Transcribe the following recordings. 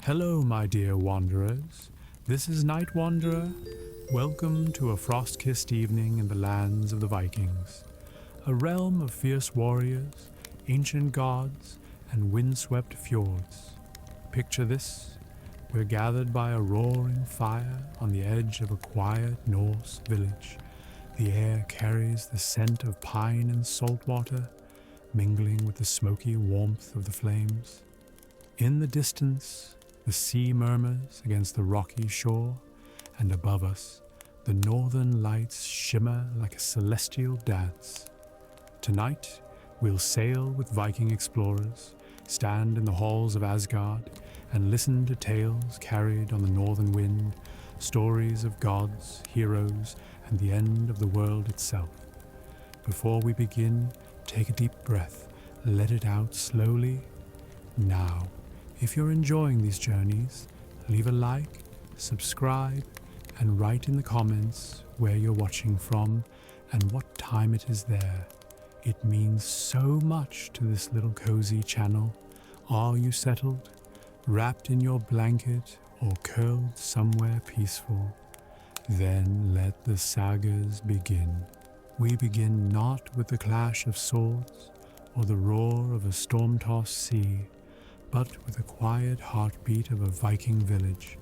Hello, my dear wanderers. This is Night Wanderer. Welcome to a frost-kissed evening in the lands of the Vikings, a realm of fierce warriors, ancient gods, and windswept fjords. Picture this. We're gathered by a roaring fire on the edge of a quiet Norse village. The air carries the scent of pine and salt water, mingling with the smoky warmth of the flames. In the distance, the sea murmurs against the rocky shore, and above us, the northern lights shimmer like a celestial dance. Tonight, we'll sail with Viking explorers, stand in the halls of Asgard, and listen to tales carried on the northern wind, stories of gods, heroes, and the end of the world itself. Before we begin, take a deep breath, let it out slowly. Now, if you're enjoying these journeys, leave a like, subscribe, and write in the comments where you're watching from and what time it is there. It means so much to this little cozy channel. Are you settled, wrapped in your blanket, or curled somewhere peaceful? Then let the sagas begin. We begin not with the clash of swords or the roar of a storm-tossed sea, but with the quiet heartbeat of a Viking village,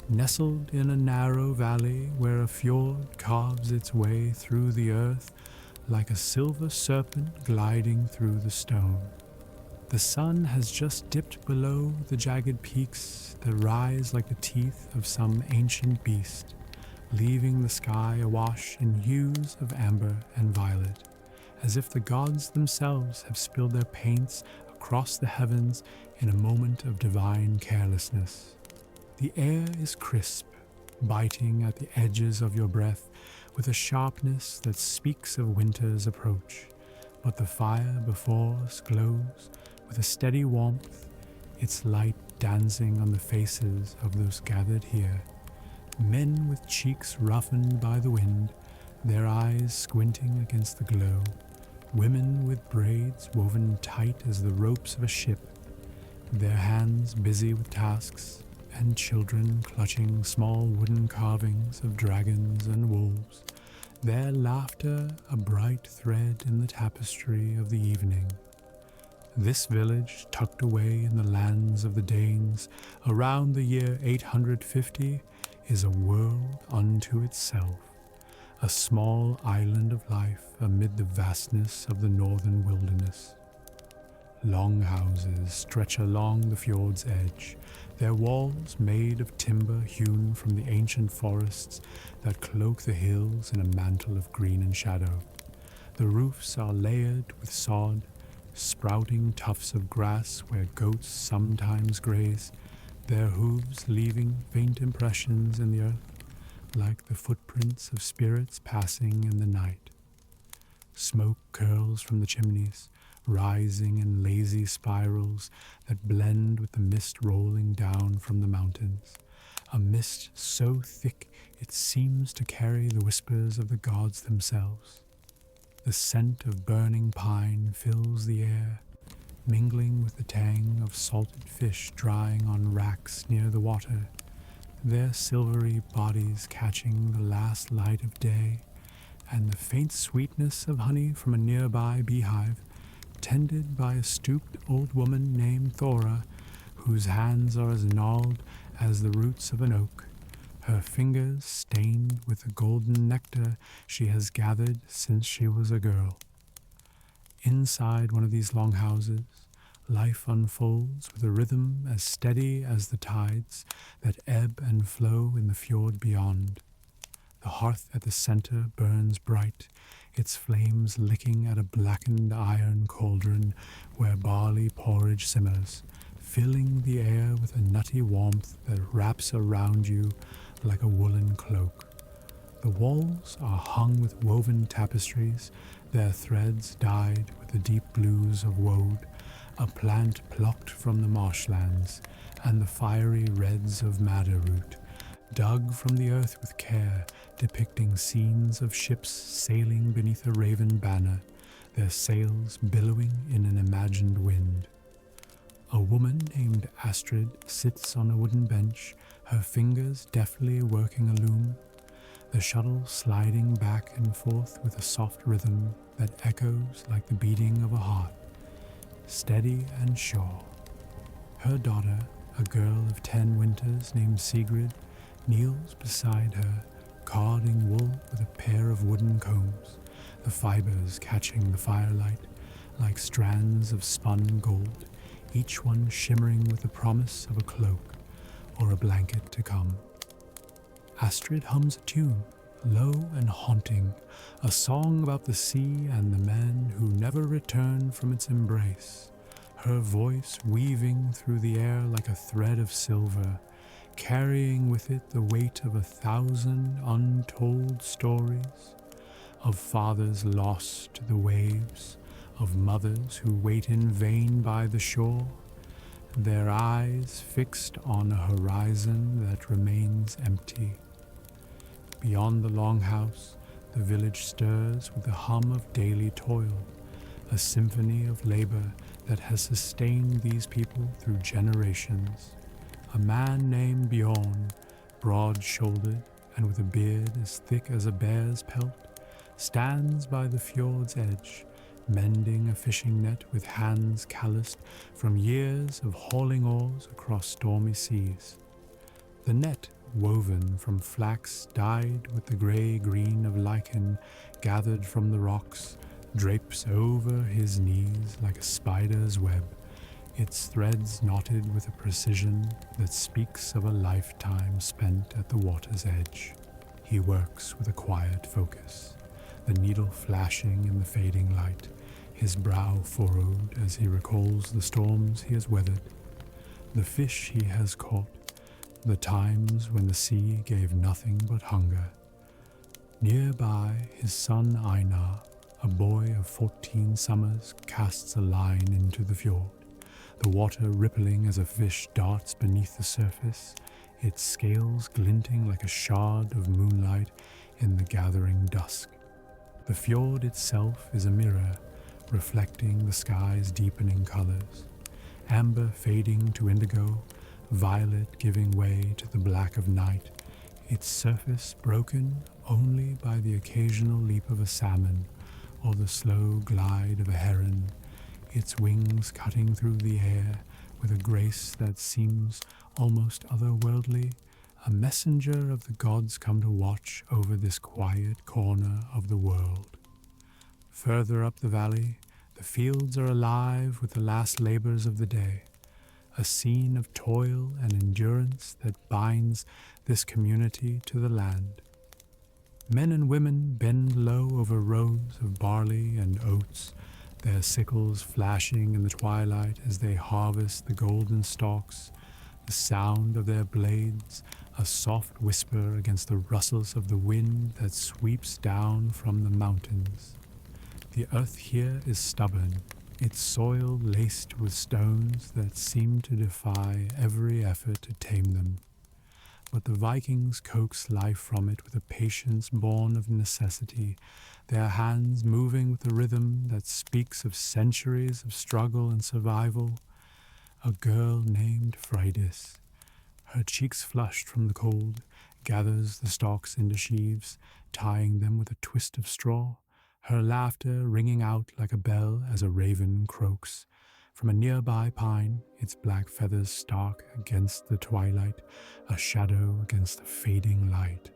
nestled in a narrow valley where a fjord carves its way through the earth like a silver serpent gliding through the stone. The sun has just dipped below the jagged peaks that rise like the teeth of some ancient beast, leaving the sky awash in hues of amber and violet, as if the gods themselves have spilled their paints across the heavens in a moment of divine carelessness. The air is crisp, biting at the edges of your breath with a sharpness that speaks of winter's approach, but the fire before us glows with a steady warmth, its light dancing on the faces of those gathered here. Men with cheeks roughened by the wind, their eyes squinting against the glow. Women with braids woven tight as the ropes of a ship, their hands busy with tasks, and children clutching small wooden carvings of dragons and wolves, their laughter a bright thread in the tapestry of the evening. This village, tucked away in the lands of the Danes around the year 850, is a world unto itself. A small island of life amid the vastness of the northern wilderness. Long houses stretch along the fjord's edge, their walls made of timber hewn from the ancient forests that cloak the hills in a mantle of green and shadow. The roofs are layered with sod, sprouting tufts of grass where goats sometimes graze, their hooves leaving faint impressions in the earth, like the footprints of spirits passing in the night. Smoke curls from the chimneys, rising in lazy spirals that blend with the mist rolling down from the mountains, a mist so thick it seems to carry the whispers of the gods themselves. The scent of burning pine fills the air, mingling with the tang of salted fish drying on racks near the water, their silvery bodies catching the last light of day, and the faint sweetness of honey from a nearby beehive, tended by a stooped old woman named Thora, whose hands are as gnarled as the roots of an oak, her fingers stained with the golden nectar she has gathered since she was a girl. Inside one of these longhouses, life unfolds with a rhythm as steady as the tides that ebb and flow in the fjord beyond. The hearth at the center burns bright, its flames licking at a blackened iron cauldron where barley porridge simmers, filling the air with a nutty warmth that wraps around you like a woolen cloak. The walls are hung with woven tapestries, their threads dyed with the deep blues of woad, a plant plucked from the marshlands, and the fiery reds of madder root, dug from the earth with care, depicting scenes of ships sailing beneath a raven banner, their sails billowing in an imagined wind. A woman named Astrid sits on a wooden bench, her fingers deftly working a loom, the shuttle sliding back and forth with a soft rhythm that echoes like the beating of a heart, steady and sure. Her daughter, a girl of 10 winters named Sigrid, kneels beside her, carding wool with a pair of wooden combs, the fibers catching the firelight like strands of spun gold, each one shimmering with the promise of a cloak or a blanket to come. Astrid hums a tune, low and haunting, a song about the sea and the men who never return from its embrace, her voice weaving through the air like a thread of silver, carrying with it the weight of 1,000 untold stories, of fathers lost to the waves, of mothers who wait in vain by the shore, their eyes fixed on a horizon that remains empty. Beyond the longhouse, the village stirs with the hum of daily toil, a symphony of labor that has sustained these people through generations. A man named Bjorn, broad-shouldered and with a beard as thick as a bear's pelt, stands by the fjord's edge, mending a fishing net with hands calloused from years of hauling oars across stormy seas. The net, woven from flax dyed with the grey-green of lichen gathered from the rocks, drapes over his knees like a spider's web, its threads knotted with a precision that speaks of a lifetime spent at the water's edge. He works with a quiet focus, the needle flashing in the fading light, his brow furrowed as he recalls the storms he has weathered, the fish he has caught, the times when the sea gave nothing but hunger. Nearby, his son Einar, a boy of 14 summers, casts a line into the fjord, the water rippling as a fish darts beneath the surface, its scales glinting like a shard of moonlight in the gathering dusk. The fjord itself is a mirror, reflecting the sky's deepening colors, amber fading to indigo, violet giving way to the black of night, its surface broken only by the occasional leap of a salmon or the slow glide of a heron, its wings cutting through the air with a grace that seems almost otherworldly, a messenger of the gods come to watch over this quiet corner of the world. Further up the valley, the fields are alive with the last labors of the day, a scene of toil and endurance that binds this community to the land. Men and women bend low over rows of barley and oats, their sickles flashing in the twilight as they harvest the golden stalks, the sound of their blades a soft whisper against the rustles of the wind that sweeps down from the mountains. The earth here is stubborn, its soil laced with stones that seem to defy every effort to tame them. But the Vikings coax life from it with a patience born of necessity, their hands moving with a rhythm that speaks of centuries of struggle and survival. A girl named Freydis, her cheeks flushed from the cold, gathers the stalks into sheaves, tying them with a twist of straw, her laughter ringing out like a bell as a raven croaks. From a nearby pine, its black feathers stark against the twilight, a shadow against the fading light.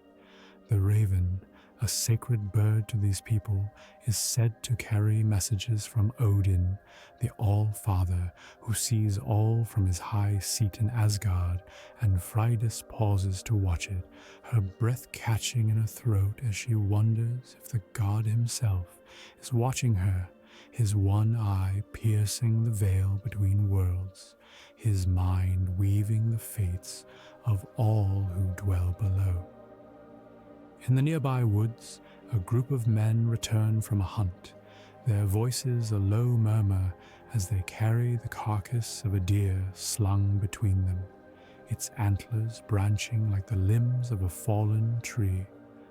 The raven, a sacred bird to these people, is said to carry messages from Odin, the All-Father, who sees all from his high seat in Asgard, and Freydis pauses to watch it, her breath catching in her throat as she wonders if the god himself is watching her, his one eye piercing the veil between worlds, his mind weaving the fates of all who dwell below. In the nearby woods, a group of men return from a hunt, their voices a low murmur as they carry the carcass of a deer slung between them, its antlers branching like the limbs of a fallen tree.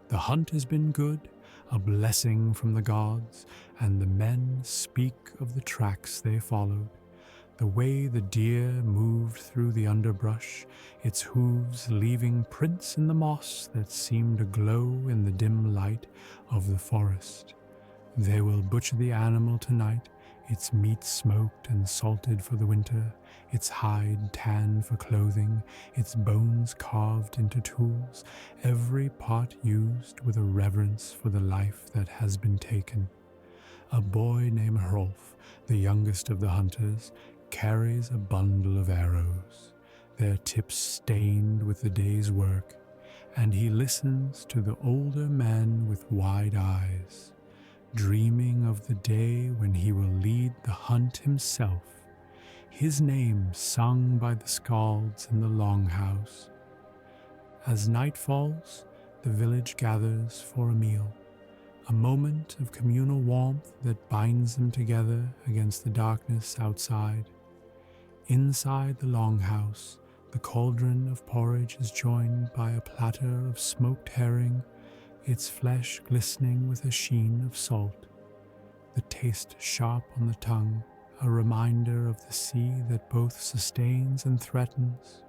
The hunt has been good, a blessing from the gods, and the men speak of the tracks they followed, The way the deer moved through the underbrush, its hooves leaving prints in the moss that seemed to glow in the dim light of the forest. They will butcher the animal tonight, its meat smoked and salted for the winter, its hide tanned for clothing, its bones carved into tools, every part used with a reverence for the life that has been taken. A boy named Hrolf, the youngest of the hunters, carries a bundle of arrows, their tips stained with the day's work, and he listens to the older men with wide eyes, dreaming of the day when he will lead the hunt himself, his name sung by the skalds in the longhouse. As night falls, the village gathers for a meal, a moment of communal warmth that binds them together against the darkness outside. Inside the longhouse, the cauldron of porridge is joined by a platter of smoked herring, its flesh glistening with a sheen of salt, the taste sharp on the tongue, a reminder of the sea that both sustains and threatens.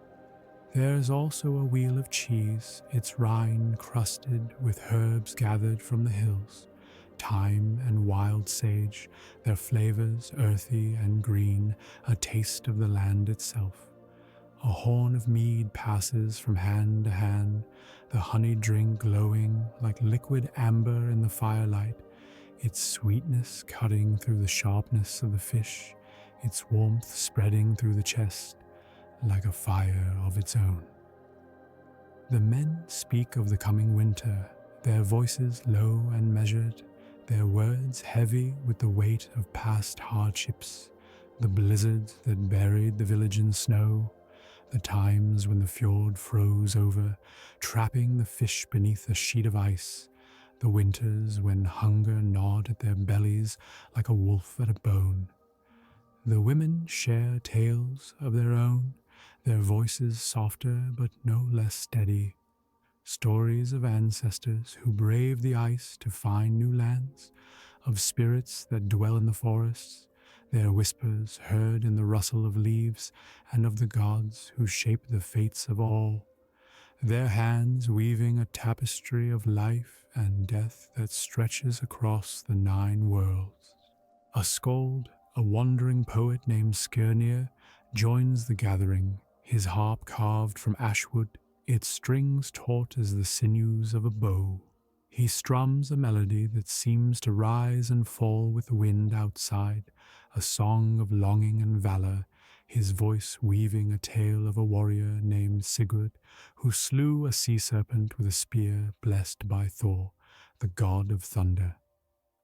There is also a wheel of cheese, its rind crusted with herbs gathered from the hills, thyme and wild sage, their flavors earthy and green, a taste of the land itself. A horn of mead passes from hand to hand, the honey drink glowing like liquid amber in the firelight, its sweetness cutting through the sharpness of the fish, its warmth spreading through the chest like a fire of its own. The men speak of the coming winter, their voices low and measured, their words heavy with the weight of past hardships, the blizzards that buried the village in snow, the times when the fjord froze over, trapping the fish beneath a sheet of ice, the winters when hunger gnawed at their bellies like a wolf at a bone. The women share tales of their own, their voices softer but no less steady, stories of ancestors who braved the ice to find new lands, of spirits that dwell in the forests, their whispers heard in the rustle of leaves, and of the gods who shape the fates of all, their hands weaving a tapestry of life and death that stretches across the 9 worlds. A skald, a wandering poet named Skirnir, joins the gathering, his harp carved from ashwood, its strings taut as the sinews of a bow. He strums a melody that seems to rise and fall with the wind outside, a song of longing and valor, his voice weaving a tale of a warrior named Sigurd, who slew a sea serpent with a spear blessed by Thor, the god of thunder.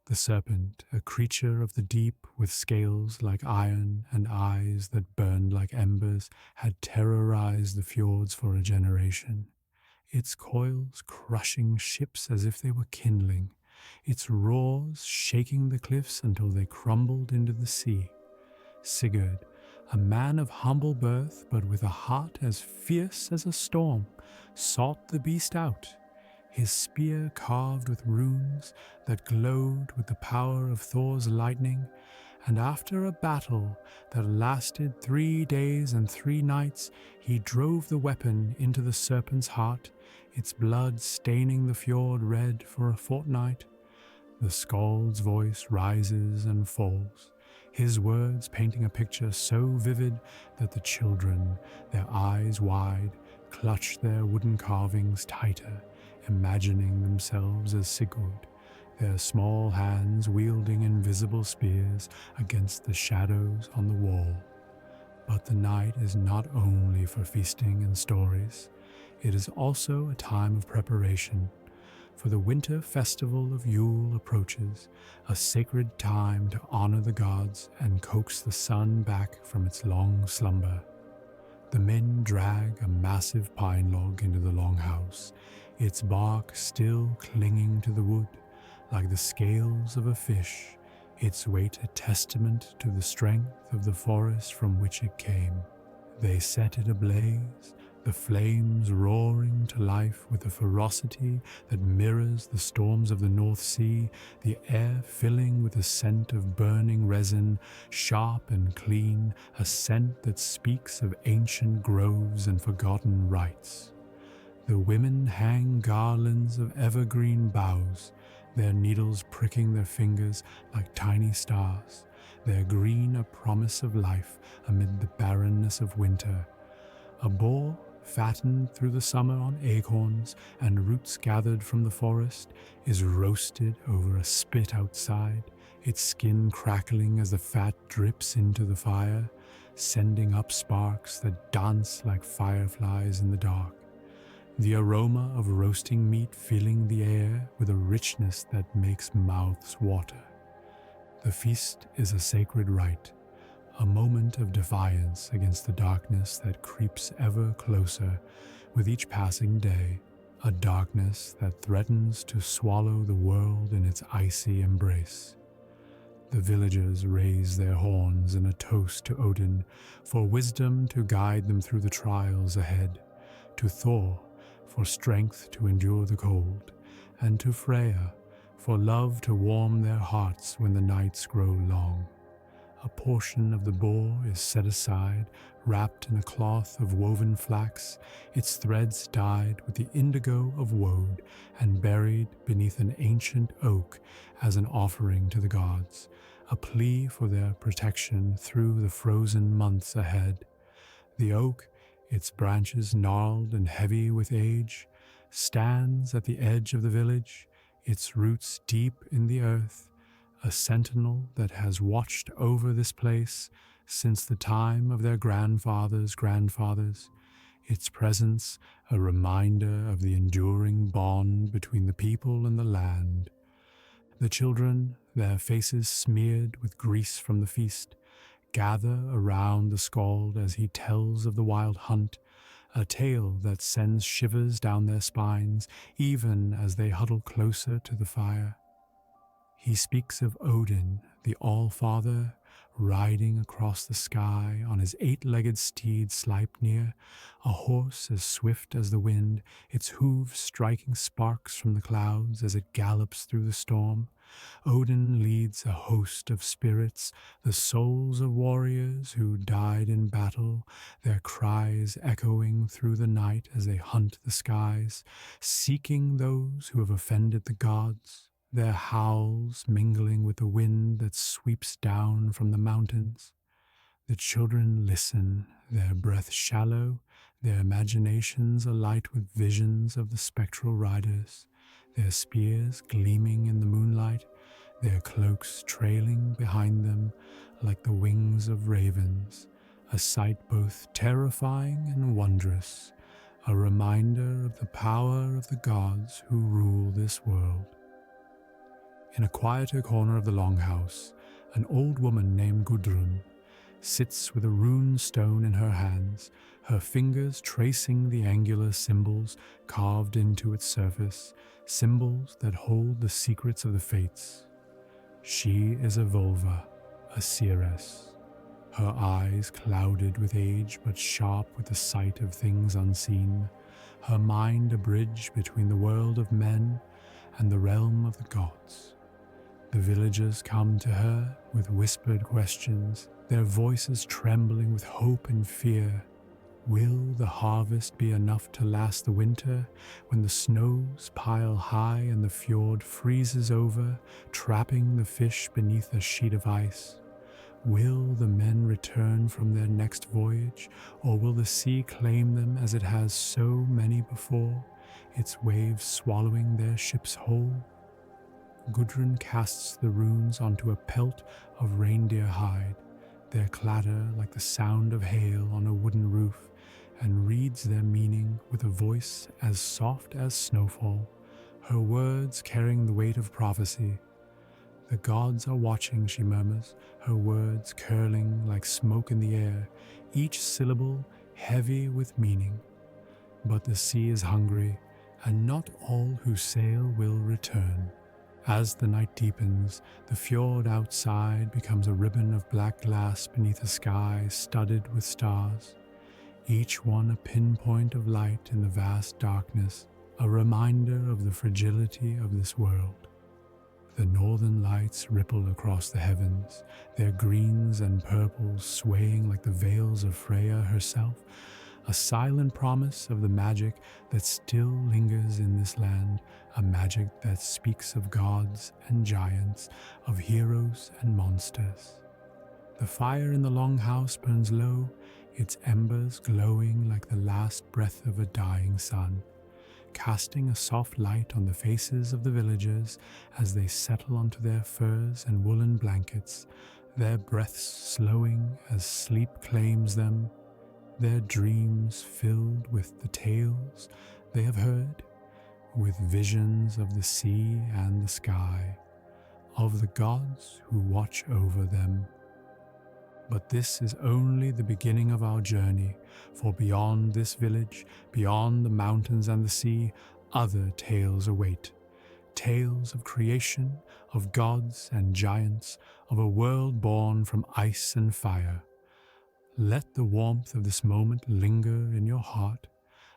The serpent, a creature of the deep with scales like iron and eyes that burned like embers, had terrorized the fjords for a generation, its coils crushing ships as if they were kindling, its roars shaking the cliffs until they crumbled into the sea. Sigurd, a man of humble birth but with a heart as fierce as a storm, sought the beast out, his spear carved with runes that glowed with the power of Thor's lightning, and after a battle that lasted 3 days and 3 nights, he drove the weapon into the serpent's heart, its blood staining the fjord red for a fortnight. The skald's voice rises and falls, his words painting a picture so vivid that the children, their eyes wide, clutch their wooden carvings tighter, imagining themselves as Sigurd, their small hands wielding invisible spears against the shadows on the wall. But the night is not only for feasting and stories, it is also a time of preparation, for the winter festival of Yule approaches, a sacred time to honor the gods and coax the sun back from its long slumber. The men drag a massive pine log into the longhouse, its bark still clinging to the wood, like the scales of a fish, its weight a testament to the strength of the forest from which it came. They set it ablaze, the flames roaring to life with a ferocity that mirrors the storms of the North Sea, the air filling with a scent of burning resin, sharp and clean, a scent that speaks of ancient groves and forgotten rites. The women hang garlands of evergreen boughs, their needles pricking their fingers like tiny stars, their green a promise of life amid the barrenness of winter. A boar, fattened through the summer on acorns and roots gathered from the forest, is roasted over a spit outside, its skin crackling as the fat drips into the fire, sending up sparks that dance like fireflies in the dark. The aroma of roasting meat filling the air with a richness that makes mouths water. The feast is a sacred rite, a moment of defiance against the darkness that creeps ever closer with each passing day, a darkness that threatens to swallow the world in its icy embrace. The villagers raise their horns in a toast to Odin for wisdom to guide them through the trials ahead, to Thor for strength to endure the cold, and to Freya for love to warm their hearts when the nights grow long. A portion of the boar is set aside, wrapped in a cloth of woven flax, its threads dyed with the indigo of woad, and buried beneath an ancient oak as an offering to the gods, a plea for their protection through the frozen months ahead. The oak, its branches gnarled and heavy with age, stands at the edge of the village, its roots deep in the earth, a sentinel that has watched over this place since the time of their grandfathers' grandfathers, its presence a reminder of the enduring bond between the people and the land. The children, their faces smeared with grease from the feast, gather around the skald as he tells of the wild hunt, a tale that sends shivers down their spines even as they huddle closer to the fire. He speaks of Odin, the All-Father, riding across the sky on his 8-legged steed Sleipnir, a horse as swift as the wind, its hooves striking sparks from the clouds as it gallops through the storm. Odin leads a host of spirits, the souls of warriors who died in battle, their cries echoing through the night as they hunt the skies, seeking those who have offended the gods, their howls mingling with the wind that sweeps down from the mountains. The children listen, their breath shallow, their imaginations alight with visions of the spectral riders, their spears gleaming in the moonlight, their cloaks trailing behind them like the wings of ravens, a sight both terrifying and wondrous, a reminder of the power of the gods who rule this world. In a quieter corner of the longhouse, an old woman named Gudrun sits with a rune stone in her hands, her fingers tracing the angular symbols carved into its surface, symbols that hold the secrets of the fates. She is a Volva, a seeress, her eyes clouded with age but sharp with the sight of things unseen, her mind a bridge between the world of men and the realm of the gods. The villagers come to her with whispered questions, their voices trembling with hope and fear. Will the harvest be enough to last the winter when the snows pile high and the fjord freezes over, trapping the fish beneath a sheet of ice? Will the men return from their next voyage, or will the sea claim them as it has so many before, its waves swallowing their ships whole? Gudrun casts the runes onto a pelt of reindeer hide, their clatter like the sound of hail on a wooden roof, and reads their meaning with a voice as soft as snowfall, her words carrying the weight of prophecy. The gods are watching, she murmurs, her words curling like smoke in the air, each syllable heavy with meaning. But the sea is hungry, and not all who sail will return. As the night deepens, the fjord outside becomes a ribbon of black glass beneath a sky studded with stars. each one a pinpoint of light in the vast darkness, a reminder of the fragility of this world. The northern lights ripple across the heavens, their greens and purples swaying like the veils of Freya herself, a silent promise of the magic that still lingers in this land, a magic that speaks of gods and giants, of heroes and monsters. The fire in the longhouse burns low, its embers glowing like the last breath of a dying sun, casting a soft light on the faces of the villagers as they settle onto their furs and woolen blankets, their breaths slowing as sleep claims them, their dreams filled with the tales they have heard, with visions of the sea and the sky, of the gods who watch over them. But this is only the beginning of our journey, for beyond this village, beyond the mountains and the sea, other tales await. Tales of creation, of gods and giants, of a world born from ice and fire. Let the warmth of this moment linger in your heart.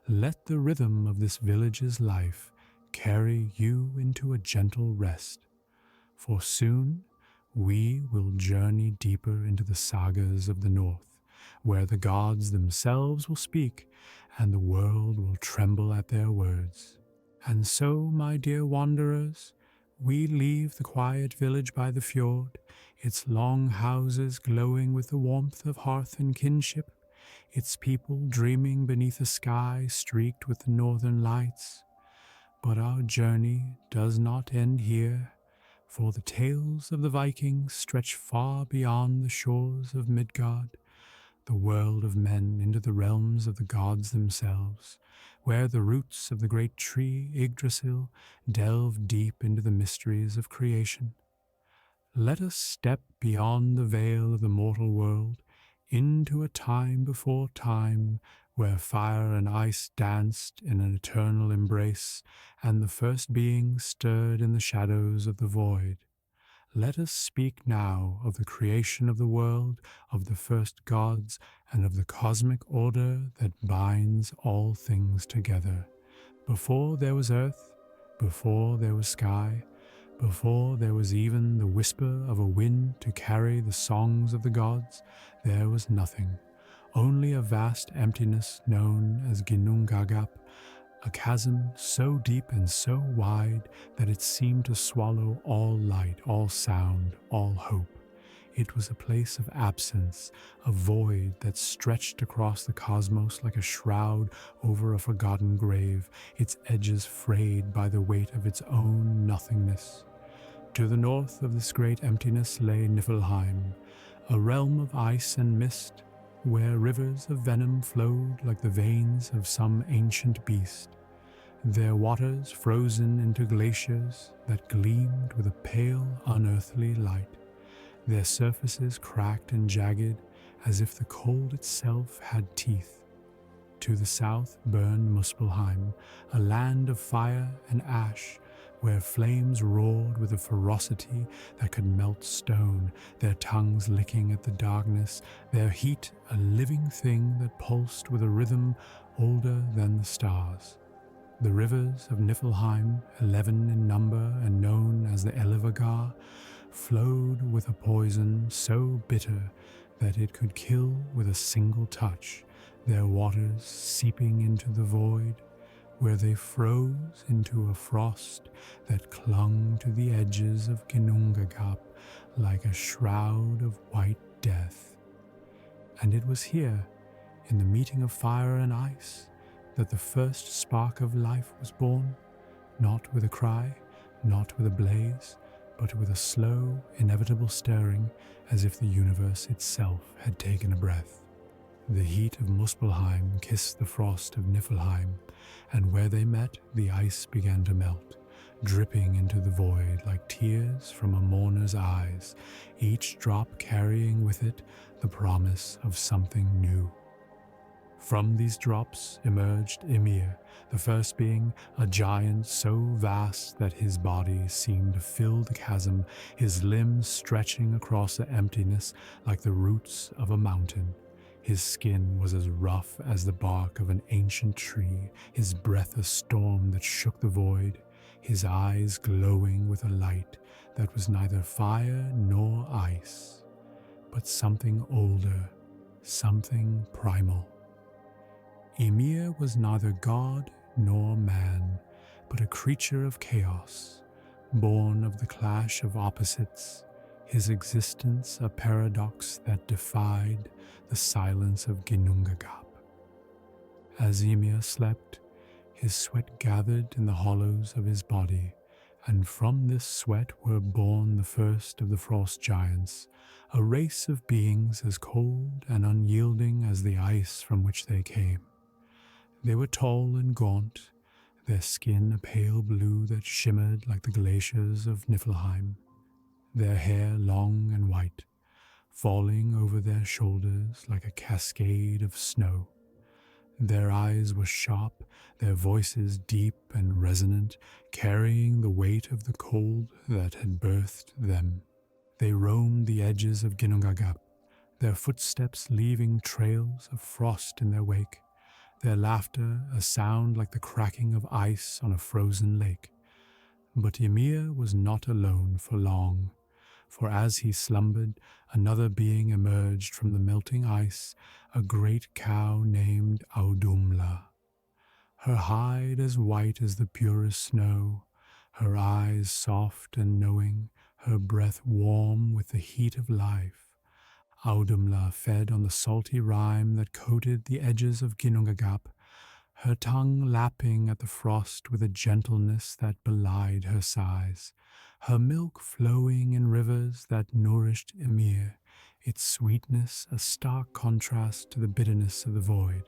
Let the rhythm of this village's life carry you into a gentle rest. For soon we will journey deeper into the sagas of the north, where the gods themselves will speak and the world will tremble at their words. And so, my dear wanderers, we leave the quiet village by the fjord, its long houses glowing with the warmth of hearth and kinship, its people dreaming beneath a sky streaked with the northern lights. But our journey does not end here, for the tales of the Vikings stretch far beyond the shores of Midgard, the world of men, into the realms of the gods themselves, where the roots of the great tree Yggdrasil delve deep into the mysteries of creation. Let us step beyond the veil of the mortal world into a time before time, where fire and ice danced in an eternal embrace, and the first beings stirred in the shadows of the void. Let us speak now of the creation of the world, of the first gods, and of the cosmic order that binds all things together. Before there was earth, before there was sky, before there was even the whisper of a wind to carry the songs of the gods, there was nothing, only a vast emptiness known as Ginnungagap, a chasm so deep and so wide that it seemed to swallow all light, all sound, all hope. It was a place of absence, a void that stretched across the cosmos like a shroud over a forgotten grave, its edges frayed by the weight of its own nothingness. To the north of this great emptiness lay Niflheim, a realm of ice and mist, where rivers of venom flowed like the veins of some ancient beast, their waters frozen into glaciers that gleamed with a pale, unearthly light, their surfaces cracked and jagged as if the cold itself had teeth. To the south burned Muspelheim, a land of fire and ash, where flames roared with a ferocity that could melt stone, their tongues licking at the darkness, their heat a living thing that pulsed with a rhythm older than the stars. The rivers of Niflheim, 11 in number and known as the Elivagar, flowed with a poison so bitter that it could kill with a single touch, their waters seeping into the void, where they froze into a frost that clung to the edges of Ginnungagap like a shroud of white death. And it was here, in the meeting of fire and ice, that the first spark of life was born, not with a cry, not with a blaze, but with a slow, inevitable stirring, as if the universe itself had taken a breath. The heat of Muspelheim kissed the frost of Niflheim, and where they met, the ice began to melt, dripping into the void like tears from a mourner's eyes, each drop carrying with it the promise of something new. From these drops emerged Ymir, the first being, a giant so vast that his body seemed to fill the chasm, his limbs stretching across the emptiness like the roots of a mountain. His skin was as rough as the bark of an ancient tree, his breath a storm that shook the void, his eyes glowing with a light that was neither fire nor ice, but something older, something primal. Ymir was neither god nor man, but a creature of chaos, born of the clash of opposites, his existence a paradox that defied the silence of Ginnungagap. As Ymir slept, his sweat gathered in the hollows of his body, and from this sweat were born the first of the frost giants, a race of beings as cold and unyielding as the ice from which they came. They were tall and gaunt, their skin a pale blue that shimmered like the glaciers of Niflheim, their hair long and white, falling over their shoulders like a cascade of snow. Their eyes were sharp, their voices deep and resonant, carrying the weight of the cold that had birthed them. They roamed the edges of Ginnungagap, their footsteps leaving trails of frost in their wake, their laughter a sound like the cracking of ice on a frozen lake. But Ymir was not alone for long, for as he slumbered, another being emerged from the melting ice, a great cow named Audumla. Her hide as white as the purest snow, her eyes soft and knowing, her breath warm with the heat of life. Audumla fed on the salty rime that coated the edges of Ginnungagap, her tongue lapping at the frost with a gentleness that belied her size, her milk flowing in rivers that nourished Ymir, its sweetness a stark contrast to the bitterness of the void.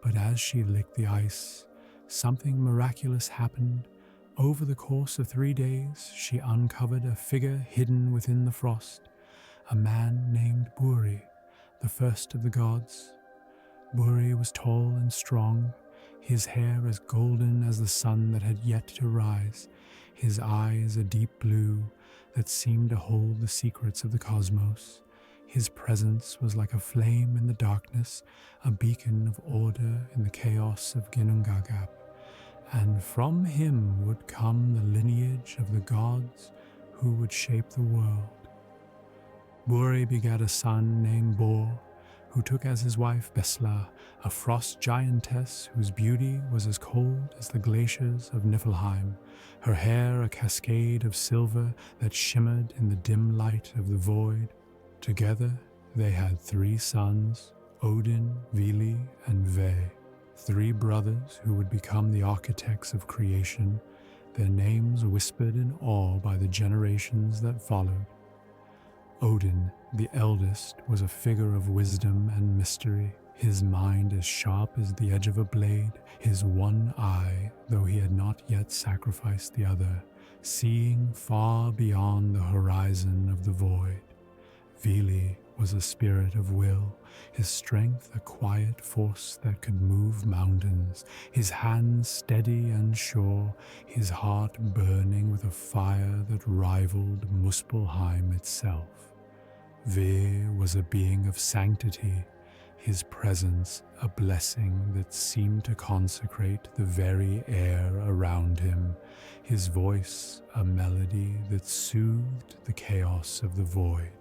But as she licked the ice, something miraculous happened. Over the course of 3 days, she uncovered a figure hidden within the frost, a man named Buri, the first of the gods. Buri was tall and strong, his hair as golden as the sun that had yet to rise, his eyes a deep blue that seemed to hold the secrets of the cosmos. His presence was like a flame in the darkness, a beacon of order in the chaos of Ginnungagap, and from him would come the lineage of the gods who would shape the world. Buri begat a son named Bor, who took as his wife Besla, a frost giantess whose beauty was as cold as the glaciers of Niflheim, her hair a cascade of silver that shimmered in the dim light of the void. Together they had 3 sons, Odin, Vili, and Ve, 3 brothers who would become the architects of creation, their names whispered in awe by the generations that followed. Odin, the eldest, was a figure of wisdom and mystery, his mind as sharp as the edge of a blade, his one eye, though he had not yet sacrificed the other, seeing far beyond the horizon of the void. Vili was a spirit of will, his strength a quiet force that could move mountains, his hands steady and sure, his heart burning with a fire that rivaled Muspelheim itself. Ve was a being of sanctity, his presence a blessing that seemed to consecrate the very air around him, his voice a melody that soothed the chaos of the void.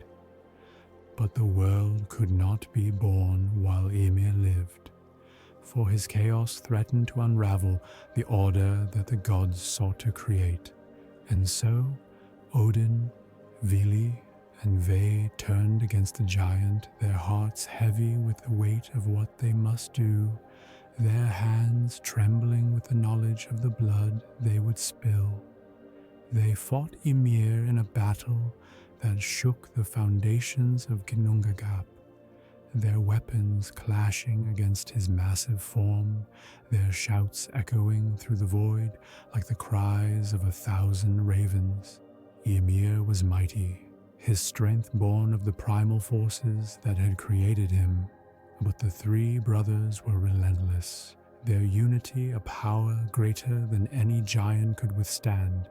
But the world could not be born while Ymir lived, for his chaos threatened to unravel the order that the gods sought to create, and so Odin, Vili, and Ve turned against the giant, their hearts heavy with the weight of what they must do, their hands trembling with the knowledge of the blood they would spill. They fought Ymir in a battle that shook the foundations of Ginnungagap, their weapons clashing against his massive form, their shouts echoing through the void like the cries of 1,000 ravens. Ymir was mighty, his strength born of the primal forces that had created him, but the 3 brothers were relentless, their unity a power greater than any giant could withstand.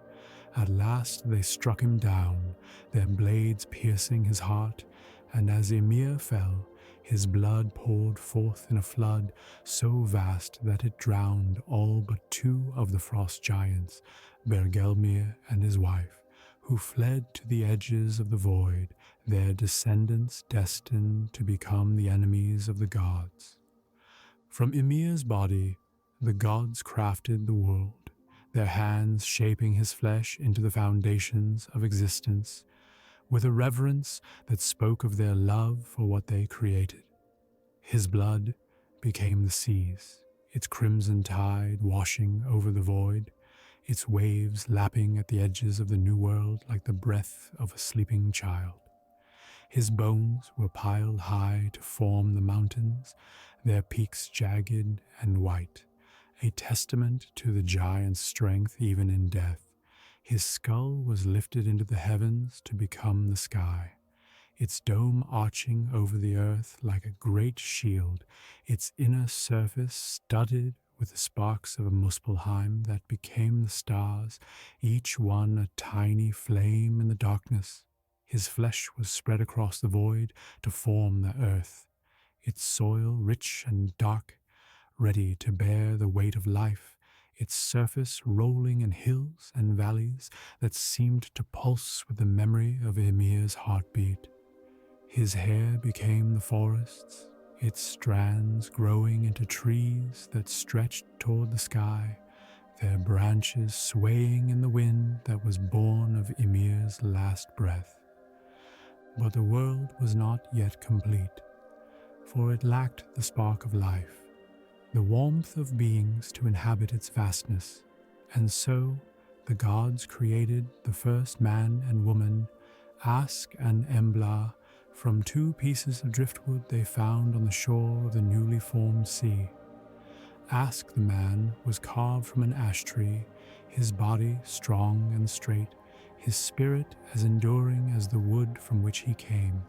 At last they struck him down, their blades piercing his heart, and as Ymir fell, His blood poured forth in a flood so vast that it drowned all but two of the frost giants, Bergelmir and his wife, who fled to the edges of the void, their descendants destined to become the enemies of the gods. From Ymir's body, the gods crafted the world, their hands shaping his flesh into the foundations of existence, with a reverence that spoke of their love for what they created. His blood became the seas, its crimson tide washing over the void, its waves lapping at the edges of the new world like the breath of a sleeping child. His bones were piled high to form the mountains, their peaks jagged and white, a testament to the giant's strength even in death. His skull was lifted into the heavens to become the sky, its dome arching over the earth like a great shield, its inner surface studded with the sparks of a muspelheim that became the stars, each one a tiny flame in the darkness. His flesh was spread across the void to form the earth, its soil rich and dark, ready to bear the weight of life, its surface rolling in hills and valleys that seemed to pulse with the memory of Ymir's heartbeat. His hair became the forests, its strands growing into trees that stretched toward the sky, their branches swaying in the wind that was born of Ymir's last breath. But the world was not yet complete, for it lacked the spark of life, the warmth of beings to inhabit its vastness, and so the gods created the first man and woman, Ask and Embla, from two pieces of driftwood they found on the shore of the newly formed sea. Ask the man was carved from an ash tree, his body strong and straight, his spirit as enduring as the wood from which he came.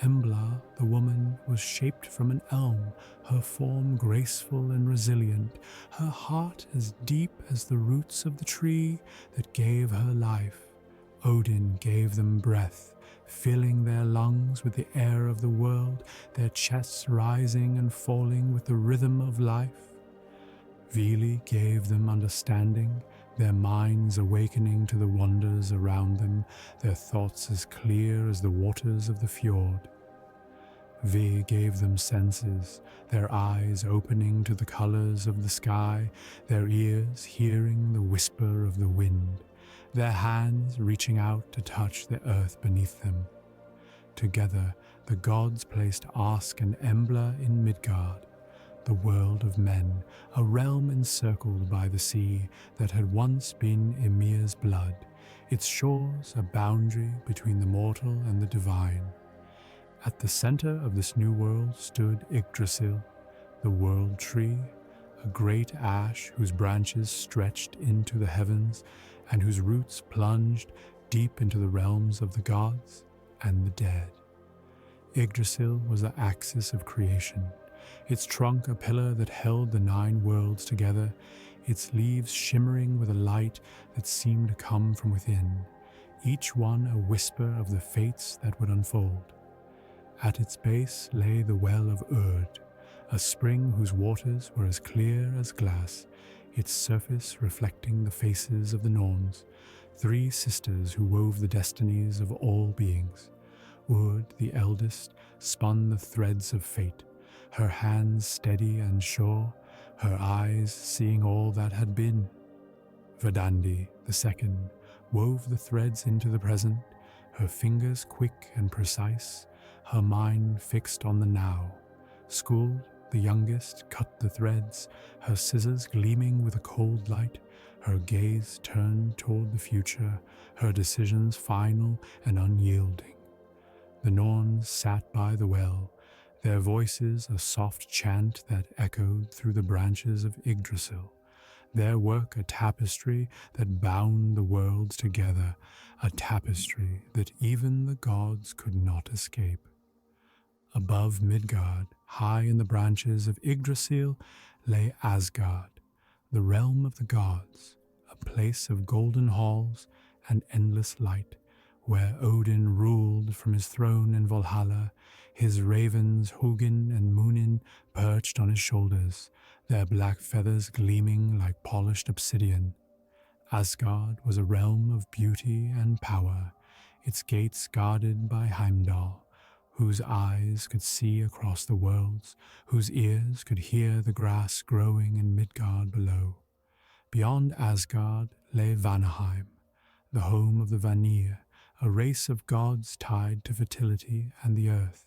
Embla, the woman, was shaped from an elm, her form graceful and resilient, her heart as deep as the roots of the tree that gave her life. Odin gave them breath, filling their lungs with the air of the world, their chests rising and falling with the rhythm of life. Vili gave them understanding, their minds awakening to the wonders around them, their thoughts as clear as the waters of the fjord. Ve gave them senses, their eyes opening to the colors of the sky, their ears hearing the whisper of the wind, their hands reaching out to touch the earth beneath them. Together, the gods placed Ask and Embla in Midgard, the world of men, a realm encircled by the sea that had once been Ymir's blood, its shores a boundary between the mortal and the divine. At the center of this new world stood Yggdrasil, the world tree, a great ash whose branches stretched into the heavens and whose roots plunged deep into the realms of the gods and the dead. Yggdrasil was the axis of creation, its trunk a pillar that held the 9 worlds together, its leaves shimmering with a light that seemed to come from within, each one a whisper of the fates that would unfold. At its base lay the well of Urd, a spring whose waters were as clear as glass, its surface reflecting the faces of the Norns, 3 sisters who wove the destinies of all beings. Urd, the eldest, spun the threads of fate, her hands steady and sure, her eyes seeing all that had been. Verdandi, the second, wove the threads into the present, her fingers quick and precise, her mind fixed on the now. Skuld, the youngest, cut the threads, her scissors gleaming with a cold light, her gaze turned toward the future, her decisions final and unyielding. The Norns sat by the well, their voices a soft chant that echoed through the branches of Yggdrasil, their work a tapestry that bound the worlds together, a tapestry that even the gods could not escape. Above Midgard, high in the branches of Yggdrasil, lay Asgard, the realm of the gods, a place of golden halls and endless light, where Odin ruled from his throne in Valhalla, His ravens Hugin and Munin perched on his shoulders, their black feathers gleaming like polished obsidian. Asgard was a realm of beauty and power, its gates guarded by Heimdall, whose eyes could see across the worlds, whose ears could hear the grass growing in Midgard below. Beyond Asgard lay Vanaheim, the home of the Vanir, a race of gods tied to fertility and the earth.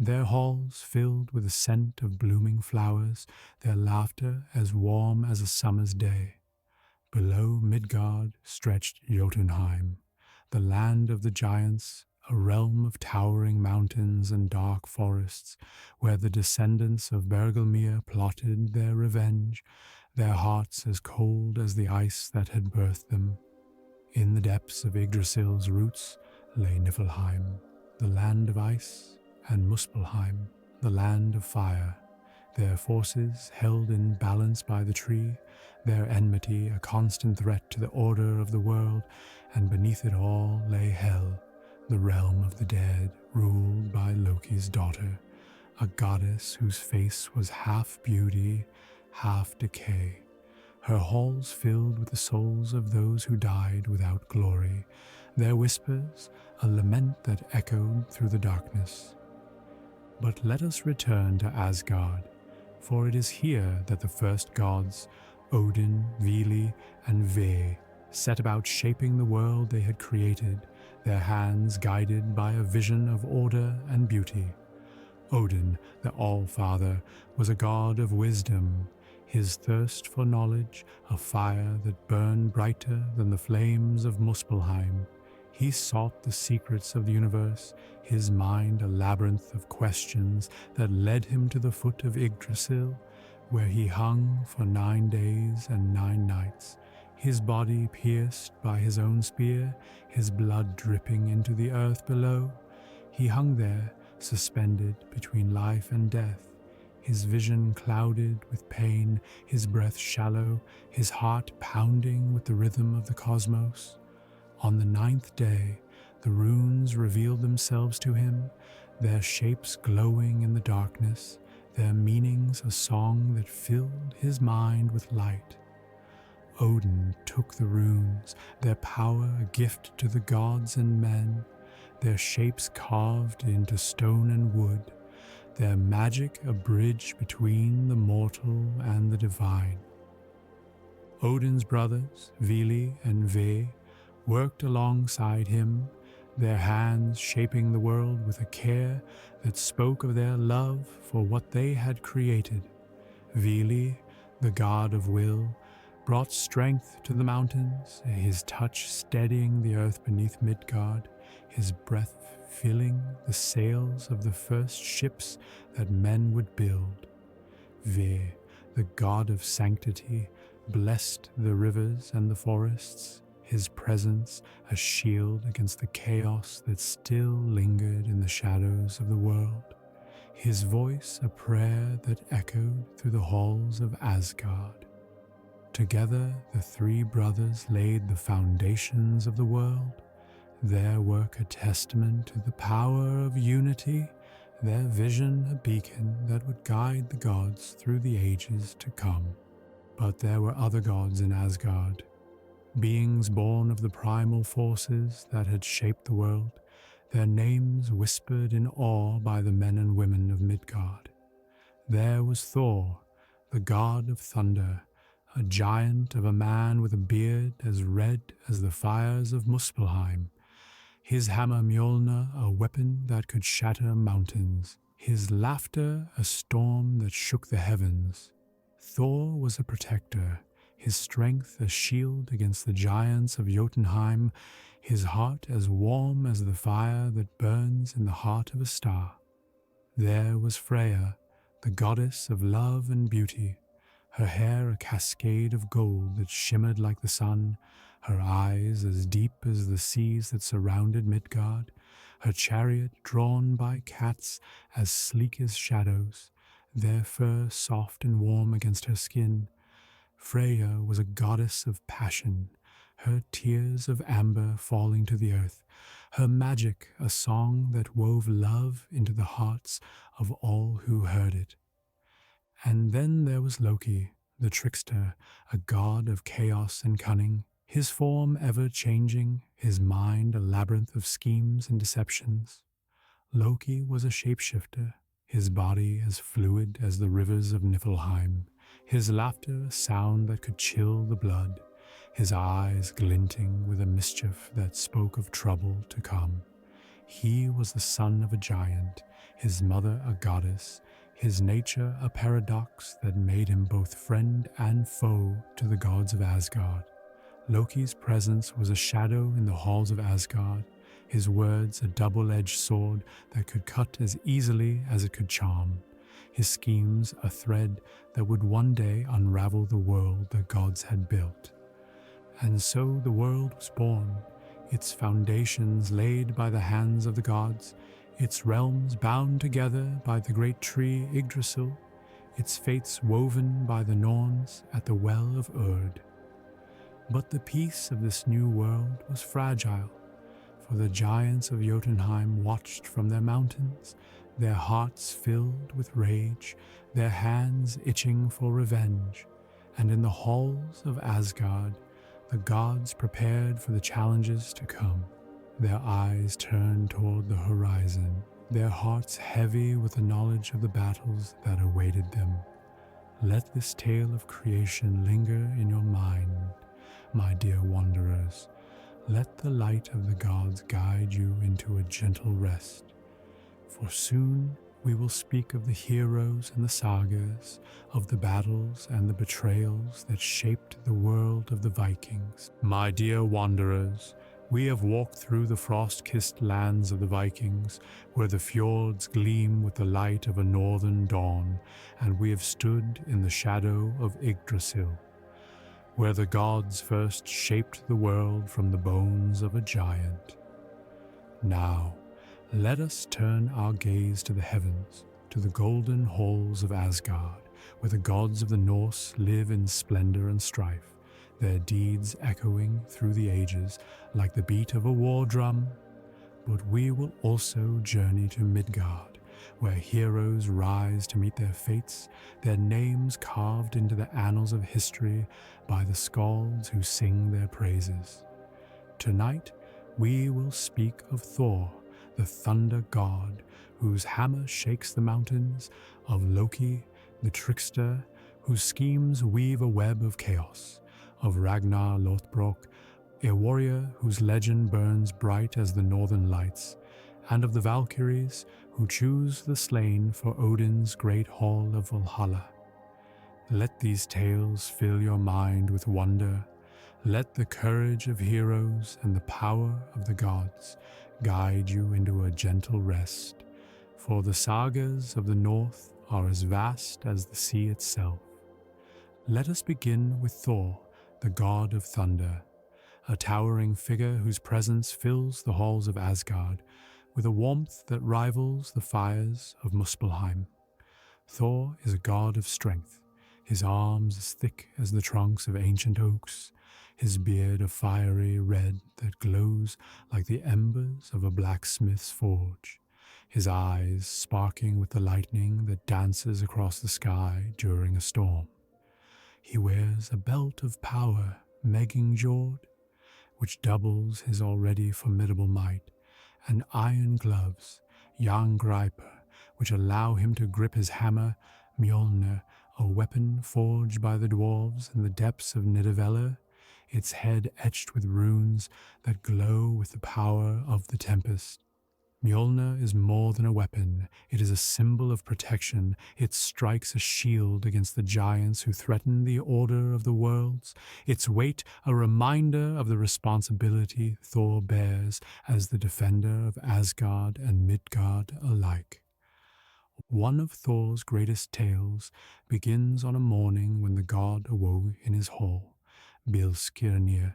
Their halls filled with the scent of blooming flowers, their laughter as warm as a summer's day. Below Midgard stretched Jotunheim, the land of the giants, a realm of towering mountains and dark forests, where the descendants of Bergelmir plotted their revenge, their hearts as cold as the ice that had birthed them. In the depths of Yggdrasil's roots lay Niflheim, the land of ice, and Muspelheim, the land of fire, their forces held in balance by the tree, their enmity a constant threat to the order of the world, and beneath it all lay Hel, the realm of the dead, ruled by Loki's daughter, a goddess whose face was half beauty, half decay, her halls filled with the souls of those who died without glory, their whispers a lament that echoed through the darkness. But let us return to Asgard, for it is here that the first gods, Odin, Vili, and Ve, set about shaping the world they had created, their hands guided by a vision of order and beauty. Odin, the All-Father, was a god of wisdom, his thirst for knowledge a fire that burned brighter than the flames of Muspelheim. He sought the secrets of the universe, his mind a labyrinth of questions that led him to the foot of Yggdrasil, where he hung for 9 days and 9 nights, his body pierced by his own spear, his blood dripping into the earth below. He hung there, suspended between life and death, his vision clouded with pain, his breath shallow, his heart pounding with the rhythm of the cosmos. On the 9th day, the runes revealed themselves to him, their shapes glowing in the darkness, their meanings a song that filled his mind with light. Odin took the runes, their power a gift to the gods and men, their shapes carved into stone and wood, their magic a bridge between the mortal and the divine. Odin's brothers, Vili and Ve, worked alongside him, their hands shaping the world with a care that spoke of their love for what they had created. Vili, the god of will, brought strength to the mountains, his touch steadying the earth beneath Midgard, his breath filling the sails of the first ships that men would build. Ve, the god of sanctity, blessed the rivers and the forests, his presence a shield against the chaos that still lingered in the shadows of the world, his voice a prayer that echoed through the halls of Asgard. Together the 3 brothers laid the foundations of the world, their work a testament to the power of unity, their vision a beacon that would guide the gods through the ages to come. But there were other gods in Asgard, beings born of the primal forces that had shaped the world, their names whispered in awe by the men and women of Midgard. There was Thor, the god of thunder, a giant of a man with a beard as red as the fires of Muspelheim, his hammer Mjolnir a weapon that could shatter mountains, his laughter a storm that shook the heavens. Thor was a protector, his strength a shield against the giants of Jotunheim, his heart as warm as the fire that burns in the heart of a star. There was Freya, the goddess of love and beauty, her hair a cascade of gold that shimmered like the sun, her eyes as deep as the seas that surrounded Midgard, her chariot drawn by cats as sleek as shadows, their fur soft and warm against her skin. Freya was a goddess of passion, her tears of amber falling to the earth, her magic a song that wove love into the hearts of all who heard it. And then there was Loki, the trickster, a god of chaos and cunning, his form ever changing, his mind a labyrinth of schemes and deceptions. Loki was a shapeshifter, his body as fluid as the rivers of Niflheim, his laughter a sound that could chill the blood, his eyes glinting with a mischief that spoke of trouble to come. He was the son of a giant, his mother a goddess, his nature a paradox that made him both friend and foe to the gods of Asgard. Loki's presence was a shadow in the halls of Asgard, his words a double-edged sword that could cut as easily as it could charm, his schemes a thread that would one day unravel the world the gods had built. And so the world was born, its foundations laid by the hands of the gods, its realms bound together by the great tree Yggdrasil, its fates woven by the Norns at the well of Urd. But the peace of this new world was fragile, for the giants of Jotunheim watched from their mountains, their hearts filled with rage, their hands itching for revenge, and in the halls of Asgard, the gods prepared for the challenges to come. Their eyes turned toward the horizon, their hearts heavy with the knowledge of the battles that awaited them. Let this tale of creation linger in your mind, my dear wanderers. Let the light of the gods guide you into a gentle rest. For soon we will speak of the heroes and the sagas, of the battles and the betrayals that shaped the world of the Vikings. My dear wanderers, we have walked through the frost-kissed lands of the Vikings, where the fjords gleam with the light of a northern dawn, and we have stood in the shadow of Yggdrasil, where the gods first shaped the world from the bones of a giant. Now, let us turn our gaze to the heavens, to the golden halls of Asgard, where the gods of the Norse live in splendor and strife, their deeds echoing through the ages like the beat of a war drum. But we will also journey to Midgard, where heroes rise to meet their fates, their names carved into the annals of history by the skalds who sing their praises. Tonight, we will speak of Thor, the thunder god, whose hammer shakes the mountains, of Loki, the trickster, whose schemes weave a web of chaos, of Ragnar Lothbrok, a warrior whose legend burns bright as the northern lights, and of the Valkyries who choose the slain for Odin's great hall of Valhalla. Let these tales fill your mind with wonder. Let the courage of heroes and the power of the gods guide you into a gentle rest, for the sagas of the north are as vast as the sea itself. Let us begin with Thor, the god of thunder, a towering figure whose presence fills the halls of Asgard with a warmth that rivals the fires of Muspelheim. Thor is a god of strength, his arms as thick as the trunks of ancient oaks, his beard a fiery red that glows like the embers of a blacksmith's forge, his eyes sparkling with the lightning that dances across the sky during a storm. He wears a belt of power, Megingjord, which doubles his already formidable might, and iron gloves, Jarngriper, which allow him to grip his hammer, Mjolnir, a weapon forged by the dwarves in the depths of Nidavellir, its head etched with runes that glow with the power of the tempest. Mjolnir is more than a weapon, it is a symbol of protection. It strikes a shield against the giants who threaten the order of the worlds, its weight a reminder of the responsibility Thor bears as the defender of Asgard and Midgard alike. One of Thor's greatest tales begins on a morning when the god awoke in his hall, Bilskirnir,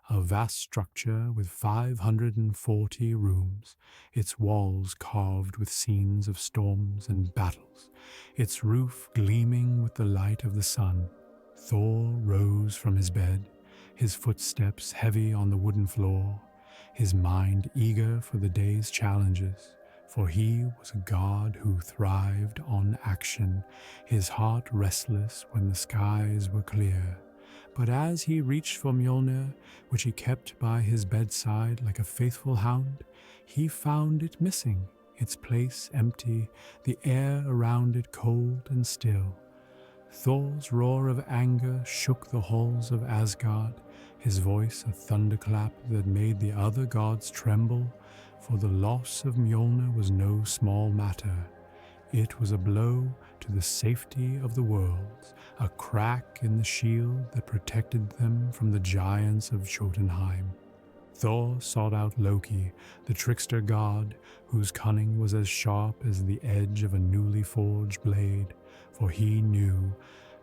a vast structure with 540 rooms, its walls carved with scenes of storms and battles, its roof gleaming with the light of the sun. Thor rose from his bed, his footsteps heavy on the wooden floor, his mind eager for the day's challenges, for he was a god who thrived on action, his heart restless when the skies were clear. But as he reached for Mjolnir, which he kept by his bedside like a faithful hound, he found it missing, its place empty, the air around it cold and still. Thor's roar of anger shook the halls of Asgard, his voice a thunderclap that made the other gods tremble, for the loss of Mjolnir was no small matter. It was a blow to the safety of the worlds, a crack in the shield that protected them from the giants of Jotunheim. Thor sought out Loki, the trickster god, whose cunning was as sharp as the edge of a newly forged blade, for he knew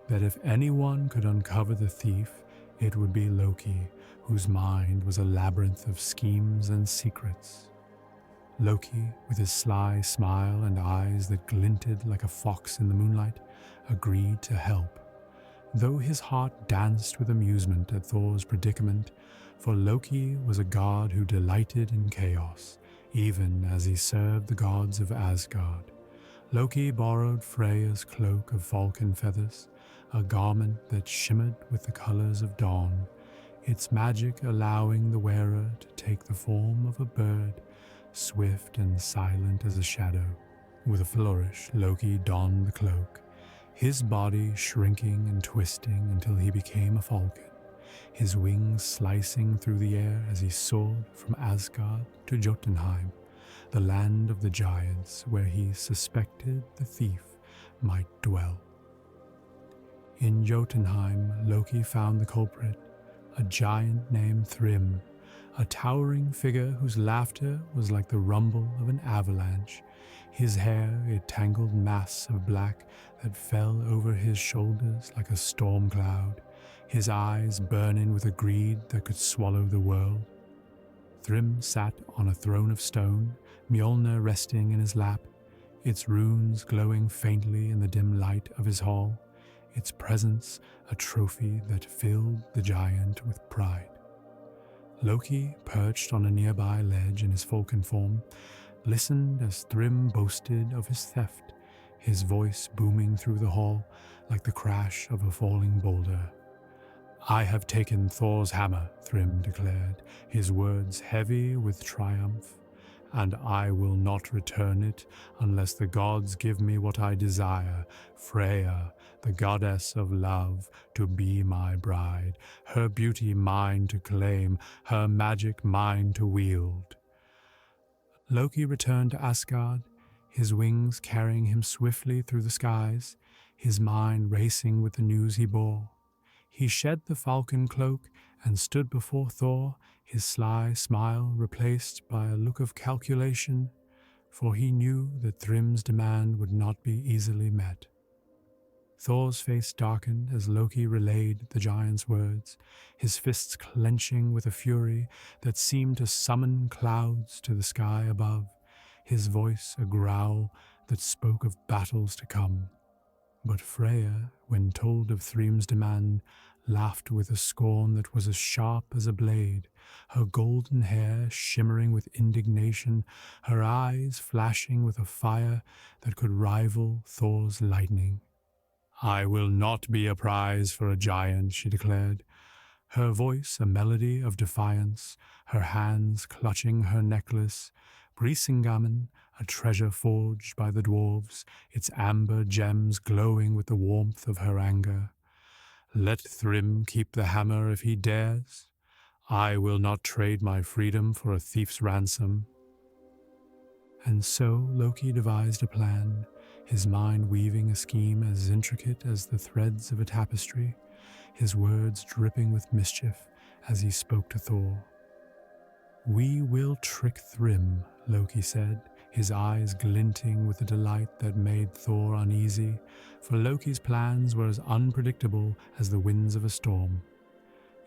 that if anyone could uncover the thief, it would be Loki, whose mind was a labyrinth of schemes and secrets. Loki, with his sly smile and eyes that glinted like a fox in the moonlight, agreed to help, though his heart danced with amusement at Thor's predicament, for Loki was a god who delighted in chaos, even as he served the gods of Asgard. Loki borrowed Freya's cloak of falcon feathers, a garment that shimmered with the colors of dawn, its magic allowing the wearer to take the form of a bird, swift and silent as a shadow. With a flourish, Loki donned the cloak, his body shrinking and twisting until he became a falcon, his wings slicing through the air as he soared from Asgard to Jotunheim, the land of the giants where he suspected the thief might dwell. In Jotunheim, Loki found the culprit, a giant named Thrym, a towering figure whose laughter was like the rumble of an avalanche, his hair a tangled mass of black that fell over his shoulders like a storm cloud, his eyes burning with a greed that could swallow the world. Thrym sat on a throne of stone, Mjolnir resting in his lap, its runes glowing faintly in the dim light of his hall, its presence a trophy that filled the giant with pride. Loki, perched on a nearby ledge in his falcon form, listened as Thrym boasted of his theft, his voice booming through the hall like the crash of a falling boulder. "I have taken Thor's hammer," Thrym declared, his words heavy with triumph, "and I will not return it unless the gods give me what I desire, Freya, the goddess of love, to be my bride, her beauty mine to claim, her magic mine to wield." Loki returned to Asgard, his wings carrying him swiftly through the skies, his mind racing with the news he bore. He shed the falcon cloak and stood before Thor, his sly smile replaced by a look of calculation, for he knew that Thrym's demand would not be easily met. Thor's face darkened as Loki relayed the giant's words, his fists clenching with a fury that seemed to summon clouds to the sky above, his voice a growl that spoke of battles to come. But Freya, when told of Thrym's demand, laughed with a scorn that was as sharp as a blade, her golden hair shimmering with indignation, her eyes flashing with a fire that could rival Thor's lightning. "I will not be a prize for a giant," she declared, her voice a melody of defiance, her hands clutching her necklace, Brisingamen, a treasure forged by the dwarves, its amber gems glowing with the warmth of her anger. "Let Thrym keep the hammer if he dares. I will not trade my freedom for a thief's ransom." And so Loki devised a plan, his mind weaving a scheme as intricate as the threads of a tapestry, his words dripping with mischief as he spoke to Thor. "We will trick Thrym," Loki said, his eyes glinting with a delight that made Thor uneasy, for Loki's plans were as unpredictable as the winds of a storm.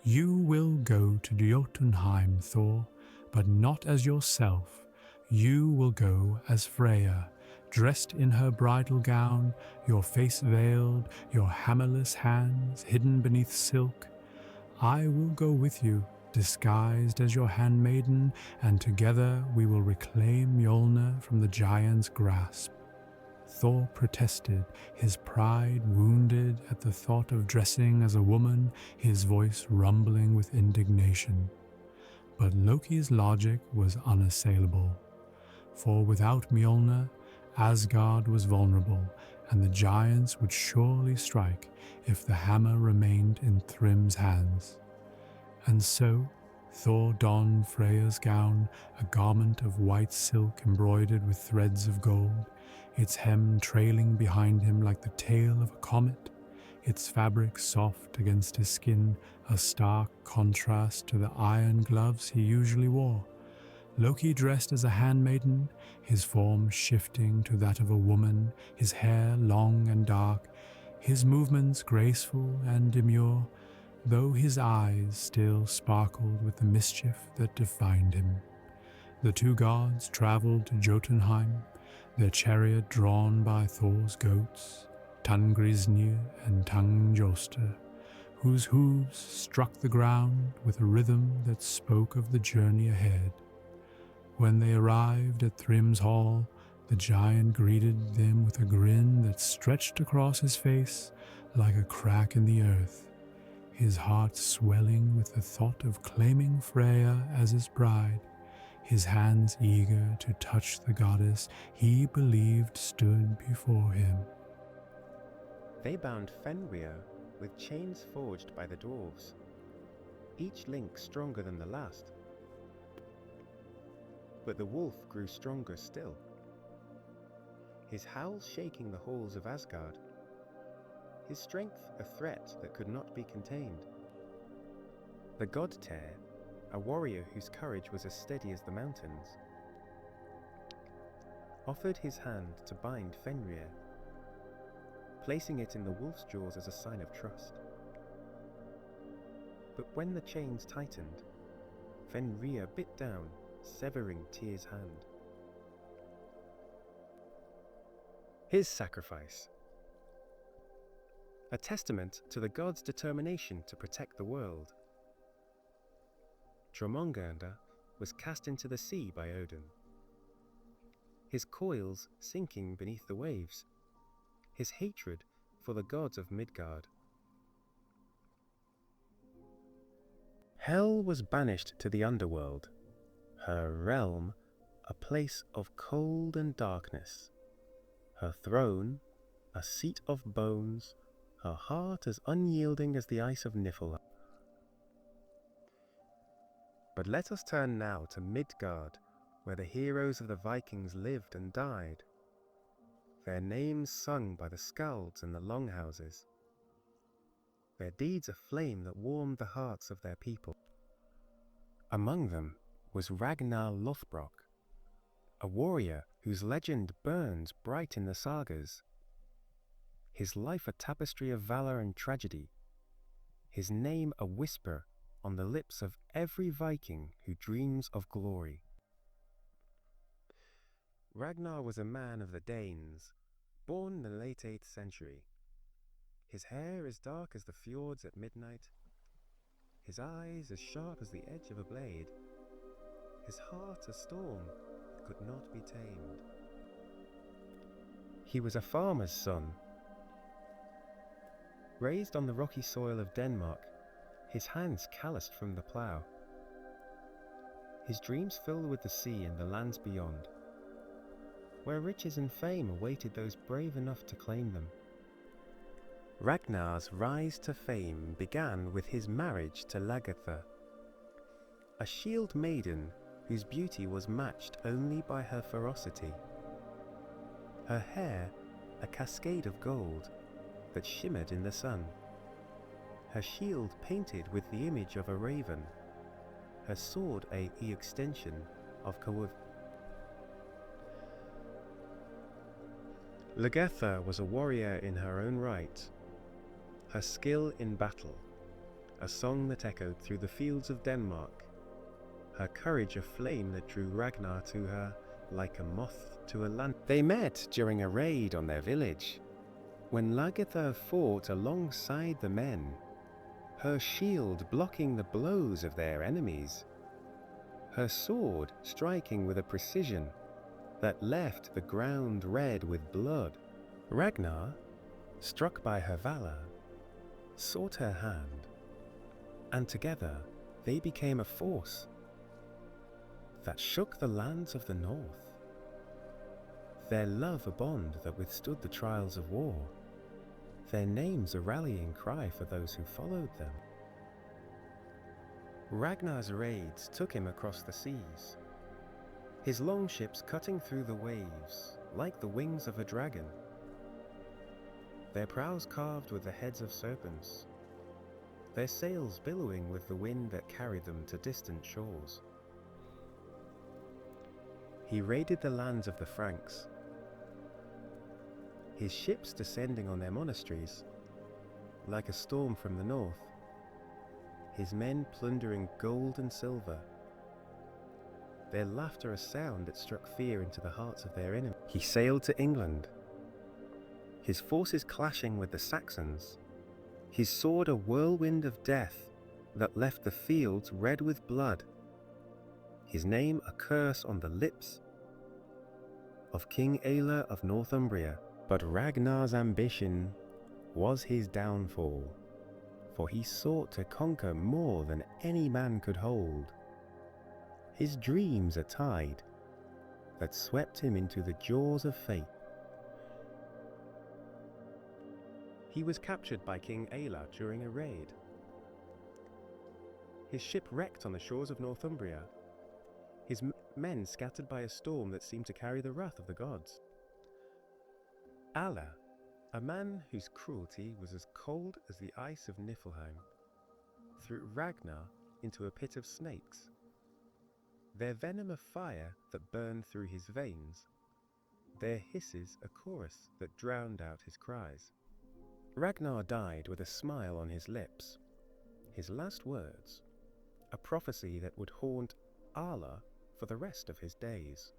"You will go to Jotunheim, Thor, but not as yourself. You will go as Freya, dressed in her bridal gown, your face veiled, your hammerless hands hidden beneath silk. I will go with you, disguised as your handmaiden, and together we will reclaim Mjolnir from the giant's grasp." Thor protested, his pride wounded at the thought of dressing as a woman, his voice rumbling with indignation. But Loki's logic was unassailable. For without Mjolnir, Asgard was vulnerable, and the giants would surely strike if the hammer remained in Thrym's hands. And so, Thor donned Freya's gown, a garment of white silk embroidered with threads of gold, its hem trailing behind him like the tail of a comet, its fabric soft against his skin, a stark contrast to the iron gloves he usually wore. Loki dressed as a handmaiden, his form shifting to that of a woman, his hair long and dark, his movements graceful and demure, though his eyes still sparkled with the mischief that defined him. The two gods traveled to Jotunheim, their chariot drawn by Thor's goats, Tangrisnir and Tangjoster, whose hooves struck the ground with a rhythm that spoke of the journey ahead. When they arrived at Thrym's hall, the giant greeted them with a grin that stretched across his face like a crack in the earth, his heart swelling with the thought of claiming Freya as his bride, his hands eager to touch the goddess he believed stood before him. They bound Fenrir with chains forged by the dwarves, each link stronger than the last. But the wolf grew stronger still, his howl shaking the halls of Asgard, his strength a threat that could not be contained. The god Tyr, a warrior whose courage was as steady as the mountains, offered his hand to bind Fenrir, placing it in the wolf's jaws as a sign of trust. But when the chains tightened, Fenrir bit down, severing Tyr's hand. His sacrifice, a testament to the god's determination to protect the world. Jormungandr was cast into the sea by Odin, his coils sinking beneath the waves, his hatred for the gods of Midgard. Hel was banished to the underworld, her realm a place of cold and darkness, her throne a seat of bones, her heart as unyielding as the ice of Niflheim. But let us turn now to Midgard, where the heroes of the Vikings lived and died, their names sung by the skalds and the longhouses, their deeds a flame that warmed the hearts of their people. Among them was Ragnar Lothbrok, a warrior whose legend burns bright in the Sagas, his life a tapestry of valor and tragedy, his name a whisper on the lips of every Viking who dreams of glory. Ragnar was a man of the Danes, born in the late 8th century. His hair as dark as the fjords at midnight, his eyes as sharp as the edge of a blade, his heart a storm that could not be tamed. He was a farmer's son. Raised on the rocky soil of Denmark, his hands calloused from the plough. His dreams filled with the sea and the lands beyond, where riches and fame awaited those brave enough to claim them. Ragnar's rise to fame began with his marriage to Lagertha, a shield maiden whose beauty was matched only by her ferocity. Her hair a cascade of gold that shimmered in the sun, her shield painted with the image of a raven, her sword a extension of Kawuv. Lagertha was a warrior in her own right, her skill in battle, a song that echoed through the fields of Denmark, her courage a flame that drew Ragnar to her like a moth to a lantern. They met during a raid on their village, when Lagertha fought alongside the men, her shield blocking the blows of their enemies, her sword striking with a precision that left the ground red with blood. Ragnar, struck by her valor, sought her hand, and together they became a force that shook the lands of the north. Their love a bond that withstood the trials of war, their names a rallying cry for those who followed them. Ragnar's raids took him across the seas, his longships cutting through the waves like the wings of a dragon, their prows carved with the heads of serpents, their sails billowing with the wind that carried them to distant shores. He raided the lands of the Franks, his ships descending on their monasteries like a storm from the north, his men plundering gold and silver, their laughter a sound that struck fear into the hearts of their enemies. He sailed to England, his forces clashing with the Saxons, his sword a whirlwind of death that left the fields red with blood, his name a curse on the lips of King Aella of Northumbria. But Ragnar's ambition was his downfall, for he sought to conquer more than any man could hold. His dreams a tide that swept him into the jaws of fate. He was captured by King Aella during a raid. His ship wrecked on the shores of Northumbria, his men scattered by a storm that seemed to carry the wrath of the gods. Alla, a man whose cruelty was as cold as the ice of Niflheim, threw Ragnar into a pit of snakes, their venom a fire that burned through his veins, their hisses a chorus that drowned out his cries. Ragnar died with a smile on his lips, his last words, a prophecy that would haunt Alla for the rest of his days.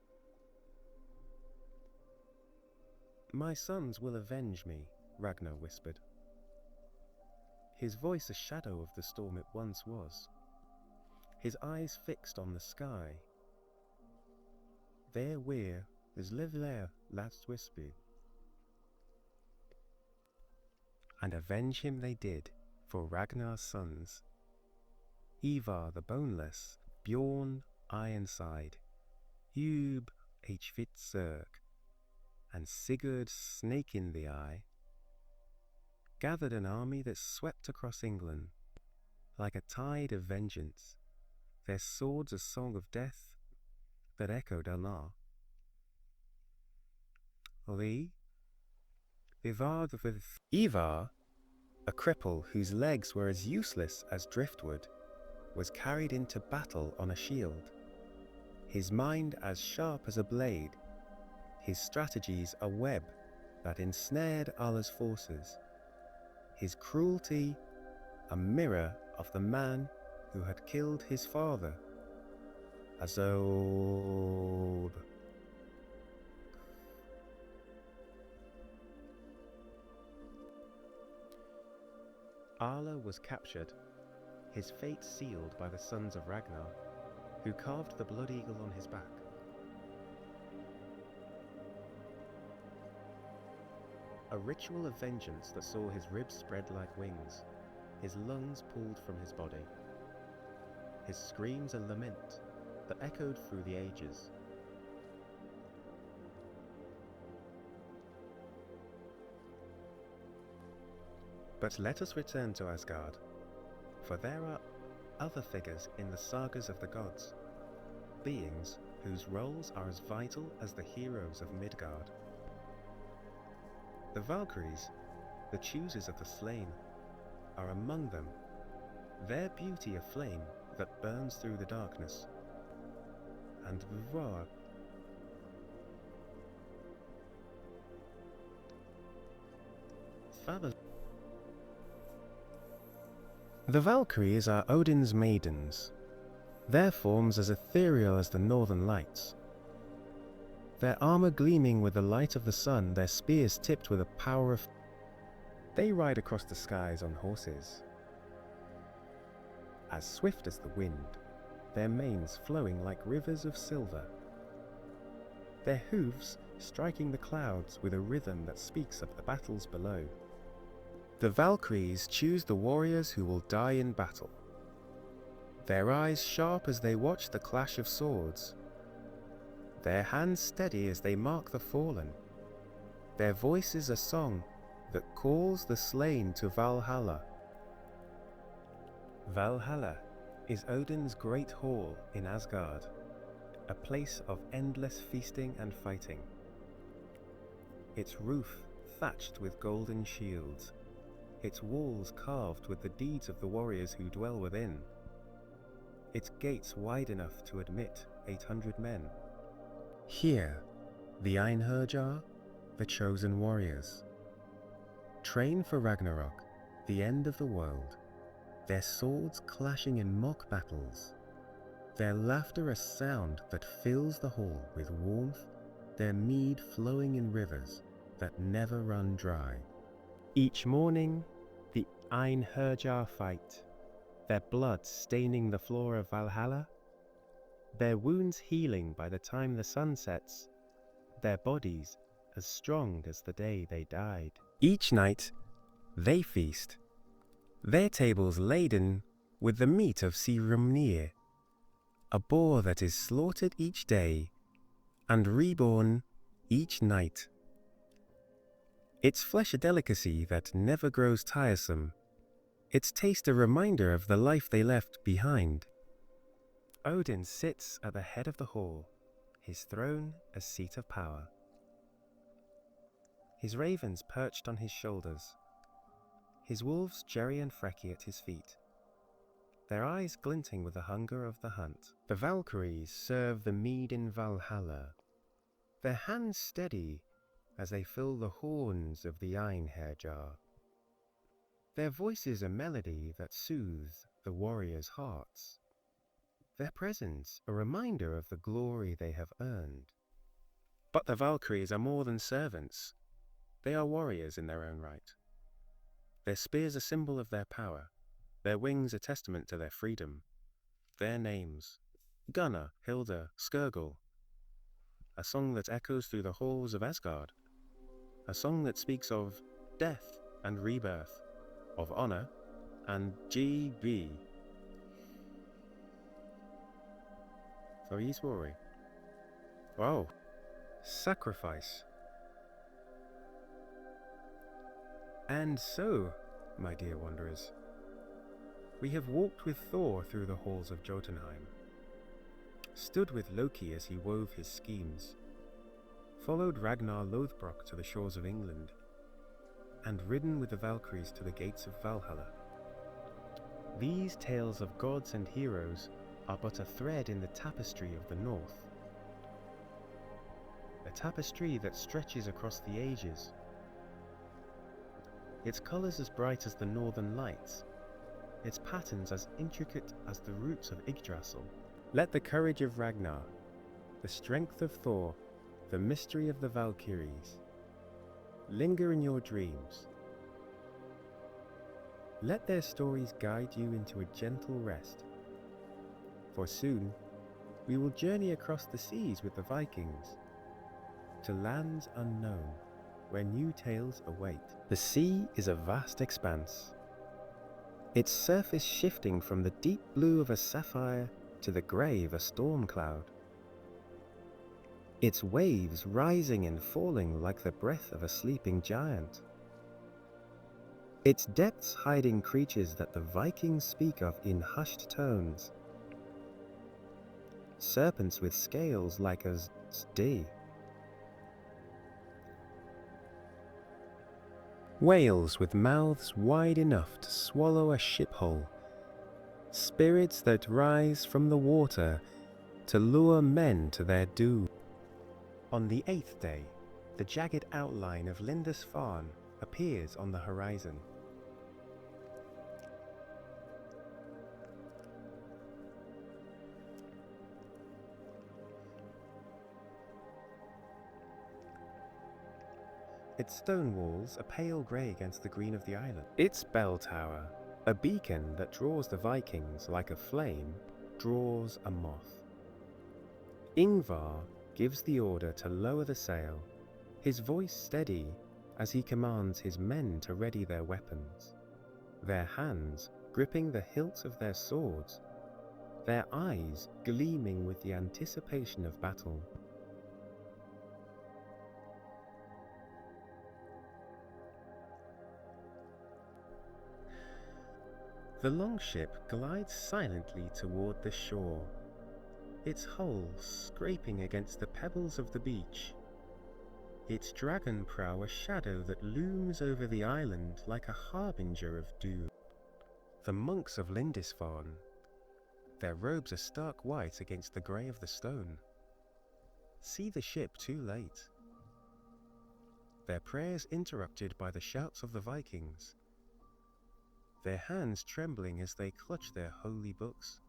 "My sons will avenge me," Ragnar whispered, his voice a shadow of the storm it once was, his eyes fixed on the sky. "Their weir is livler last whisper." And avenge him they did, for Ragnar's sons, Ivar the Boneless, Bjorn Ironside, Hub Hvitzerk, and Sigurd Snake in the Eye, gathered an army that swept across England like a tide of vengeance, their swords a song of death that echoed Allah. Ivar, a cripple whose legs were as useless as driftwood, was carried into battle on a shield, his mind as sharp as a blade, his strategies a web that ensnared Allah's forces, his cruelty a mirror of the man who had killed his father, Azob. Allah was captured, his fate sealed by the sons of Ragnar, who carved the blood eagle on his back. A ritual of vengeance that saw his ribs spread like wings, his lungs pulled from his body, his screams a lament that echoed through the ages. But let us return to Asgard, for there are other figures in the sagas of the gods, beings whose roles are as vital as the heroes of Midgard. The Valkyries, the choosers of the slain, are among them, their beauty a flame that burns through the darkness. And Vvar, father. The Valkyries are Odin's maidens, their forms as ethereal as the northern lights, their armor gleaming with the light of the sun, their spears tipped with the power of... They ride across the skies on horses, as swift as the wind, their manes flowing like rivers of silver, their hooves striking the clouds with a rhythm that speaks of the battles below. The Valkyries choose the warriors who will die in battle, their eyes sharp as they watch the clash of swords, their hands steady as they mark the fallen, their voices a song that calls the slain to Valhalla. Valhalla is Odin's great hall in Asgard, a place of endless feasting and fighting. Its roof thatched with golden shields, its walls carved with the deeds of the warriors who dwell within, its gates wide enough to admit 800 men. Here, the Einherjar, the chosen warriors, train for Ragnarok, the end of the world, their swords clashing in mock battles, their laughter a sound that fills the hall with warmth, their mead flowing in rivers that never run dry. Each morning, the Einherjar fight, their blood staining the floor of Valhalla, their wounds healing by the time the sun sets, their bodies as strong as the day they died. Each night, they feast, their tables laden with the meat of serene, a boar that is slaughtered each day and reborn each night. Its flesh a delicacy that never grows tiresome, its taste a reminder of the life they left behind. Odin sits at the head of the hall, his throne a seat of power. His ravens perched on his shoulders, his wolves Jerry and Frecky at his feet, their eyes glinting with the hunger of the hunt. The Valkyries serve the mead in Valhalla, their hands steady as they fill the horns of the Einherjar. Their voices a melody that soothes the warriors' hearts, their presence a reminder of the glory they have earned. But the Valkyries are more than servants. They are warriors in their own right. Their spears a symbol of their power, their wings a testament to their freedom. Their names: Gunnar, Hilda, Skirgle. A song that echoes through the halls of Asgard. A song that speaks of death and rebirth, of honor and GB. For Iswari. Wow. Sacrifice. And so, my dear wanderers, we have walked with Thor through the halls of Jotunheim, stood with Loki as he wove his schemes, followed Ragnar Lothbrok to the shores of England, and ridden with the Valkyries to the gates of Valhalla. These tales of gods and heroes are but a thread in the tapestry of the North, a tapestry that stretches across the ages, its colours as bright as the northern lights, its patterns as intricate as the roots of Yggdrasil. Let the courage of Ragnar, the strength of Thor, the mystery of the Valkyries, linger in your dreams. Let their stories guide you into a gentle rest, for soon we will journey across the seas with the Vikings, to lands unknown, where new tales await. The sea is a vast expanse, its surface shifting from the deep blue of a sapphire to the grey of a storm cloud, its waves rising and falling like the breath of a sleeping giant, its depths hiding creatures that the Vikings speak of in hushed tones, serpents with scales like a zd, whales with mouths wide enough to swallow a ship whole, spirits that rise from the water to lure men to their doom. On the 8th day, the jagged outline of Lindisfarne appears on the horizon. Its stone walls a pale grey against the green of the island. Its bell tower, A beacon that draws the Vikings like a flame draws a moth. Ingvar gives the order to lower the sail, his voice steady as he commands his men to ready their weapons, their hands gripping the hilts of their swords, their eyes gleaming with the anticipation of battle. The longship glides silently toward the shore, its hull scraping against the pebbles of the beach, its dragon prow a shadow that looms over the island like a harbinger of doom. The monks of Lindisfarne, their robes a stark white against the grey of the stone, see the ship too late, their prayers interrupted by the shouts of the Vikings, their hands trembling as they clutch their holy books,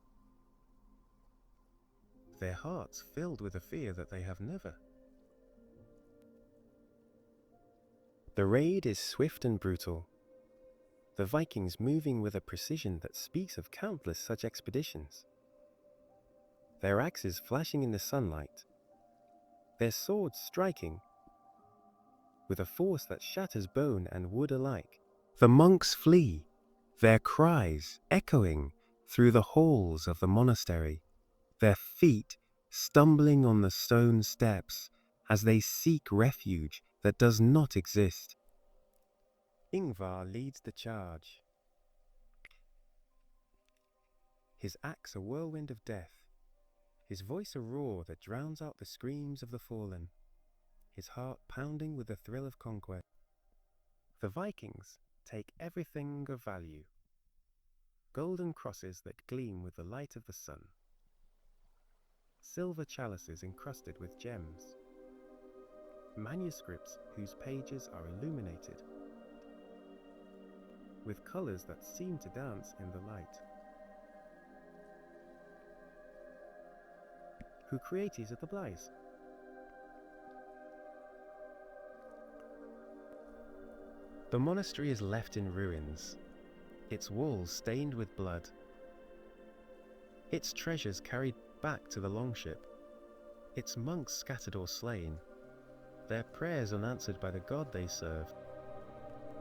their hearts filled with a fear that they have never. The raid is swift and brutal, the Vikings moving with a precision that speaks of countless such expeditions. Their axes flashing in the sunlight, their swords striking with a force that shatters bone and wood alike. The monks flee, their cries echoing through the halls of the monastery, their feet stumbling on the stone steps as they seek refuge that does not exist. Ingvar leads the charge, his axe a whirlwind of death, his voice a roar that drowns out the screams of the fallen, his heart pounding with the thrill of conquest. The Vikings take everything of value, golden crosses that gleam with the light of the sun, silver chalices encrusted with gems, manuscripts whose pages are illuminated with colors that seem to dance in the light. Who creates at the blaze? The monastery is left in ruins, its walls stained with blood, its treasures carried back to the longship, its monks scattered or slain, their prayers unanswered by the god they served.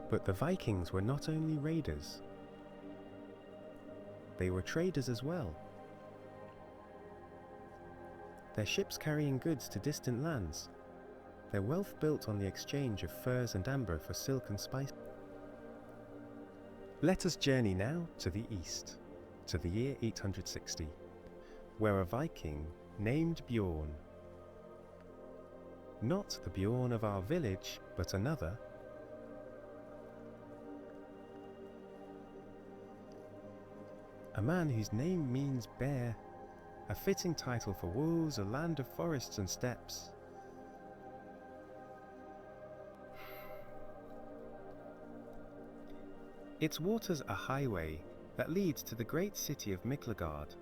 But the Vikings were not only raiders, they were traders as well. Their ships carrying goods to distant lands, their wealth built on the exchange of furs and amber for silk and spice. Let us journey now to the east, to the year 860, where a Viking named Bjorn, not the Bjorn of our village, but another, a man whose name means bear, a fitting title for wolves, a land of forests and steppes. Its waters a highway that leads to the great city of Miklagard,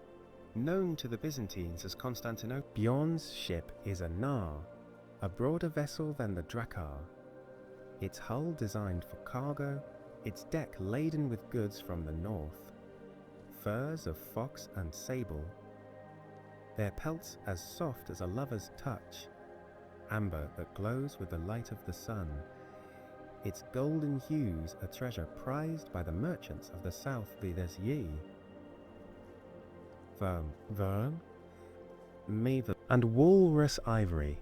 known to the Byzantines as Constantinople. Bjorn's ship is a Nar, a broader vessel than the Drakkar, its hull designed for cargo, its deck laden with goods from the north, furs of fox and sable, their pelts as soft as a lover's touch, amber that glows with the light of the sun, its golden hues a treasure prized by the merchants of the south des Ye. Worm, and walrus ivory,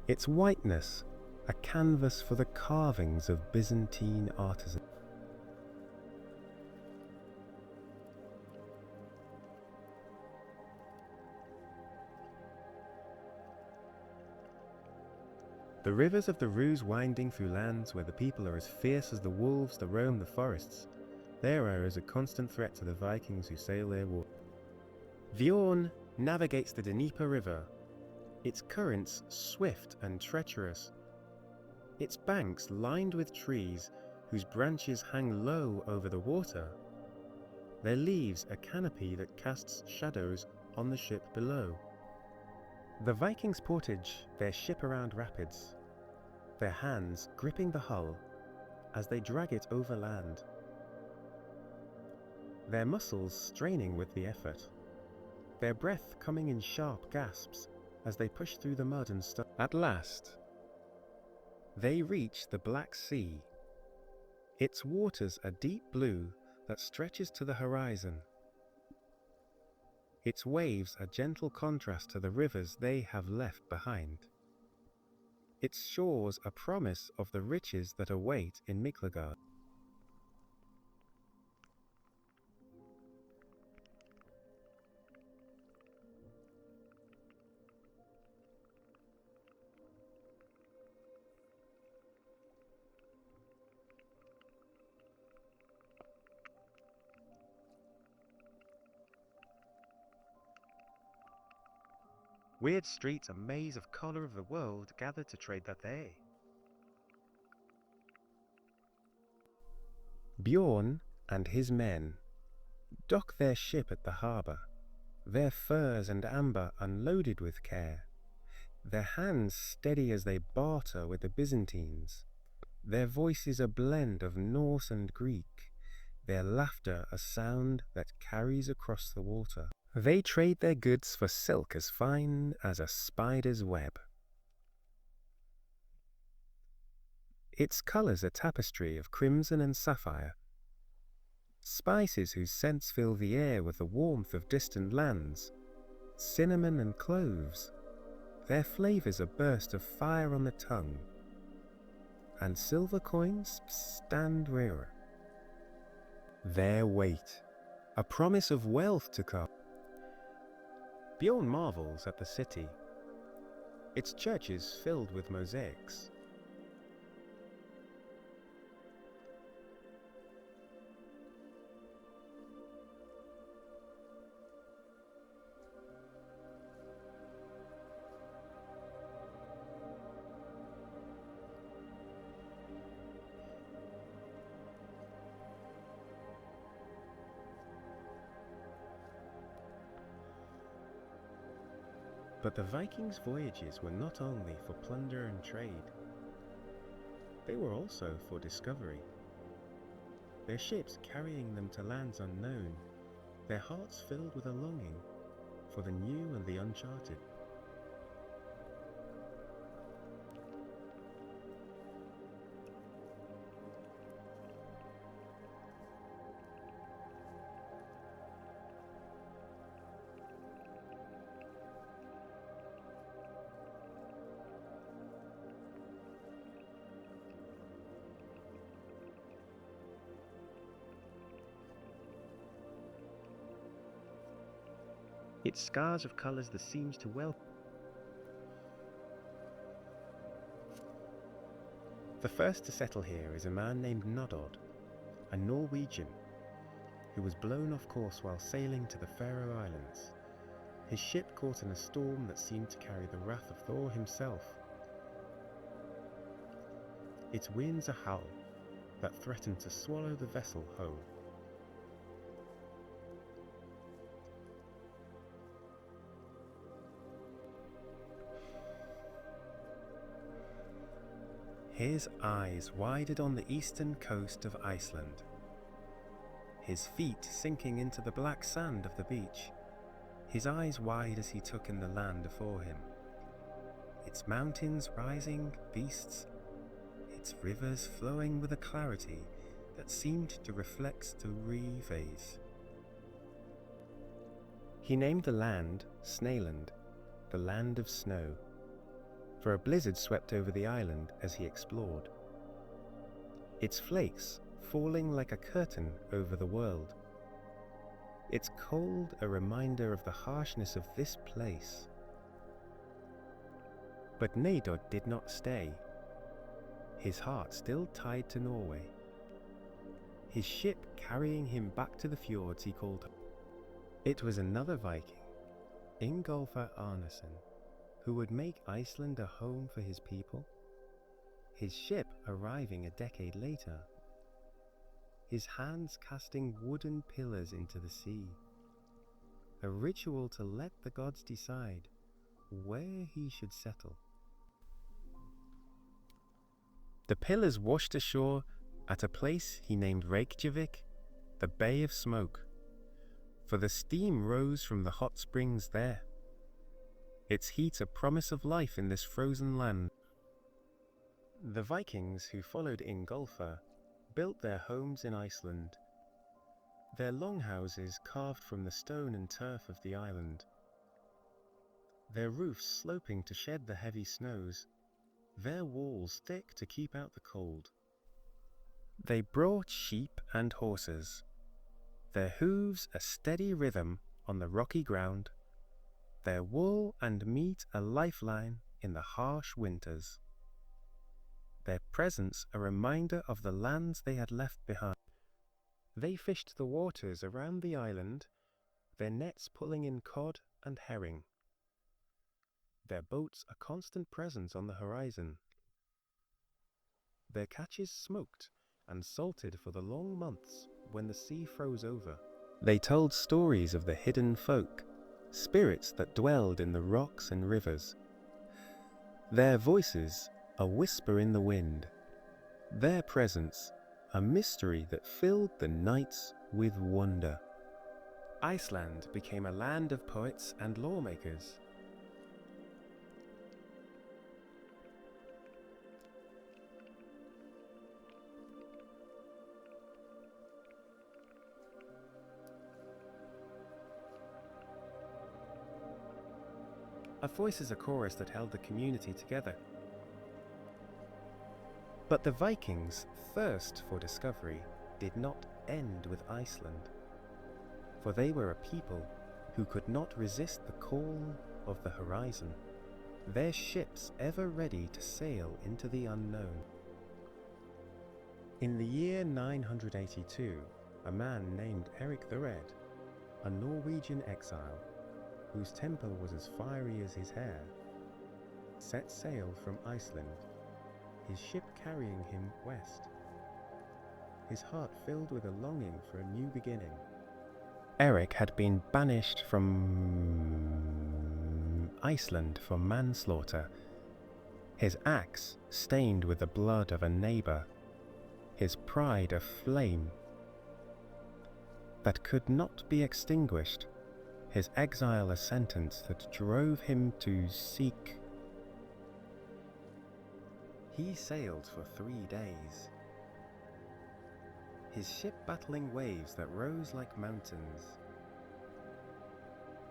its whiteness a canvas for the carvings of Byzantine artisans. The rivers of the Ruse winding through lands where the people are as fierce as the wolves that roam the forests, their air is a constant threat to the Vikings who sail their waters. Bjorn navigates the Dnieper River, its currents swift and treacherous, its banks lined with trees whose branches hang low over the water, their leaves a canopy that casts shadows on the ship below. The Vikings portage their ship around rapids, their hands gripping the hull as they drag it over land. their muscles straining with the effort, their breath coming in sharp gasps as they push through the mud and stuff. At last, they reach the Black Sea. Its waters are deep blue that stretches to the horizon. Its waves are gentle contrast to the rivers they have left behind. Its shores a promise of the riches that await in Miklagard. Weird streets, a maze of color of the world gathered to trade that day. Bjorn and his men dock their ship at the harbour, their furs and amber unloaded with care, their hands steady as they barter with the Byzantines, their voices a blend of Norse and Greek, their laughter a sound that carries across the water. They trade their goods for silk as fine as a spider's web. Its colours a tapestry of crimson and sapphire, spices whose scents fill the air with the warmth of distant lands, cinnamon and cloves, their flavours a burst of fire on the tongue, and silver coins stand rare. Their weight, a promise of wealth to come. Bjorn marvels at the city, its churches filled with mosaics. But the Vikings' voyages were not only for plunder and trade, they were also for discovery. Their ships carrying them to lands unknown, their hearts filled with a longing for the new and the uncharted. Its scars of colours that seems to well. The first to settle here is a man named Nodod, a Norwegian, who was blown off course while sailing to the Faroe Islands. His ship caught in a storm that seemed to carry the wrath of Thor himself. Its winds a howl that threatened to swallow the vessel whole. His eyes widened on the eastern coast of Iceland, his feet sinking into the black sand of the beach, his eyes wide as he took in the land before him, its mountains rising beasts, its rivers flowing with a clarity that seemed to reflect the re-phase. He named the land Snaeland, the land of snow, for a blizzard swept over the island as he explored, its flakes falling like a curtain over the world, its cold a reminder of the harshness of this place. But Nodod did not stay, his heart still tied to Norway, his ship carrying him back to the fjords he called home. It was another Viking, Ingolfur Arnason, who would make Iceland a home for his people, his ship arriving a decade later, his hands casting wooden pillars into the sea, a ritual to let the gods decide where he should settle. The pillars washed ashore at a place he named Reykjavik, the Bay of Smoke. for the steam rose from the hot springs there. Its heat a promise of life in this frozen land. The Vikings who followed Ingolfr built their homes in Iceland, their longhouses carved from the stone and turf of the island, their roofs sloping to shed the heavy snows, their walls thick to keep out the cold. They brought sheep and horses, their hooves a steady rhythm on the rocky ground, their wool and meat a lifeline in the harsh winters, their presence a reminder of the lands they had left behind. They fished the waters around the island, their nets pulling in cod and herring, their boats a constant presence on the horizon, their catches smoked and salted for the long months when the sea froze over. They told stories of the hidden folk, spirits that dwelled in the rocks and rivers. Their voices a whisper in the wind, their presence a mystery that filled the nights with wonder. Iceland became a land of poets and lawmakers. A voice is a chorus that held the community together. But the Vikings' thirst for discovery did not end with Iceland, for they were a people who could not resist the call of the horizon, their ships ever ready to sail into the unknown. In the year 982, a man named Eric the Red, a Norwegian exile, whose temper was as fiery as his hair, set sail from Iceland, his ship carrying him west, his heart filled with a longing for a new beginning. Eric had been banished from Iceland for manslaughter, his axe stained with the blood of a neighbor, his pride a flame that could not be extinguished, his exile a sentence that drove him to seek. He sailed for 3 days, his ship battling waves that rose like mountains,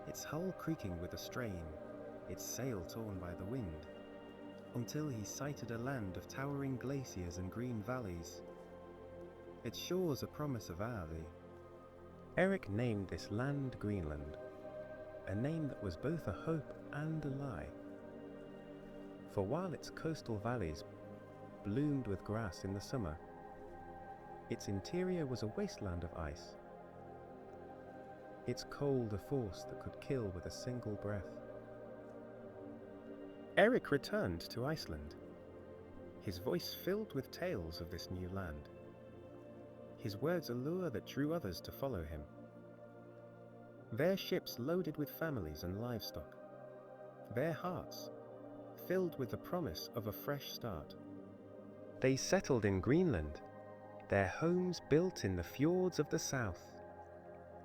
its hull creaking with a strain, its sail torn by the wind, until he sighted a land of towering glaciers and green valleys, its shores a promise of Avi. Eric named this land Greenland, a name that was both a hope and a lie. For while its coastal valleys bloomed with grass in the summer, its interior was a wasteland of ice, its cold a force that could kill with a single breath. Eric returned to Iceland, his voice filled with tales of this new land, his words a lure that drew others to follow him. Their ships loaded with families and livestock, their hearts filled with the promise of a fresh start. They settled in Greenland, their homes built in the fjords of the south,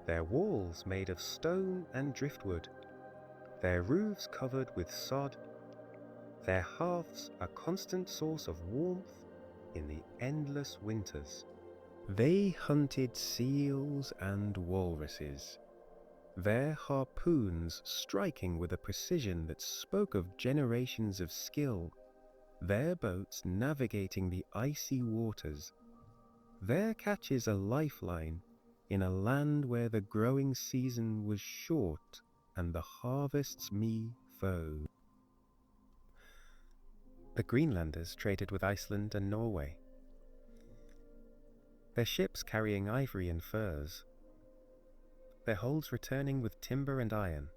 their walls made of stone and driftwood, their roofs covered with sod, their hearths a constant source of warmth in the endless winters. They hunted seals and walruses, their harpoons striking with a precision that spoke of generations of skill, their boats navigating the icy waters, their catches a lifeline in a land where the growing season was short and the harvests foe. The Greenlanders traded with Iceland and Norway, their ships carrying ivory and furs, their holds returning with timber and iron,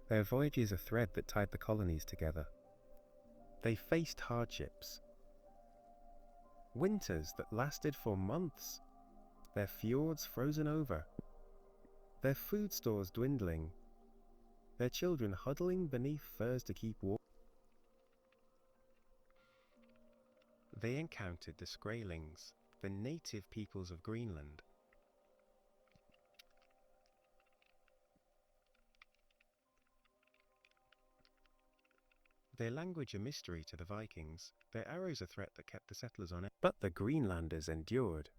their voyages a thread that tied the colonies together. They faced hardships, winters that lasted for months, their fjords frozen over, their food stores dwindling, their children huddling beneath furs to keep warm. They encountered the Skraelings, the native peoples of Greenland. Their language a mystery to the Vikings, their arrows a threat that kept the settlers on it. But the Greenlanders endured.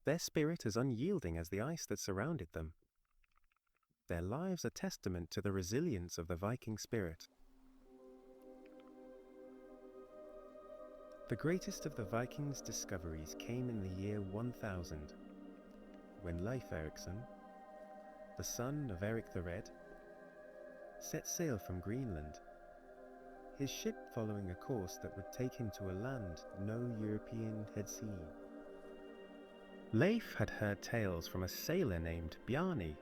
Their spirit as unyielding as the ice that surrounded them. Their lives a testament to the resilience of the Viking spirit. The greatest of the Vikings' discoveries came in the year 1000, when Leif Erikson, the son of Eric the Red, set sail from Greenland, his ship following a course that would take him to a land no European had seen. Leif had heard tales from a sailor named Bjarni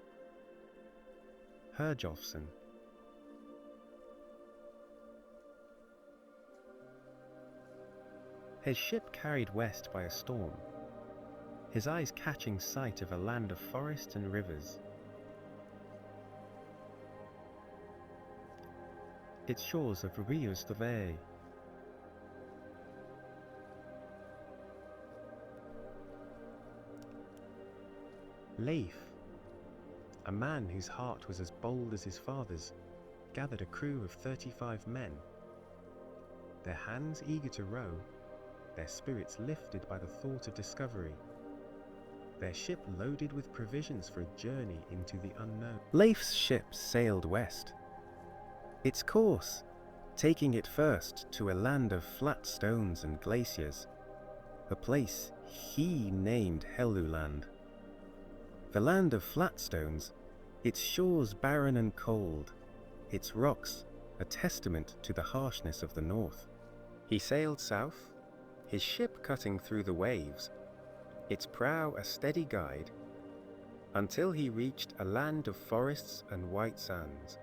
Herjolfsson. His ship carried west by a storm, his eyes catching sight of a land of forest and rivers. Its shores of Ryustavay. Leif, a man whose heart was as bold as his father's, gathered a crew of 35 men, their hands eager to row, their spirits lifted by the thought of discovery, their ship loaded with provisions for a journey into the unknown. Leif's ship sailed west, its course taking it first to a land of flat stones and glaciers, a place he named Helluland. The land of flat stones, its shores barren and cold, its rocks a testament to the harshness of the north. He sailed south, his ship cutting through the waves, its prow a steady guide, until he reached a land of forests and white sands,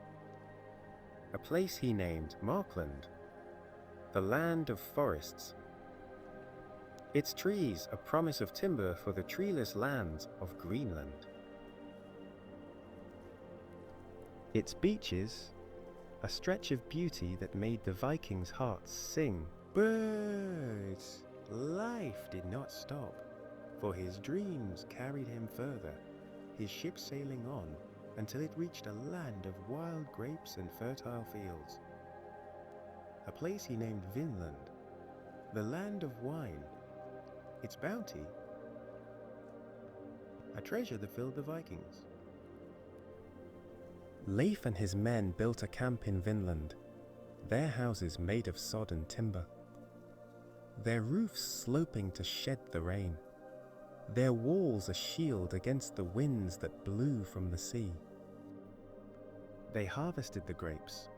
a place he named Markland, the land of forests, its trees a promise of timber for the treeless lands of Greenland, its beaches a stretch of beauty that made the Vikings' hearts sing. But life did not stop, for his dreams carried him further, his ship sailing on until it reached a land of wild grapes and fertile fields, a place he named Vinland, the land of wine, its bounty a treasure that filled the Vikings. Leif and his men built a camp in Vinland, their houses made of sod and timber, their roofs sloping to shed the rain, their walls a shield against the winds that blew from the sea. They harvested the grapes,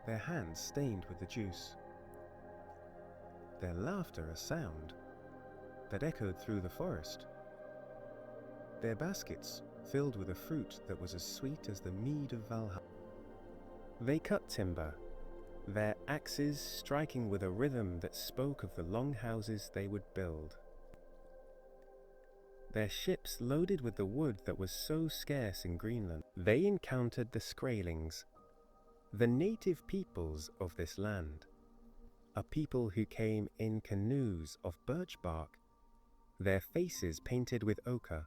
their hands stained with the juice, their laughter a sound that echoed through the forest, their baskets filled with a fruit that was as sweet as the mead of Valhalla. They cut timber, their axes striking with a rhythm that spoke of the long houses they would build. Their ships loaded with the wood that was so scarce in Greenland. They encountered the Skrælings, the native peoples of this land, a people who came in canoes of birch bark, their faces painted with ochre,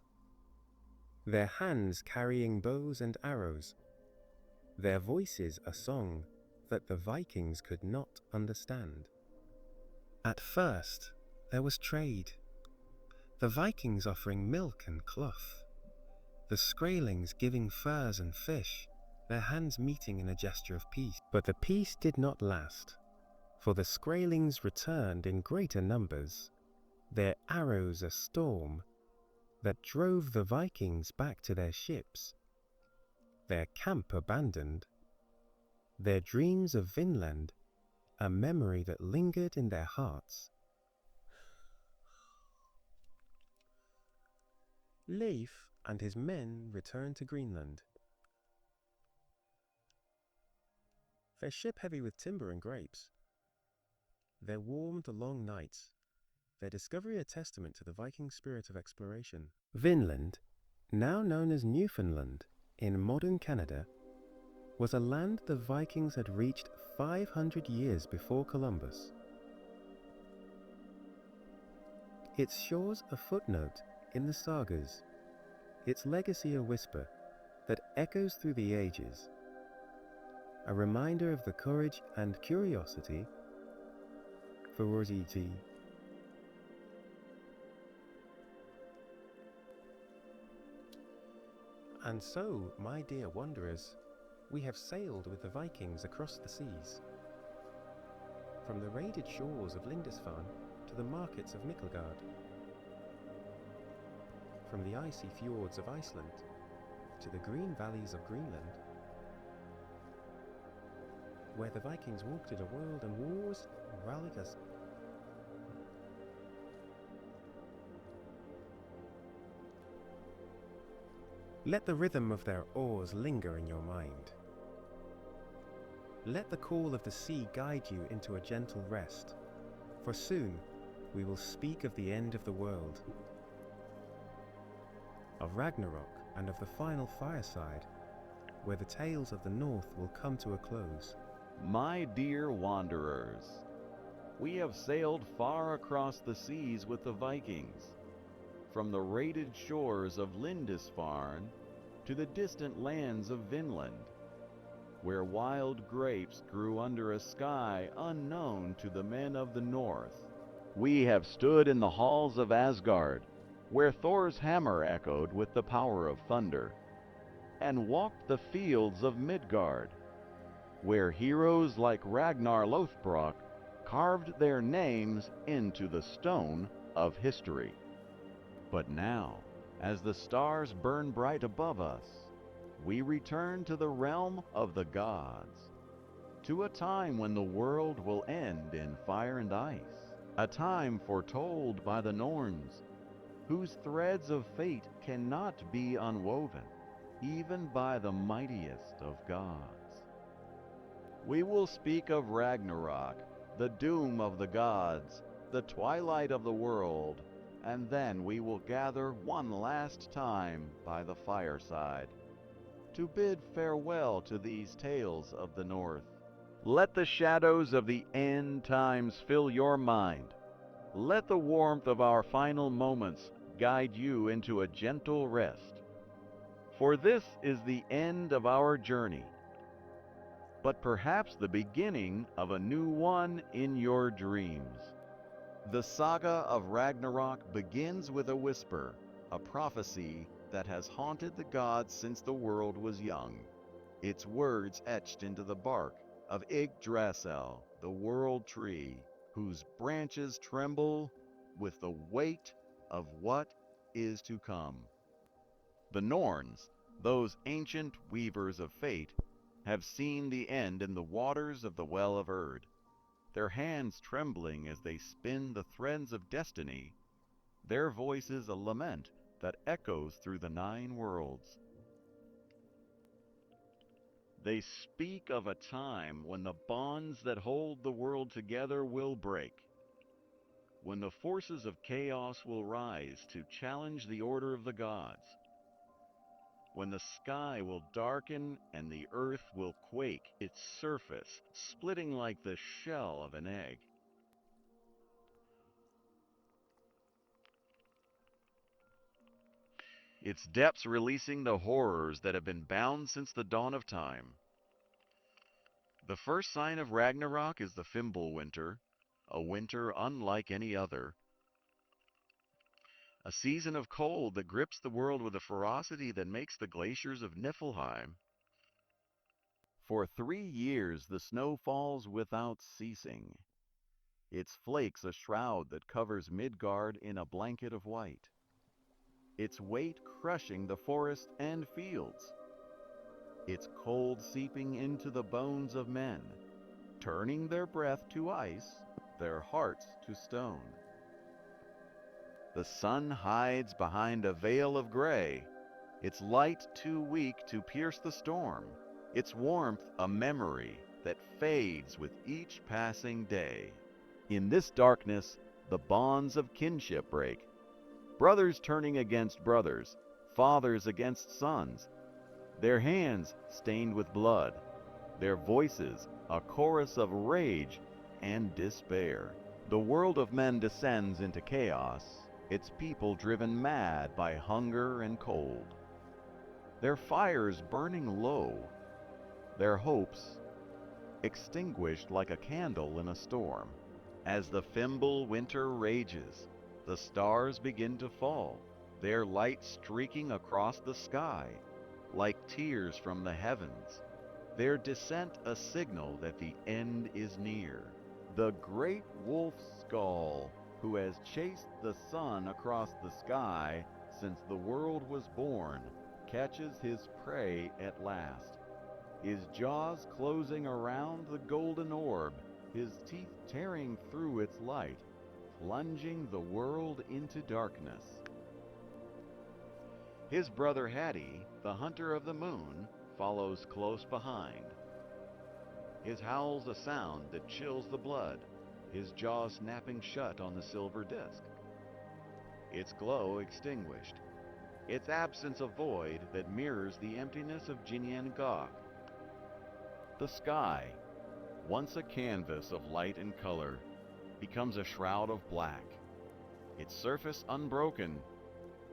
their hands carrying bows and arrows, their voices a song that the Vikings could not understand. At first, there was trade, the Vikings offering milk and cloth, the Skrælings giving furs and fish, their hands meeting in a gesture of peace. But the peace did not last, for the Skrælings returned in greater numbers, their arrows a storm that drove the Vikings back to their ships, their camp abandoned, their dreams of Vinland a memory that lingered in their hearts. Leif and his men returned to Greenland, their ship heavy with timber and grapes, their warm the long nights, their discovery a testament to the Viking spirit of exploration. Vinland, now known as Newfoundland in modern Canada, was a land the Vikings had reached 500 years before Columbus. Its shores a footnote in the Sagas, its legacy a whisper that echoes through the ages, a reminder of the courage and curiosity for Voyages. And so, my dear wanderers, we have sailed with the Vikings across the seas, from the raided shores of Lindisfarne to the markets of Midgard, from the icy fjords of Iceland to the green valleys of Greenland, where the Vikings walked in a world and wars rallied us. Let the rhythm of their oars linger in your mind. Let the call of the sea guide you into a gentle rest, for soon we will speak of the end of the world, of Ragnarok and of the final Fireside, where the tales of the North will come to a close. My dear wanderers, we have sailed far across the seas with the Vikings, from the raided shores of Lindisfarne to the distant lands of Vinland, where wild grapes grew under a sky unknown to the men of the North. We have stood in the halls of Asgard, where Thor's hammer echoed with the power of thunder, and walked the fields of Midgard, where heroes like Ragnar Lothbrok carved their names into the stone of history. But now, as the stars burn bright above us, we return to the realm of the gods, to a time when the world will end in fire and ice, a time foretold by the Norns, whose threads of fate cannot be unwoven, even by the mightiest of gods. We will speak of Ragnarok, the doom of the gods, the twilight of the world, and then we will gather one last time by the fireside, to bid farewell to these tales of the North. Let the shadows of the end times fill your mind. Let the warmth of our final moments guide you into a gentle rest. For this is the end of our journey, but perhaps the beginning of a new one in your dreams. The saga of Ragnarok begins with a whisper, a prophecy that has haunted the gods since the world was young, its words etched into the bark of Yggdrasil, the world tree, whose branches tremble with the weight of what is to come. The Norns, those ancient weavers of fate, have seen the end in the waters of the Well of Erd, their hands trembling as they spin the threads of destiny, their voices a lament that echoes through the 9 worlds. They speak of a time when the bonds that hold the world together will break, when the forces of chaos will rise to challenge the order of the gods, when the sky will darken and the earth will quake, its surface splitting like the shell of an egg. Its depths releasing the horrors that have been bound since the dawn of time. The first sign of Ragnarok is the Fimbulwinter, a winter unlike any other. A season of cold that grips the world with a ferocity that makes the glaciers of Niflheim. For 3 years the snow falls without ceasing, its flakes a shroud that covers Midgard in a blanket of white, its weight crushing the forest and fields, its cold seeping into the bones of men, turning their breath to ice, their hearts to stone. The sun hides behind a veil of gray, its light too weak to pierce the storm, its warmth a memory that fades with each passing day. In this darkness, the bonds of kinship break, brothers turning against brothers, fathers against sons, their hands stained with blood, their voices a chorus of rage and despair. The world of men descends into chaos, its people driven mad by hunger and cold, their fires burning low, their hopes extinguished like a candle in a storm. As the Fimbul winter rages, the stars begin to fall, their light streaking across the sky, like tears from the heavens, their descent a signal that the end is near. The great wolf skull, who has chased the sun across the sky since the world was born, catches his prey at last, his jaws closing around the golden orb, his teeth tearing through its light, plunging the world into darkness. His brother Hati, the hunter of the moon, follows close behind. His howl's a sound that chills the blood, his jaw snapping shut on the silver disk. Its glow extinguished, its absence a void that mirrors the emptiness of Jinyan Gok. The sky, once a canvas of light and color, becomes a shroud of black, its surface unbroken,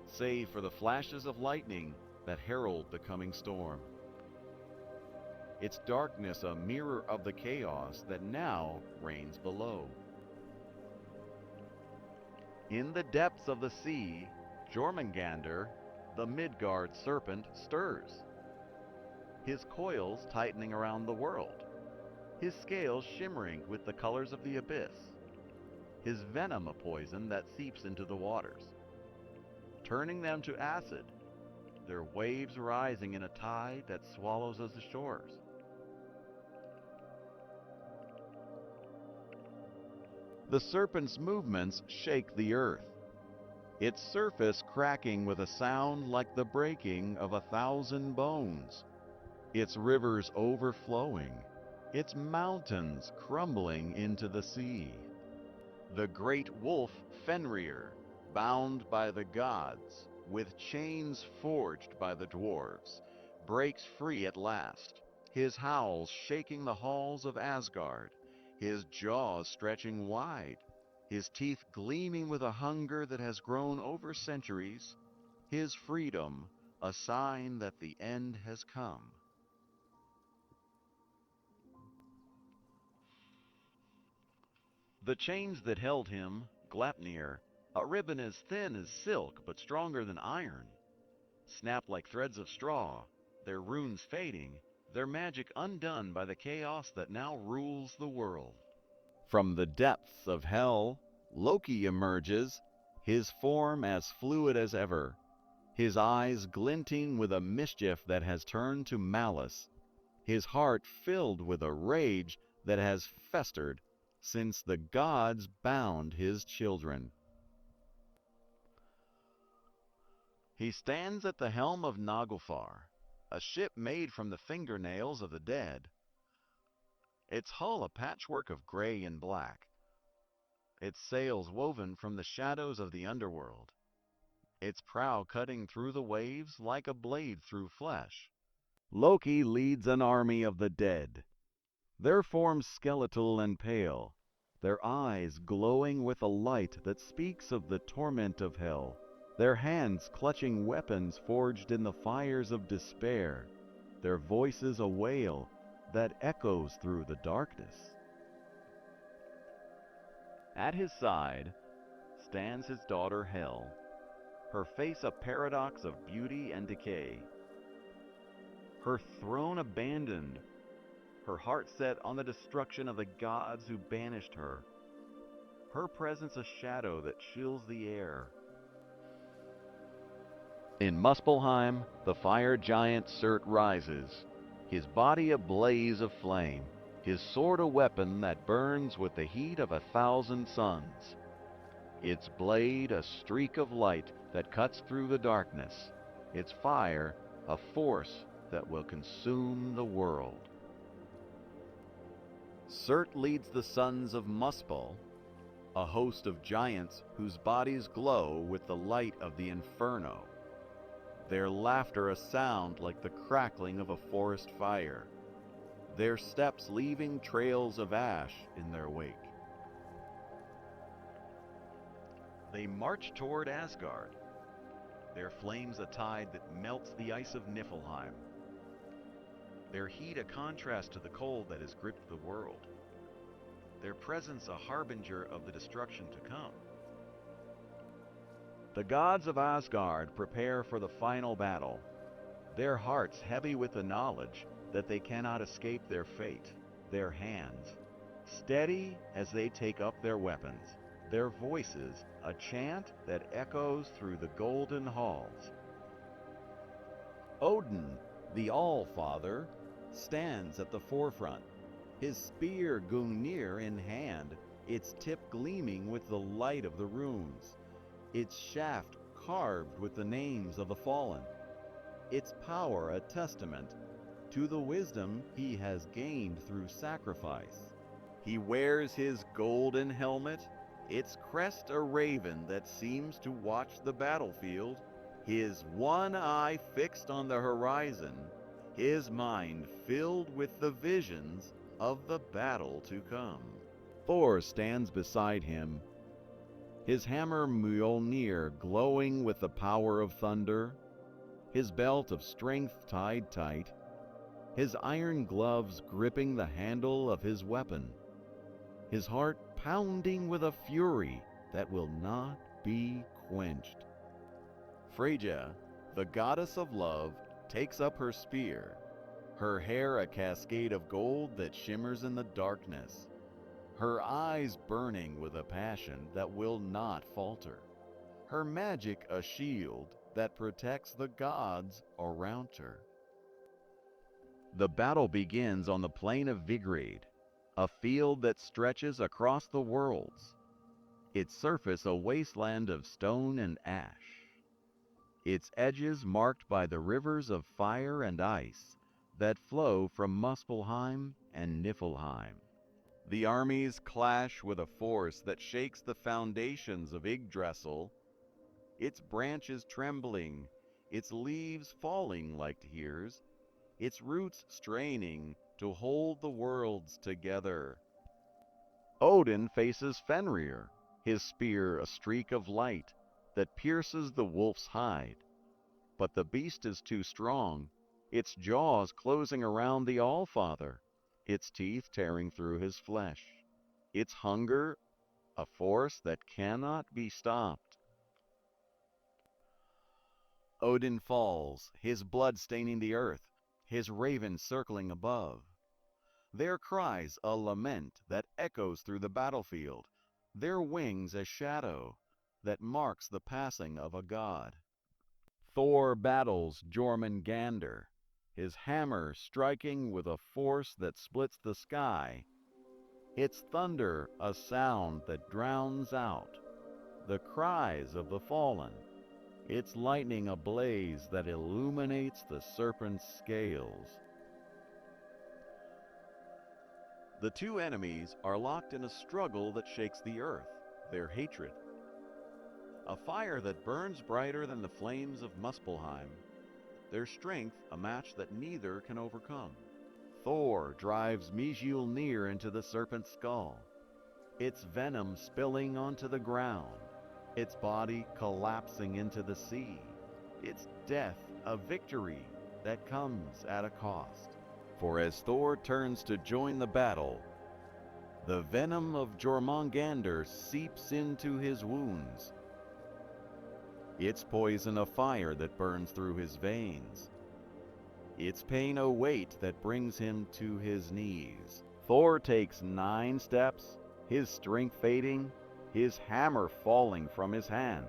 save for the flashes of lightning that herald the coming storm. Its darkness a mirror of the chaos that now reigns below. In the depths of the sea, Jormungandr, the Midgard serpent, stirs, his coils tightening around the world, his scales shimmering with the colors of the abyss, his venom a poison that seeps into the waters, turning them to acid, their waves rising in a tide that swallows the shores. The serpent's movements shake the earth, its surface cracking with a sound like the breaking of 1,000 bones, its rivers overflowing, its mountains crumbling into the sea. The great wolf Fenrir, bound by the gods, with chains forged by the dwarves, breaks free at last, his howls shaking the halls of Asgard, his jaws stretching wide, his teeth gleaming with a hunger that has grown over centuries, his freedom a sign that the end has come. The chains that held him, Gleipnir, a ribbon as thin as silk but stronger than iron, snapped like threads of straw, their runes fading, their magic undone by the chaos that now rules the world. From the depths of hell, Loki emerges, his form as fluid as ever, his eyes glinting with a mischief that has turned to malice, his heart filled with a rage that has festered since the gods bound his children. He stands at the helm of Naglfar, a ship made from the fingernails of the dead, its hull a patchwork of gray and black, its sails woven from the shadows of the underworld, its prow cutting through the waves like a blade through flesh. Loki leads an army of the dead, their forms skeletal and pale, their eyes glowing with a light that speaks of the torment of hell, their hands clutching weapons forged in the fires of despair, their voices a wail that echoes through the darkness. At his side stands his daughter Hel, her face a paradox of beauty and decay, her throne abandoned, her heart set on the destruction of the gods who banished her, her presence a shadow that chills the air. In Muspelheim, the fire giant Surt rises, his body a blaze of flame, his sword a weapon that burns with the heat of 1,000 suns, its blade a streak of light that cuts through the darkness, its fire a force that will consume the world. Surt leads the sons of Muspel, a host of giants whose bodies glow with the light of the inferno, their laughter a sound like the crackling of a forest fire, their steps leaving trails of ash in their wake. They march toward Asgard, their flames a tide that melts the ice of Niflheim. their heat a contrast to the cold that has gripped the world, their presence a harbinger of the destruction to come. The gods of Asgard prepare for the final battle, their hearts heavy with the knowledge that they cannot escape their fate, their hands steady as they take up their weapons, their voices a chant that echoes through the golden halls. Odin, the All-Father, stands at the forefront, his spear Gungnir in hand, its tip gleaming with the light of the runes, its shaft carved with the names of the fallen, its power a testament to the wisdom he has gained through sacrifice. He wears his golden helmet, its crest a raven that seems to watch the battlefield, his one eye fixed on the horizon, his mind filled with the visions of the battle to come. Thor stands beside him, his hammer Mjolnir glowing with the power of thunder, his belt of strength tied tight, his iron gloves gripping the handle of his weapon, his heart pounding with a fury that will not be quenched. Freyja, the goddess of love, takes up her spear, her hair a cascade of gold that shimmers in the darkness, her eyes burning with a passion that will not falter, her magic a shield that protects the gods around her. The battle begins on the plain of Vigrid, a field that stretches across the worlds, its surface a wasteland of stone and ash, its edges marked by the rivers of fire and ice that flow from Muspelheim and Niflheim. The armies clash with a force that shakes the foundations of Yggdrasil, its branches trembling, its leaves falling like tears, its roots straining to hold the worlds together. Odin faces Fenrir, his spear a streak of light that pierces the wolf's hide. But the beast is too strong, its jaws closing around the All-Father, its teeth tearing through his flesh, its hunger a force that cannot be stopped. Odin falls, his blood staining the earth, his raven circling above. Their cries a lament that echoes through the battlefield, their wings a shadow that marks the passing of a god. Thor battles Jormungandr, his hammer striking with a force that splits the sky, its thunder a sound that drowns out the cries of the fallen, its lightning a blaze that illuminates the serpent's scales. The two enemies are locked in a struggle that shakes the earth, their hatred. A fire that burns brighter than the flames of Muspelheim, their strength a match that neither can overcome. Thor drives Mjolnir into the serpent's skull, its venom spilling onto the ground, its body collapsing into the sea, its death a victory that comes at a cost. For as Thor turns to join the battle, the venom of Jormungandr seeps into his wounds, its poison a fire that burns through his veins, its pain a weight that brings him to his knees. Thor takes 9 steps, his strength fading, his hammer falling from his hand,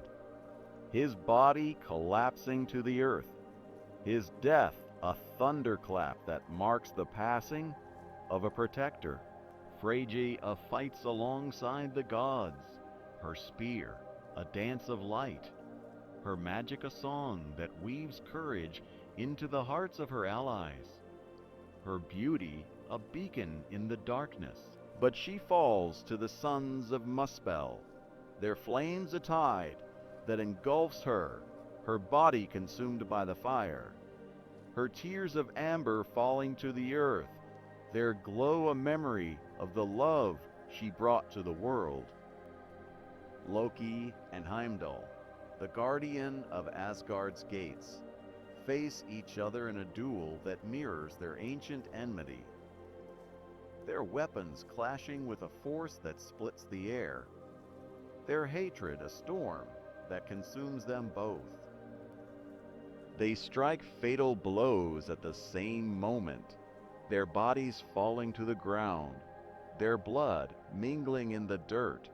his body collapsing to the earth, his death a thunderclap that marks the passing of a protector. Freyja fights alongside the gods, her spear a dance of light, her magic a song that weaves courage into the hearts of her allies, her beauty a beacon in the darkness. But she falls to the sons of Muspel, their flames a tide that engulfs her, her body consumed by the fire, her tears of amber falling to the earth, their glow a memory of the love she brought to the world. Loki and Heimdall, the guardian of Asgard's gates, face each other in a duel that mirrors their ancient enmity. Their weapons clashing with a force that splits the air. Their hatred a storm that consumes them both. They strike fatal blows at the same moment, their bodies falling to the ground, their blood mingling in the dirt,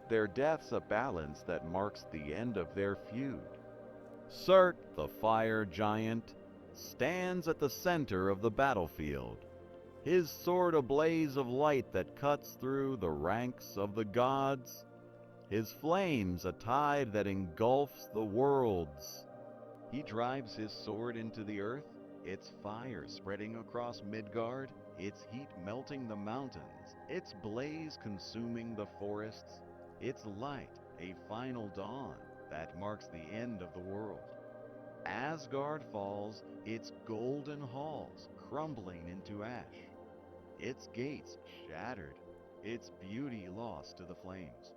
their deaths a balance that marks the end of their feud. Surt, the fire giant, stands at the center of the battlefield, his sword a blaze of light that cuts through the ranks of the gods, his flames a tide that engulfs the worlds. He drives his sword into the earth, its fire spreading across Midgard, its heat melting the mountains, its blaze consuming the forests, its light a final dawn that marks the end of the world. Asgard falls, its golden halls crumbling into ash, its gates shattered, its beauty lost to the flames.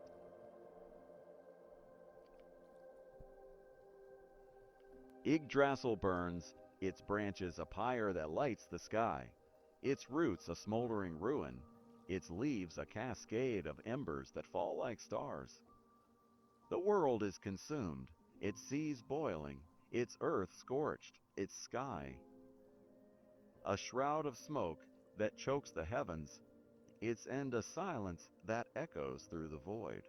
Yggdrasil burns, its branches a pyre that lights the sky, its roots a smoldering ruin, its leaves a cascade of embers that fall like stars. The world is consumed, its seas boiling, its earth scorched, its sky a shroud of smoke that chokes the heavens, its end a silence that echoes through the void.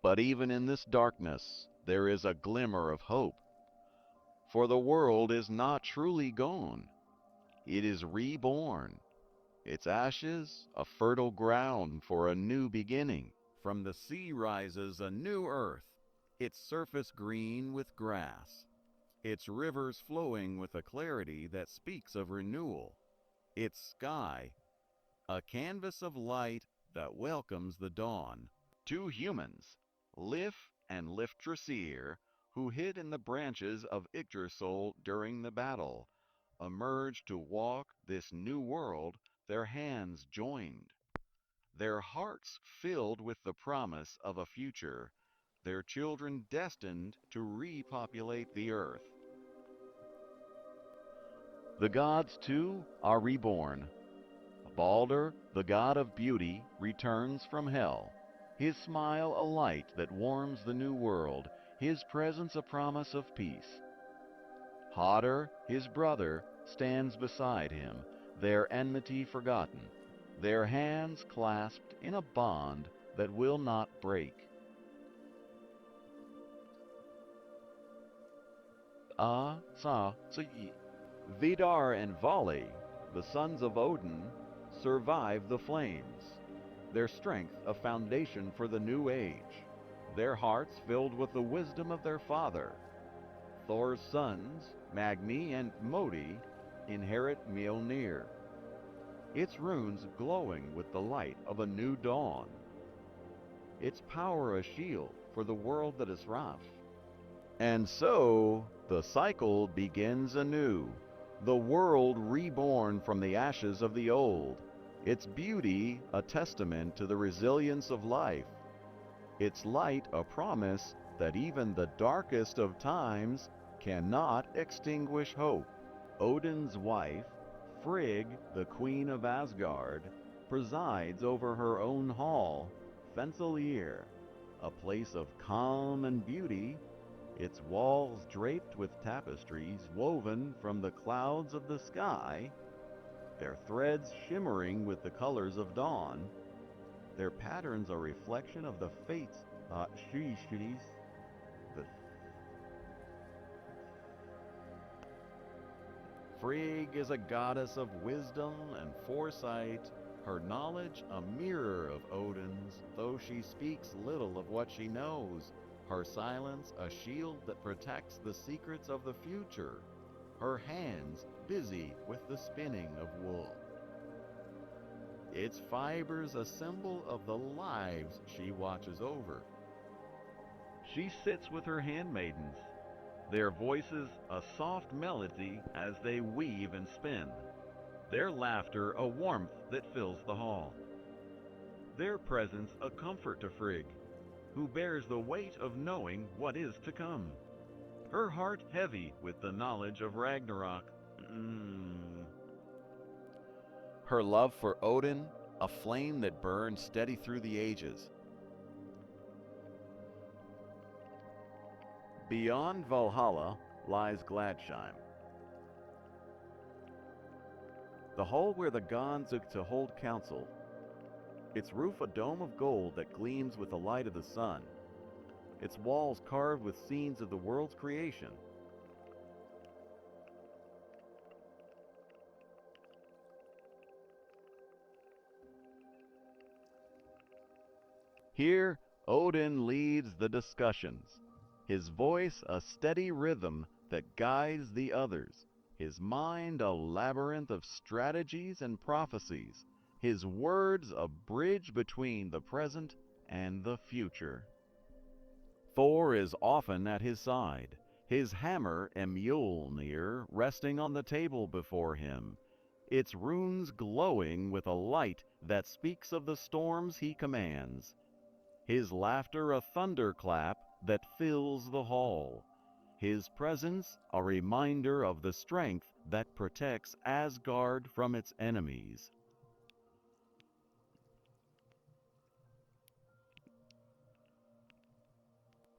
But even in this darkness, there is a glimmer of hope. For the world is not truly gone. It is reborn. Its ashes, a fertile ground for a new beginning. From the sea rises a new earth, its surface green with grass, its rivers flowing with a clarity that speaks of renewal, its sky, a canvas of light that welcomes the dawn. Two humans, Lif and Lifdrasir, who hid in the branches of Yggdrasil during the battle, emerged to walk this new world, their hands joined, their hearts filled with the promise of a future, their children destined to repopulate the earth. The gods, too, are reborn. Balder, the god of beauty, returns from hell, his smile a light that warms the new world, his presence a promise of peace. Hodder, his brother, stands beside him, their enmity forgotten, their hands clasped in a bond that will not break. Vidar and Vali, the sons of Odin, survive the flames, their strength a foundation for the new age, their hearts filled with the wisdom of their father. Thor's sons, Magni and Modi, inherit Mjolnir, its runes glowing with the light of a new dawn, its power a shield for the world that is rough. And so, the cycle begins anew, the world reborn from the ashes of the old, its beauty a testament to the resilience of life, its light a promise that even the darkest of times cannot extinguish hope. Odin's wife, Frigg, the queen of Asgard, presides over her own hall, Fensalir, a place of calm and beauty, its walls draped with tapestries woven from the clouds of the sky, their threads shimmering with the colors of dawn, their patterns a reflection of the fates. Frigg is a goddess of wisdom and foresight, her knowledge a mirror of Odin's, though she speaks little of what she knows, her silence a shield that protects the secrets of the future, her hands busy with the spinning of wool. Its fibers a symbol of the lives she watches over. She sits with her handmaidens, their voices a soft melody as they weave and spin, their laughter a warmth that fills the hall, their presence a comfort to Frigg, who bears the weight of knowing what is to come. Her heart heavy with the knowledge of Ragnarok. Her love for Odin, a flame that burns steady through the ages. Beyond Valhalla lies Gladsheim, the hall where the gods are to hold council. Its roof a dome of gold that gleams with the light of the sun. Its walls carved with scenes of the world's creation. Here, Odin leads the discussions, his voice a steady rhythm that guides the others, his mind a labyrinth of strategies and prophecies, his words a bridge between the present and the future. Thor is often at his side, his hammer a Mjolnir resting on the table before him, its runes glowing with a light that speaks of the storms he commands, his laughter a thunderclap that fills the hall, his presence a reminder of the strength that protects Asgard from its enemies.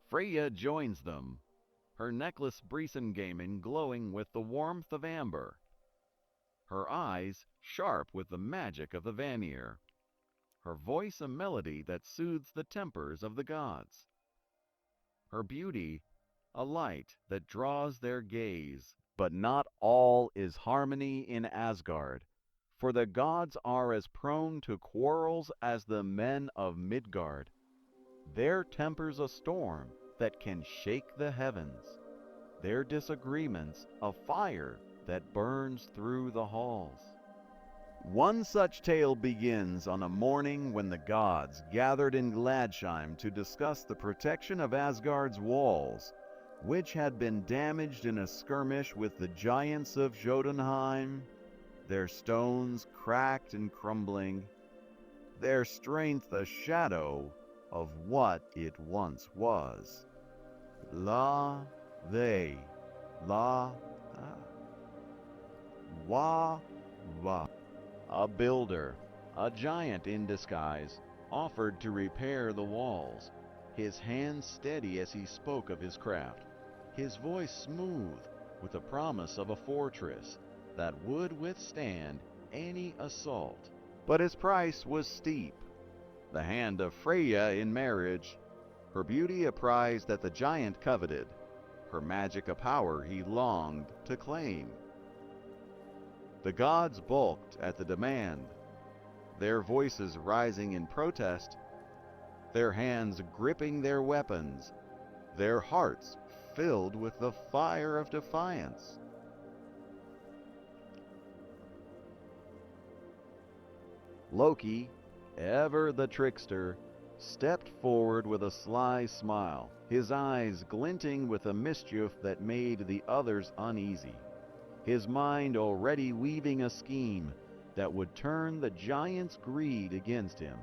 Freya joins them, her necklace Brisengamen glowing with the warmth of amber, her eyes sharp with the magic of the Vanir, her voice a melody that soothes the tempers of the gods, her beauty a light that draws their gaze. But not all is harmony in Asgard, for the gods are as prone to quarrels as the men of Midgard. Their tempers a storm that can shake the heavens, their disagreements a fire that burns through the halls. One such tale begins on a morning when the gods gathered in Gladsheim to discuss the protection of Asgard's walls, which had been damaged in a skirmish with the giants of Jotunheim, their stones cracked and crumbling, their strength a shadow of what it once was. La, they, la, wa, wa. A builder, a giant in disguise, offered to repair the walls, his hands steady as he spoke of his craft, his voice smooth with the promise of a fortress that would withstand any assault. But his price was steep, the hand of Freya in marriage, her beauty a prize that the giant coveted, her magic a power he longed to claim. The gods balked at the demand, their voices rising in protest, their hands gripping their weapons, their hearts filled with the fire of defiance. Loki, ever the trickster, stepped forward with a sly smile, his eyes glinting with a mischief that made the others uneasy, his mind already weaving a scheme that would turn the giant's greed against him.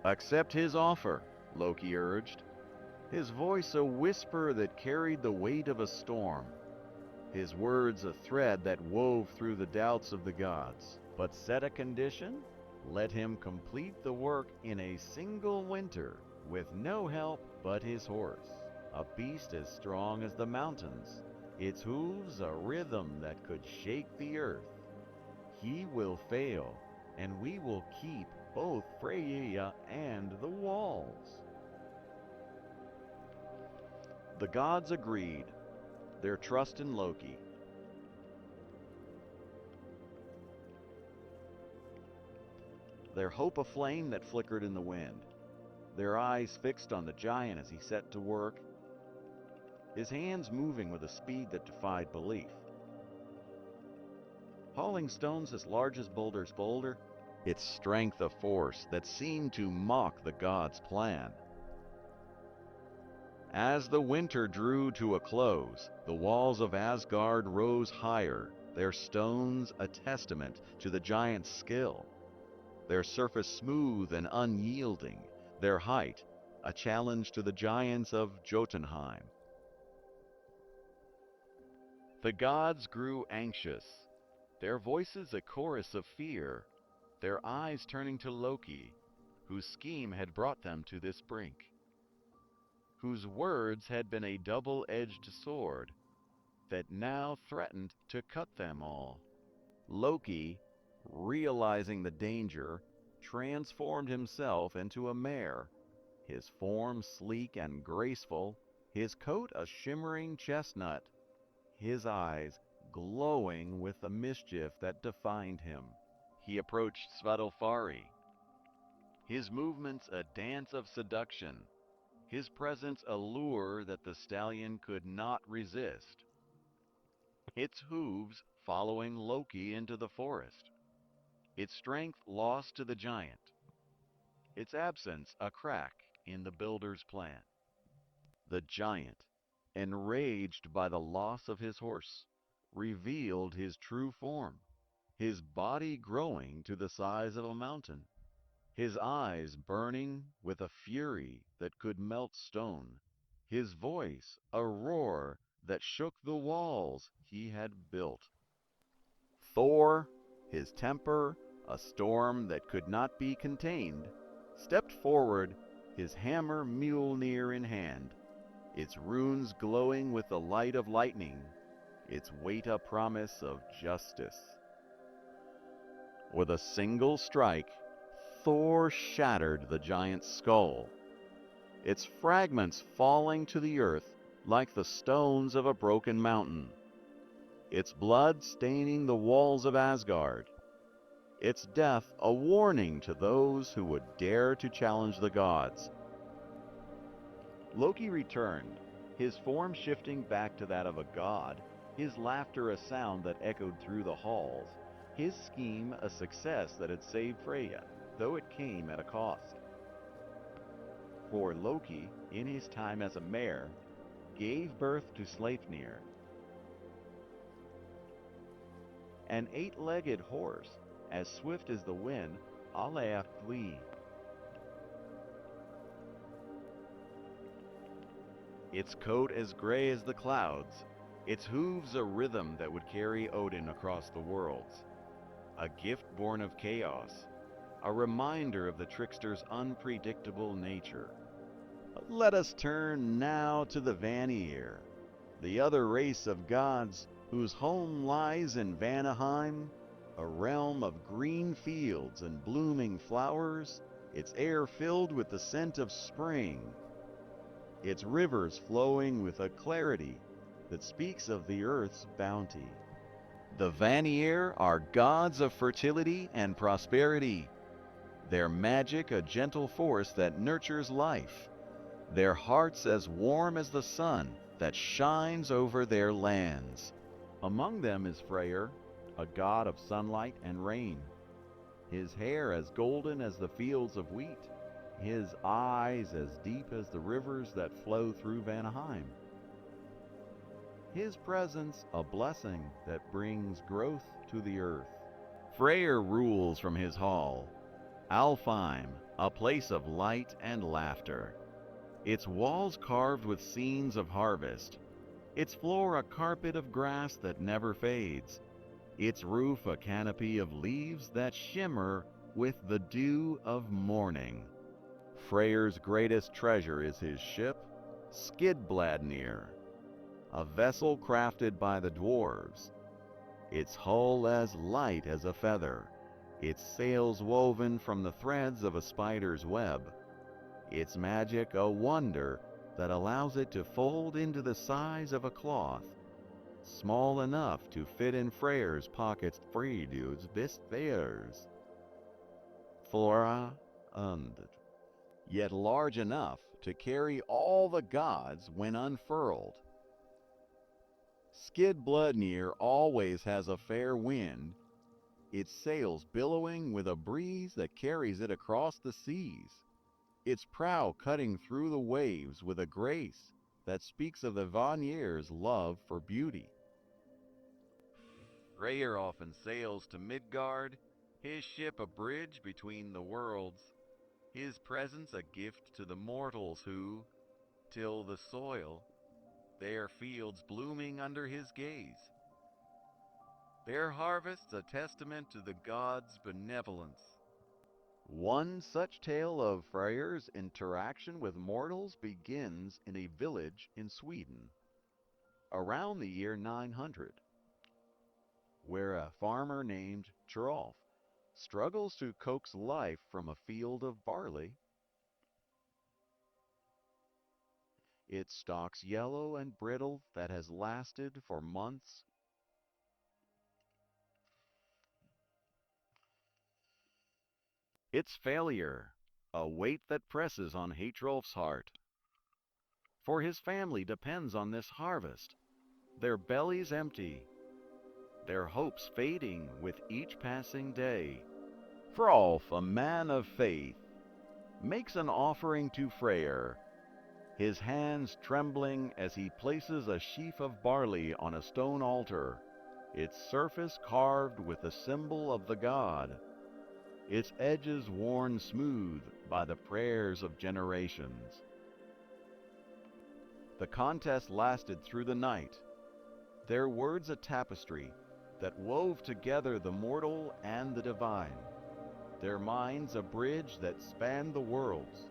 "Accept his offer," Loki urged, his voice a whisper that carried the weight of a storm, his words a thread that wove through the doubts of the gods. But set a condition: let him complete the work in a single winter, with no help but his horse, a beast as strong as the mountains, its hooves a rhythm that could shake the earth. He will fail, and we will keep both Freya and the walls. The gods agreed, their trust in Loki. Their hope a flame that flickered in the wind, their eyes fixed on the giant as he set to work, his hands moving with a speed that defied belief. Hauling stones as large as Boulder's boulder, its strength a force that seemed to mock the gods' plan. As the winter drew to a close, the walls of Asgard rose higher, their stones a testament to the giant's skill. their surface smooth and unyielding, their height a challenge to the giants of Jotunheim. The gods grew anxious, their voices a chorus of fear, their eyes turning to Loki, whose scheme had brought them to this brink, whose words had been a double-edged sword that now threatened to cut them all. Loki, realizing the danger, transformed himself into a mare, his form sleek and graceful, his coat a shimmering chestnut, his eyes glowing with the mischief that defined him. He approached Svadilfari, his movements a dance of seduction, his presence a lure that the stallion could not resist, its hooves following Loki into the forest, its strength lost to the giant, its absence a crack in the builder's plan. The giant, enraged by the loss of his horse, revealed his true form, his body growing to the size of a mountain, his eyes burning with a fury that could melt stone, his voice a roar that shook the walls he had built. Thor, his temper a storm that could not be contained, stepped forward, his hammer Mjolnir in hand, its runes glowing with the light of lightning, its weight a promise of justice. With a single strike, Thor shattered the giant's skull, its fragments falling to the earth like the stones of a broken mountain, its blood staining the walls of Asgard, its death a warning to those who would dare to challenge the gods. Loki returned, his form shifting back to that of a god, his laughter a sound that echoed through the halls, his scheme a success that had saved Freya, though it came at a cost. For Loki, in his time as a mare, gave birth to Sleipnir, an eight-legged horse, as swift as the wind, Aleathli. Its coat as gray as the clouds, its hooves a rhythm that would carry Odin across the worlds. A gift born of chaos, a reminder of the trickster's unpredictable nature. Let us turn now to the Vanir, the other race of gods whose home lies in Vanaheim, a realm of green fields and blooming flowers, its air filled with the scent of spring, its rivers flowing with a clarity that speaks of the earth's bounty. The Vanir are gods of fertility and prosperity, their magic a gentle force that nurtures life, their hearts as warm as the sun that shines over their lands. Among them is Freyr, a god of sunlight and rain, his hair as golden as the fields of wheat, his eyes as deep as the rivers that flow through Vanaheim. His presence a blessing that brings growth to the earth. Freyr rules from his hall, Alfheim, a place of light and laughter, its walls carved with scenes of harvest, its floor a carpet of grass that never fades, its roof a canopy of leaves that shimmer with the dew of morning. Freyr's greatest treasure is his ship, Skidbladnir, a vessel crafted by the dwarves, its hull as light as a feather, its sails woven from the threads of a spider's web, its magic a wonder that allows it to fold into the size of a cloth, small enough to fit in Freyr's pockets Freydud's bistheirs. Flora und, yet large enough to carry all the gods when unfurled. Skidbladnir always has a fair wind, its sails billowing with a breeze that carries it across the seas, its prow cutting through the waves with a grace that speaks of the Vanir's love for beauty. Freyr often sails to Midgard, his ship a bridge between the worlds, his presence a gift to the mortals who till the soil, their fields blooming under his gaze, their harvests a testament to the gods' benevolence. One such tale of Freyr's interaction with mortals begins in a village in Sweden, around the year 900, where a farmer named Tjorolf struggles to coax life from a field of barley. Its stalks yellow and brittle that has lasted for months. Its failure, a weight that presses on Hrolf's heart. For his family depends on this harvest, their bellies empty, their hopes fading with each passing day. Hrolf, a man of faith, makes an offering to Freyr, his hands trembling as he places a sheaf of barley on a stone altar, its surface carved with the symbol of the god, its edges worn smooth by the prayers of generations. The contest lasted through the night, their words a tapestry that wove together the mortal and the divine, their minds a bridge that spanned the worlds,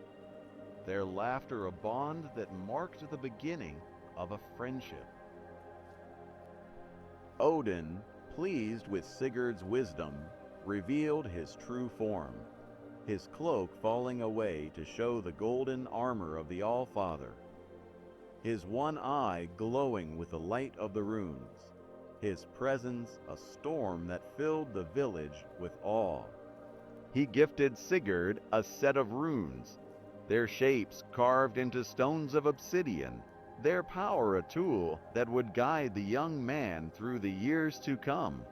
their laughter a bond that marked the beginning of a friendship. Odin, pleased with Sigurd's wisdom, revealed his true form, his cloak falling away to show the golden armor of the All-Father, his one eye glowing with the light of the runes, his presence a storm that filled the village with awe. He gifted Sigurd a set of runes, their shapes carved into stones of obsidian, their power a tool that would guide the young man through the years to come,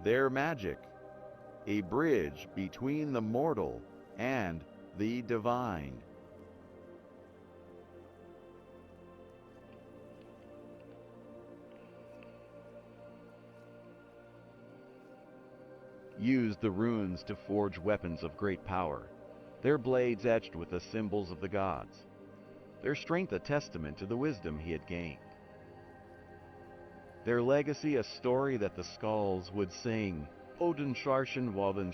their magic a bridge between the mortal and the divine. Used the runes to forge weapons of great power, their blades etched with the symbols of the gods, their strength a testament to the wisdom he had gained, their legacy a story that the skalds would sing, Odin Sharshan Walden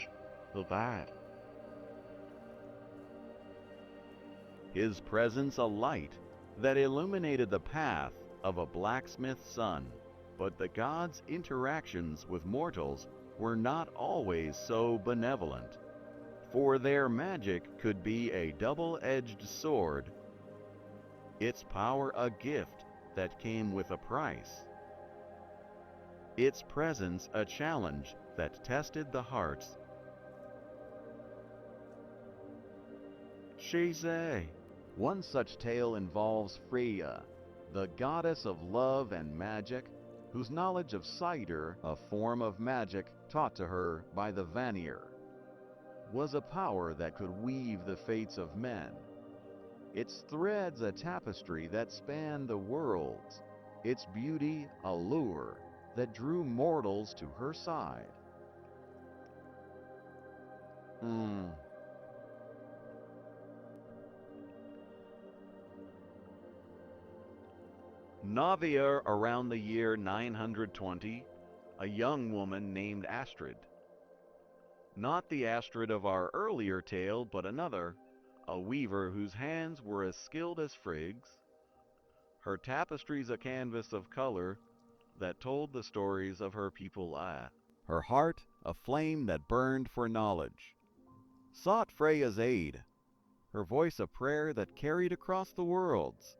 Shvad. His presence a light that illuminated the path of a blacksmith's son. But the gods' interactions with mortals were not always so benevolent, for their magic could be a double-edged sword, its power a gift that came with a price, its presence a challenge that tested the hearts. Shise. One such tale involves Freya, the goddess of love and magic, whose knowledge of cider, a form of magic taught to her by the Vanir, was a power that could weave the fates of men. Its threads a tapestry that spanned the worlds, its beauty a lure that drew mortals to her side. Navia around the year 920, a young woman named Astrid. Not the Astrid of our earlier tale, but another, a weaver whose hands were as skilled as Frigg's, her tapestries a canvas of color that told the stories of her people, her heart a flame that burned for knowledge, sought Freya's aid, her voice a prayer that carried across the worlds,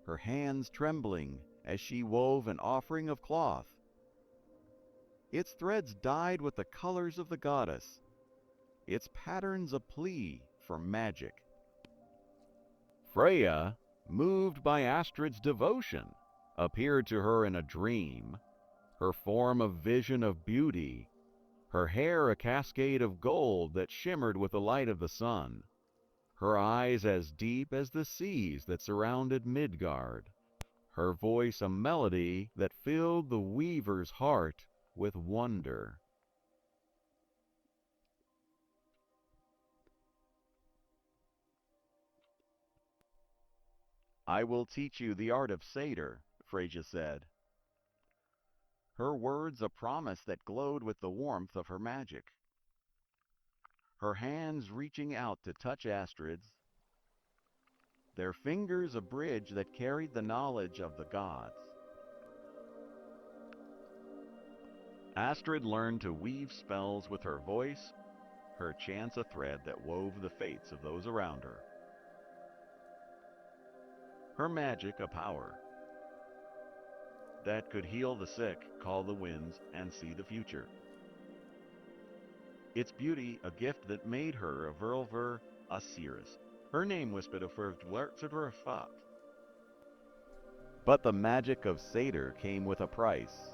her hands trembling as she wove an offering of cloth. Its threads dyed with the colors of the goddess, its patterns a plea for magic. Freya, moved by Astrid's devotion, appeared to her in a dream, her form a vision of beauty, her hair a cascade of gold that shimmered with the light of the sun, her eyes as deep as the seas that surrounded Midgard, her voice a melody that filled the weaver's heart with wonder. I will teach you the art of satyr, Freyja said. Her words a promise that glowed with the warmth of her magic. Her hands reaching out to touch Astrid's, their fingers a bridge that carried the knowledge of the gods. Astrid learned to weave spells with her voice, her chants a thread that wove the fates of those around her. Her magic a power that could heal the sick, call the winds, and see the future. Its beauty a gift that made her a Verlver, a seeress. Her name was Bedtime. But the magic of satyr came with a price,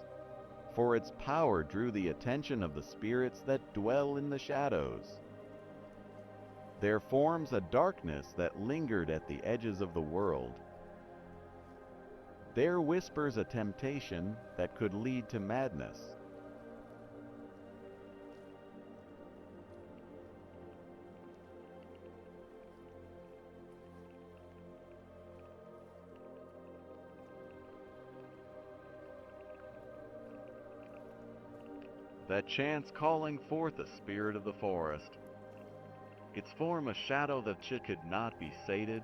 for its power drew the attention of the spirits that dwell in the shadows. Their forms a darkness that lingered at the edges of the world. Their whispers a temptation that could lead to madness. That chants calling forth the spirit of the forest, its form a shadow that could not be sated,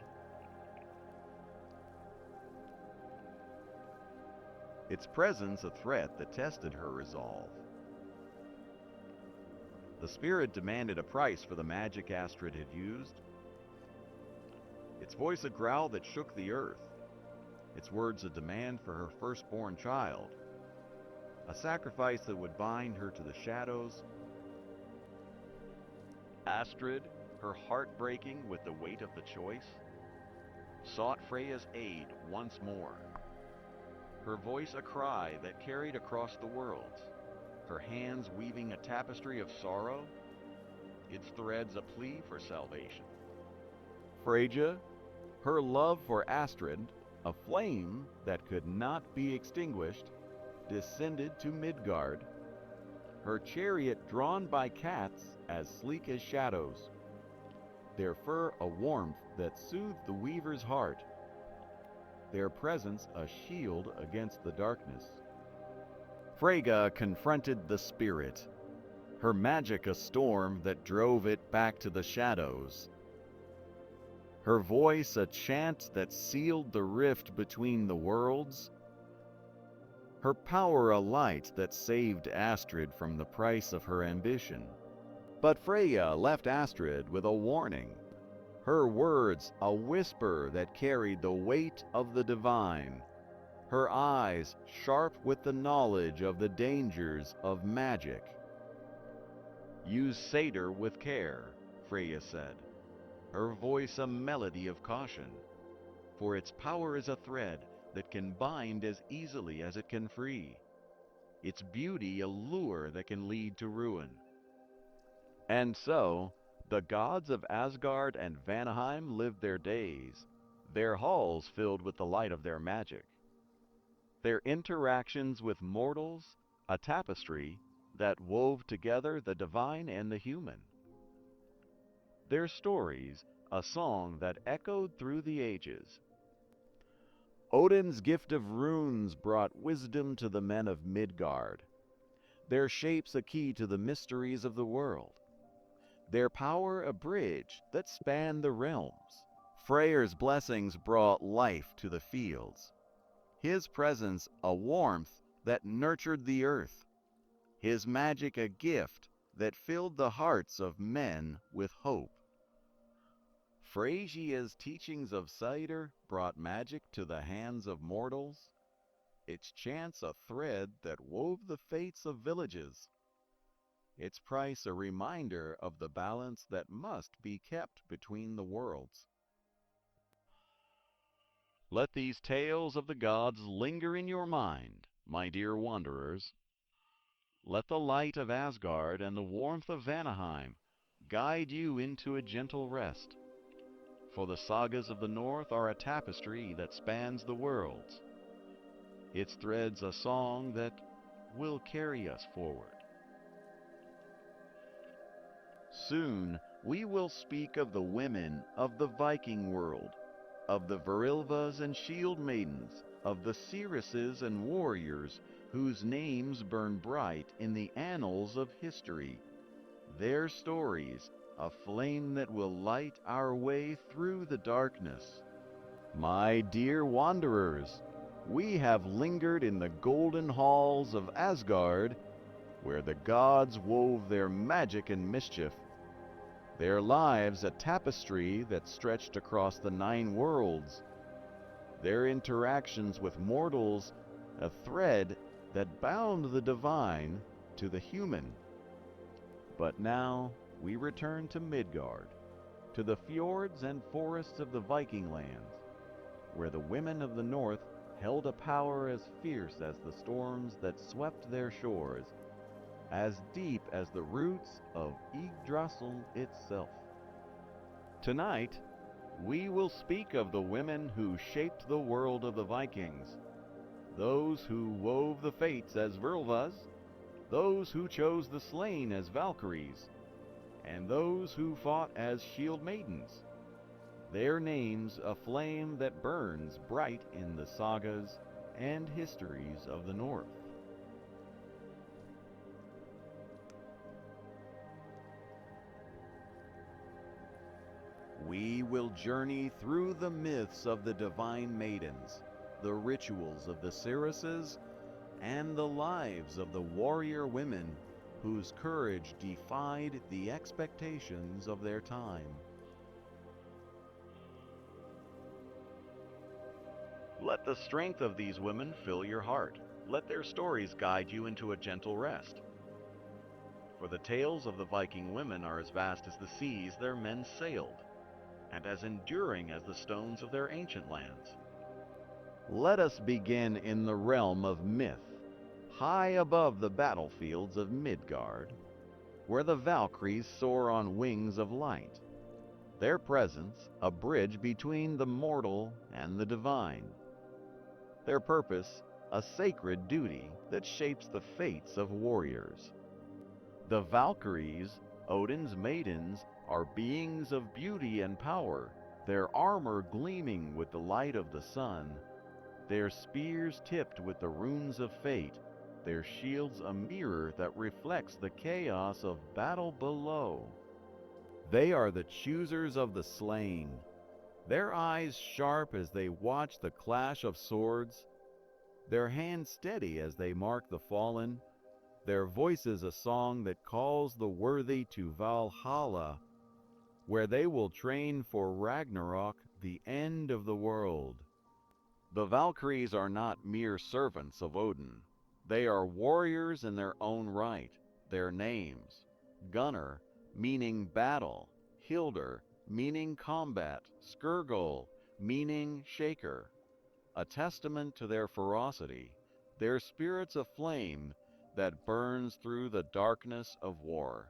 its presence a threat that tested her resolve. The spirit demanded a price for the magic Astrid had used, its voice a growl that shook the earth, its words a demand for her firstborn child, a sacrifice that would bind her to the shadows. Astrid, her heart breaking with the weight of the choice, sought Freya's aid once more. Her voice a cry that carried across the worlds, her hands weaving a tapestry of sorrow, its threads a plea for salvation. Freyja, her love for Astrid, a flame that could not be extinguished, descended to Midgard, her chariot drawn by cats as sleek as shadows, their fur a warmth that soothed the weaver's heart, their presence a shield against the darkness. Freyja confronted the spirit, her magic a storm that drove it back to the shadows, her voice a chant that sealed the rift between the worlds, her power a light that saved Astrid from the price of her ambition. But Freyja left Astrid with a warning, her words a whisper that carried the weight of the divine, her eyes sharp with the knowledge of the dangers of magic. Use satyr with care, Freyja said, her voice a melody of caution, for its power is a thread that can bind as easily as it can free, its beauty a lure that can lead to ruin. And so, the gods of Asgard and Vanaheim lived their days, their halls filled with the light of their magic, their interactions with mortals a tapestry that wove together the divine and the human, their stories a song that echoed through the ages. Odin's gift of runes brought wisdom to the men of Midgard, their shapes a key to the mysteries of the world, their power a bridge that spanned the realms. Freyr's blessings brought life to the fields, his presence a warmth that nurtured the earth, his magic a gift that filled the hearts of men with hope. Freyja's teachings of satyr brought magic to the hands of mortals, its chants a thread that wove the fates of villages, its price a reminder of the balance that must be kept between the worlds. Let these tales of the gods linger in your mind, my dear wanderers. Let the light of Asgard and the warmth of Vanaheim guide you into a gentle rest. For the sagas of the north are a tapestry that spans the worlds, its threads a song that will carry us forward. Soon we will speak of the women of the Viking world, of the Virilvas and shield maidens, of the seeresses and warriors whose names burn bright in the annals of history. Their stories, a flame that will light our way through the darkness. My dear wanderers, we have lingered in the golden halls of Asgard, where the gods wove their magic and mischief, their lives a tapestry that stretched across the 9 worlds, their interactions with mortals a thread that bound the divine to the human. But now we return to Midgard, to the fjords and forests of the Viking lands, where the women of the north held a power as fierce as the storms that swept their shores, as deep as the roots of Yggdrasil itself. Tonight, we will speak of the women who shaped the world of the Vikings, those who wove the fates as Virvas, those who chose the slain as Valkyries, and those who fought as shield maidens. Their names a flame that burns bright in the sagas and histories of the North. We will journey through the myths of the divine maidens, the rituals of the seeresses, and the lives of the warrior women whose courage defied the expectations of their time. Let the strength of these women fill your heart. Let their stories guide you into a gentle rest. For the tales of the Viking women are as vast as the seas their men sailed, and as enduring as the stones of their ancient lands. Let us begin in the realm of myth, high above the battlefields of Midgard, where the Valkyries soar on wings of light, their presence a bridge between the mortal and the divine, their purpose a sacred duty that shapes the fates of warriors. The Valkyries, Odin's maidens, are beings of beauty and power, their armor gleaming with the light of the sun, their spears tipped with the runes of fate, their shields a mirror that reflects the chaos of battle below. They are the choosers of the slain, their eyes sharp as they watch the clash of swords, their hands steady as they mark the fallen, their voices a song that calls the worthy to Valhalla, where they will train for Ragnarok, the end of the world. The Valkyries are not mere servants of Odin. They are warriors in their own right. Their names: Gunnar, meaning battle; Hildur, meaning combat; Skurgol, meaning shaker. A testament to their ferocity, their spirits aflame that burns through the darkness of war.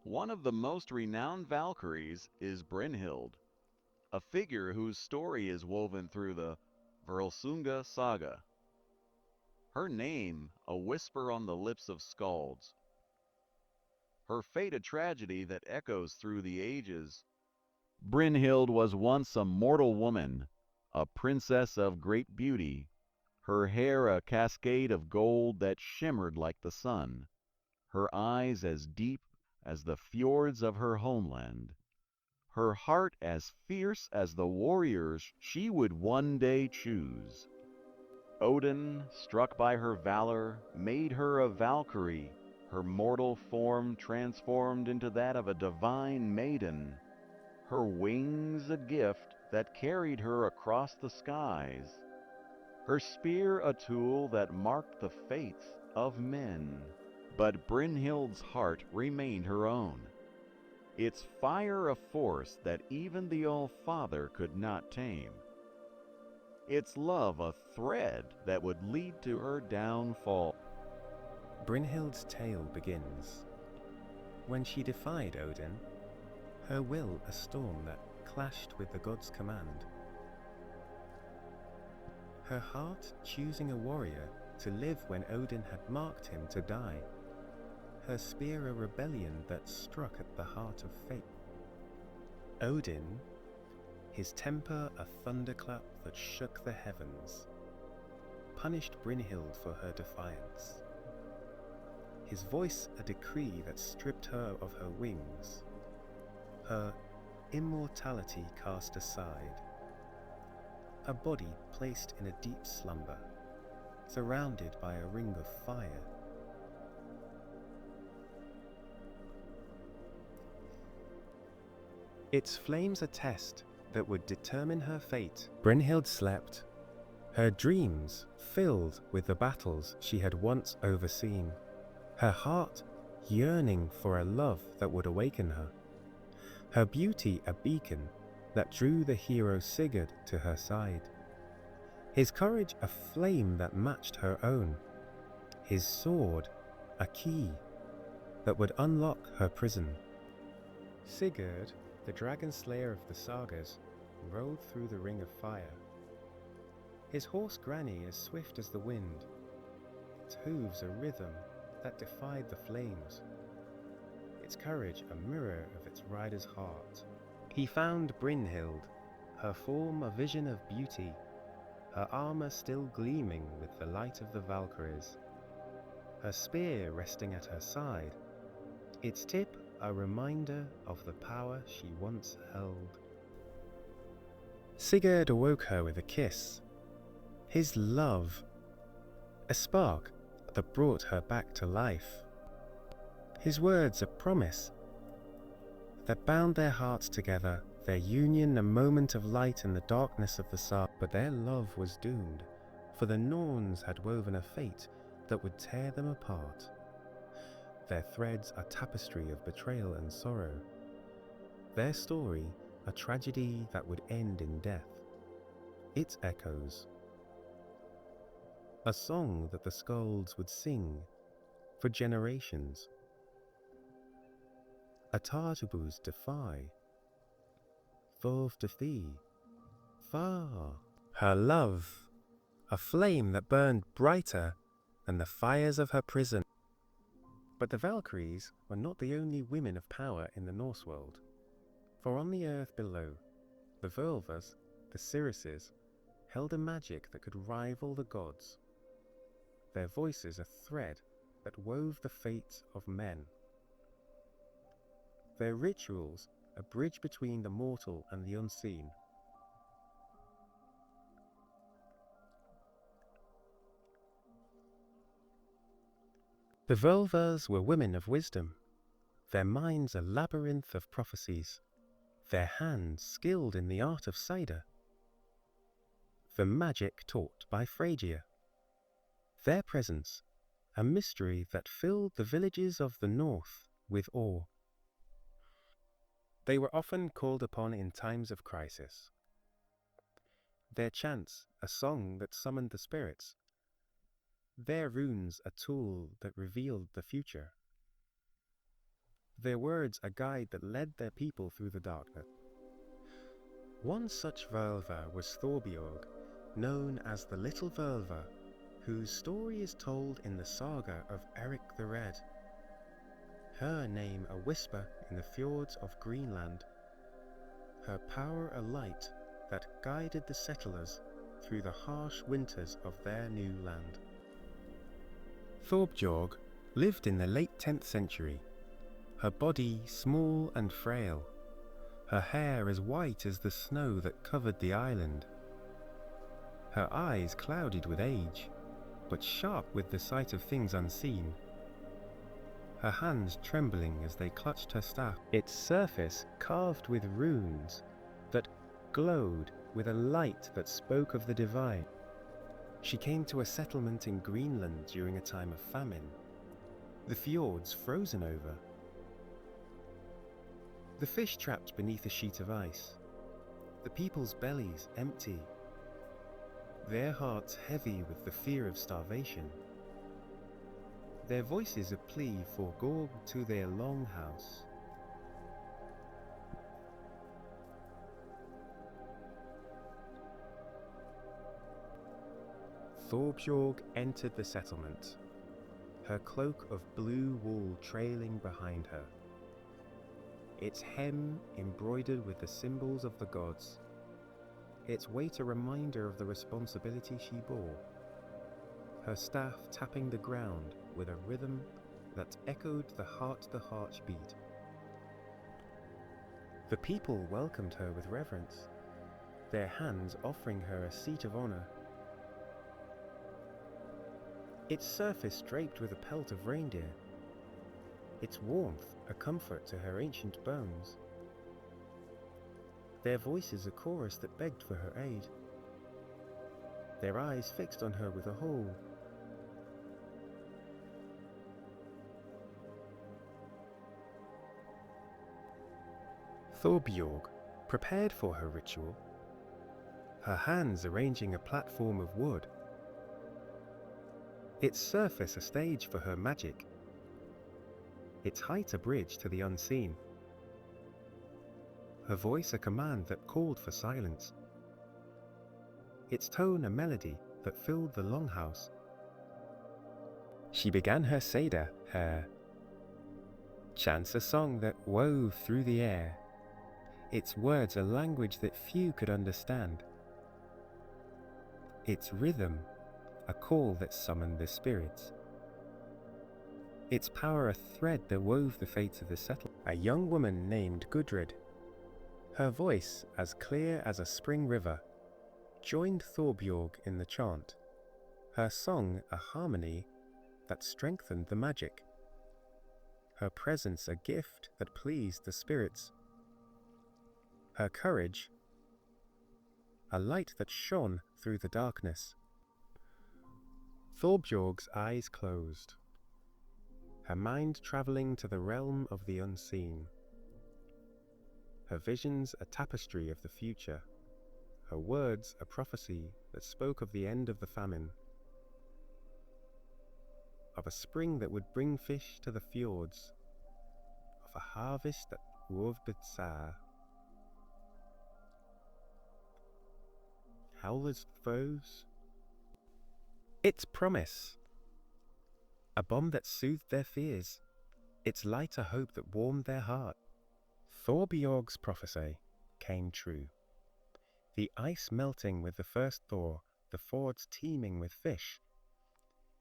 One of the most renowned Valkyries is Brynhild, a figure whose story is woven through the Völsunga Saga. Her name, a whisper on the lips of skalds. Her fate a tragedy that echoes through the ages. Brynhild was once a mortal woman, a princess of great beauty, her hair a cascade of gold that shimmered like the sun, her eyes as deep as the fjords of her homeland, her heart as fierce as the warriors she would one day choose. Odin, struck by her valor, made her a Valkyrie, her mortal form transformed into that of a divine maiden, her wings a gift that carried her across the skies, her spear a tool that marked the fates of men. But Brynhild's heart remained her own, its fire a force that even the All-Father could not tame, its love a thread that would lead to her downfall. Brynhild's tale begins. When she defied Odin, her will a storm that clashed with the god's command. Her heart choosing a warrior to live when Odin had marked him to die. her spear a rebellion that struck at the heart of fate. Odin, his temper a thunderclap that shook the heavens, punished Brynhild for her defiance. His voice a decree that stripped her of her wings, her immortality cast aside, a body placed in a deep slumber, surrounded by a ring of fire. Its flames a test that would determine her fate. Brynhild slept, her dreams filled with the battles she had once overseen, her heart yearning for a love that would awaken her, her beauty a beacon that drew the hero Sigurd to her side, his courage a flame that matched her own, his sword a key that would unlock her prison. Sigurd, the dragon slayer of the Sagas, rode through the ring of fire. His horse Granny as swift as the wind, its hooves a rhythm that defied the flames, its courage a mirror of its rider's heart. He found Brynhild, her form a vision of beauty, her armor still gleaming with the light of the Valkyries, her spear resting at her side, its tip a reminder of the power she once held. Sigurd awoke her with a kiss, his love, a spark that brought her back to life, his words a promise that bound their hearts together, their union a moment of light in the darkness of the Saga. But their love was doomed, for the Norns had woven a fate that would tear them apart. Their threads a tapestry of betrayal and sorrow, their story a tragedy that would end in death. Its echoes, a song that the skalds would sing for generations. A Tartabus defy, Thor defy, far. Her love, a flame that burned brighter than the fires of her prison. But the Valkyries were not the only women of power in the Norse world, for on the earth below, the Völvas, the Cirrus's, held a magic that could rival the gods, their voices a thread that wove the fate of men, their rituals a bridge between the mortal and the unseen. The Völvas were women of wisdom, their minds a labyrinth of prophecies, their hands skilled in the art of cider, the magic taught by Freyja, their presence a mystery that filled the villages of the north with awe. They were often called upon in times of crisis, their chants a song that summoned the spirits, their runes a tool that revealed the future, their words a guide that led their people through the darkness. One such Völva was Thorbjorg, known as the Little Völva, whose story is told in the saga of Eric the Red. Her name a whisper in the fjords of Greenland, her power a light that guided the settlers through the harsh winters of their new land. Thorbjorg lived in the late 10th century, her body small and frail, her hair as white as the snow that covered the island, her eyes clouded with age, but sharp with the sight of things unseen, her hands trembling as they clutched her staff, its surface carved with runes that glowed with a light that spoke of the divine. She came to a settlement in Greenland during a time of famine, the fjords frozen over, the fish trapped beneath a sheet of ice, the people's bellies empty, their hearts heavy with the fear of starvation, their voices a plea for Gorg to their longhouse. Thorbjorg entered the settlement, her cloak of blue wool trailing behind her, its hem embroidered with the symbols of the gods, its weight a reminder of the responsibility she bore, her staff tapping the ground with a rhythm that echoed the heart-to-heart beat. The people welcomed her with reverence, their hands offering her a seat of honor. Its surface draped with a pelt of reindeer, its warmth a comfort to her ancient bones, their voices a chorus that begged for her aid, their eyes fixed on her with a whole. Thorbjorg prepared for her ritual, her hands arranging a platform of wood, its surface a stage for her magic, its height a bridge to the unseen, her voice a command that called for silence, its tone a melody that filled the longhouse. She began her Seder, her chants a song that wove through the air, its words a language that few could understand, its rhythm a call that summoned the spirits, its power a thread that wove the fates of the settlement. A young woman named Gudrid, her voice as clear as a spring river, joined Thorbjorg in the chant, her song a harmony that strengthened the magic, her presence a gift that pleased the spirits, her courage a light that shone through the darkness. Thorbjorg's eyes closed, her mind traveling to the realm of the unseen, her visions a tapestry of the future, her words a prophecy that spoke of the end of the famine, of a spring that would bring fish to the fjords, of a harvest that wove Bitsar. Howler's foes? Its promise, a bomb that soothed their fears, its light a hope that warmed their heart. Thorbjorg's prophecy came true. The ice melting with the first thaw, the fords teeming with fish,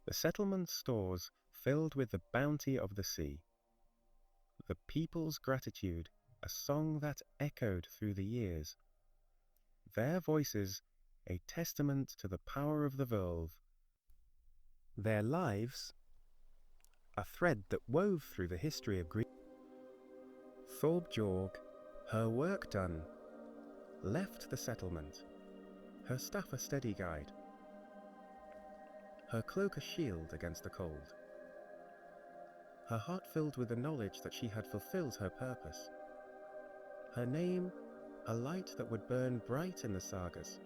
the settlement's stores filled with the bounty of the sea, the people's gratitude a song that echoed through the years, their voices a testament to the power of the Volve, their lives a thread that wove through the history of Greece. Thorbjorg, her work done, left the settlement, her staff a steady guide, her cloak a shield against the cold, her heart filled with the knowledge that she had fulfilled her purpose, her name a light that would burn bright in the Sagas,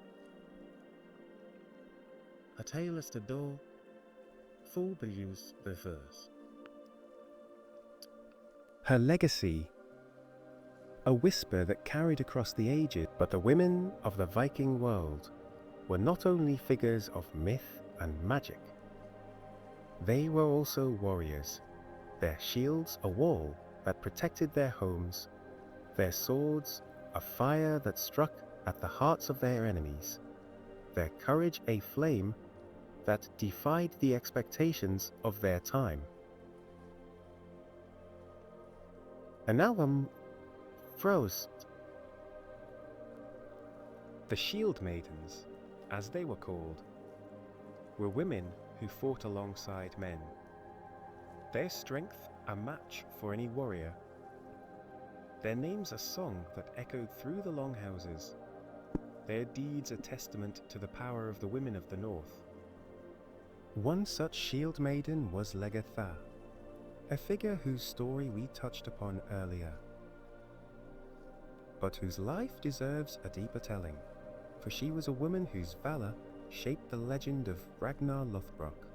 a tale as to door, Voyages the verse. Her legacy, a whisper that carried across the ages. But the women of the Viking world were not only figures of myth and magic. They were also warriors, their shields a wall that protected their homes, their swords a fire that struck at the hearts of their enemies, their courage a flame that defied the expectations of their time. An album froze. The Shield Maidens, as they were called, were women who fought alongside men, their strength a match for any warrior, their names a song that echoed through the longhouses, their deeds a testament to the power of the women of the north. One such shield maiden was Legatha, a figure whose story we touched upon earlier, but whose life deserves a deeper telling, for she was a woman whose valor shaped the legend of Ragnar Lothbrok.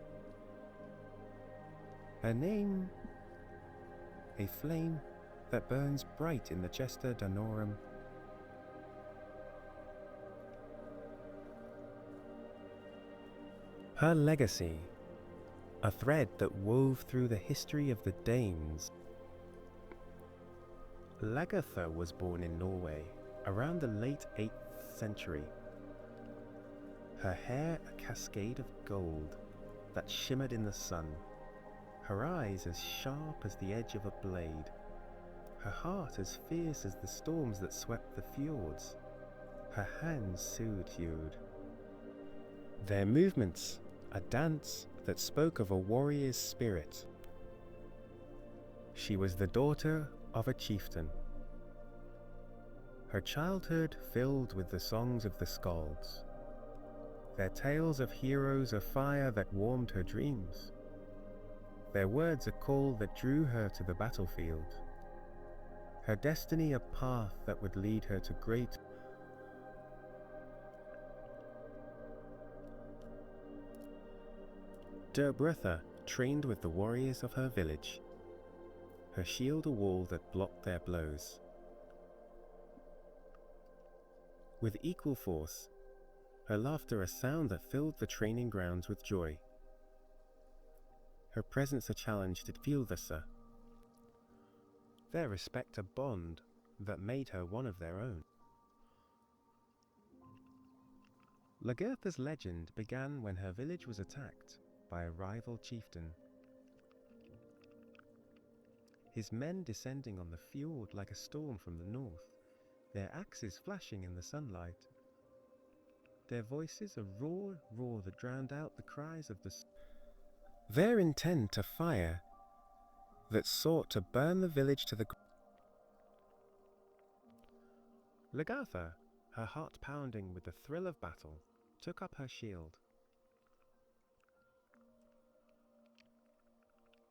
Her name, a flame that burns bright in the Chester Danorum. Her legacy, a thread that wove through the history of the Danes. Lagertha was born in Norway around the late 8th century. Her hair a cascade of gold that shimmered in the sun, her eyes as sharp as the edge of a blade, her heart as fierce as the storms that swept the fjords, her hands sword-hued. Their movements a dance that spoke of a warrior's spirit. She was the daughter of a chieftain. Her childhood filled with the songs of the skalds, their tales of heroes of fire that warmed her dreams, their words a call that drew her to the battlefield, her destiny a path that would lead her to great. Derbretha trained with the warriors of her village, her shield a wall that blocked their blows. With equal force, her laughter a sound that filled the training grounds with joy, her presence a challenge to Fieldasa, their respect a bond that made her one of their own. Lagertha's legend began when her village was attacked by a rival chieftain. His men descending on the fjord like a storm from the north, their axes flashing in the sunlight, their voices a roar that drowned out the cries of the their intent a fire that sought to burn the village to the ground. Lagertha, her heart pounding with the thrill of battle, took up her shield.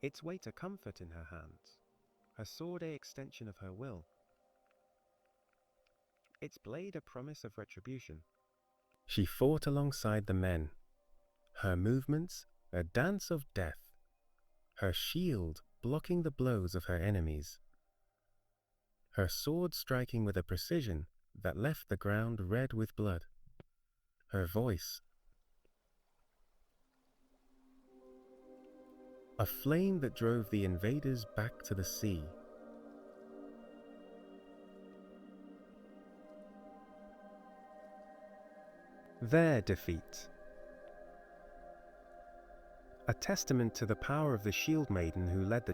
Its weight a comfort in her hands, her sword a extension of her will, its blade a promise of retribution. She fought alongside the men, her movements a dance of death, her shield blocking the blows of her enemies, her sword striking with a precision that left the ground red with blood, her voice a flame that drove the invaders back to the sea. Their defeat. A testament to the power of the shield maiden who led the...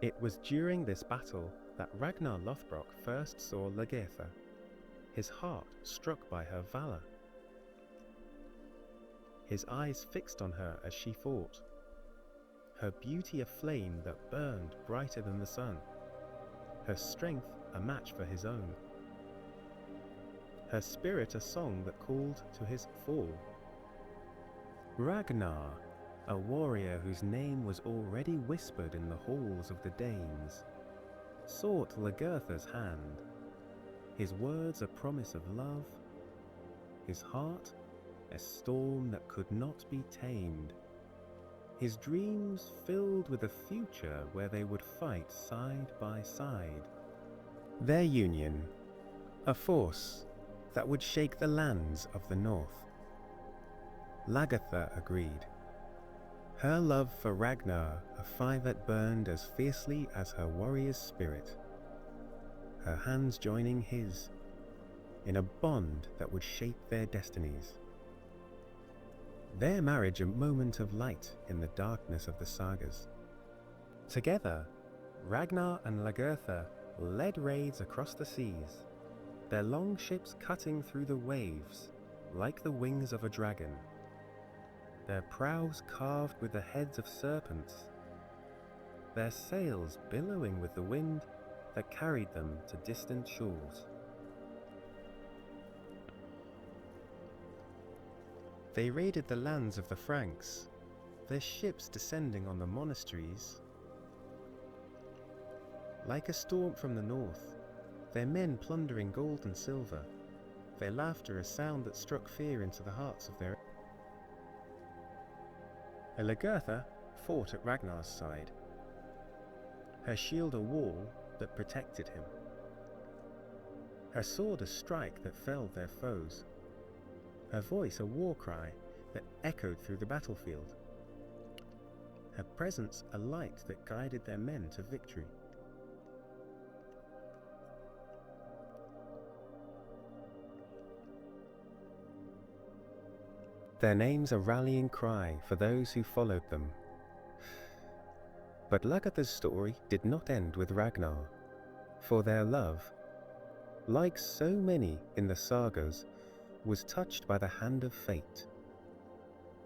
It was during this battle that Ragnar Lothbrok first saw Lagertha, his heart struck by her valor, his eyes fixed on her as she fought, her beauty a flame that burned brighter than the sun, her strength a match for his own, her spirit a song that called to his fall. Ragnar, a warrior whose name was already whispered in the halls of the Danes, sought Lagertha's hand, his words a promise of love, his heart a storm that could not be tamed, his dreams filled with a future where they would fight side by side. Their union, a force that would shake the lands of the north. Lagertha agreed. Her love for Ragnar a fire that burned as fiercely as her warrior's spirit, her hands joining his in a bond that would shape their destinies. Their marriage a moment of light in the darkness of the Sagas. Together, Ragnar and Lagertha led raids across the seas, their long ships cutting through the waves like the wings of a dragon, their prows carved with the heads of serpents, their sails billowing with the wind that carried them to distant shores. They raided the lands of the Franks, their ships descending on the monasteries. Like a storm from the north, their men plundering gold and silver, their laughter a sound that struck fear into the hearts of their... Lagertha fought at Ragnar's side, her shield a wall that protected him, her sword a strike that felled their foes, her voice a war cry that echoed through the battlefield. her presence a light that guided their men to victory. Their names a rallying cry for those who followed them. But Lagertha's story did not end with Ragnar, for their love, like so many in the sagas, was touched by the hand of fate.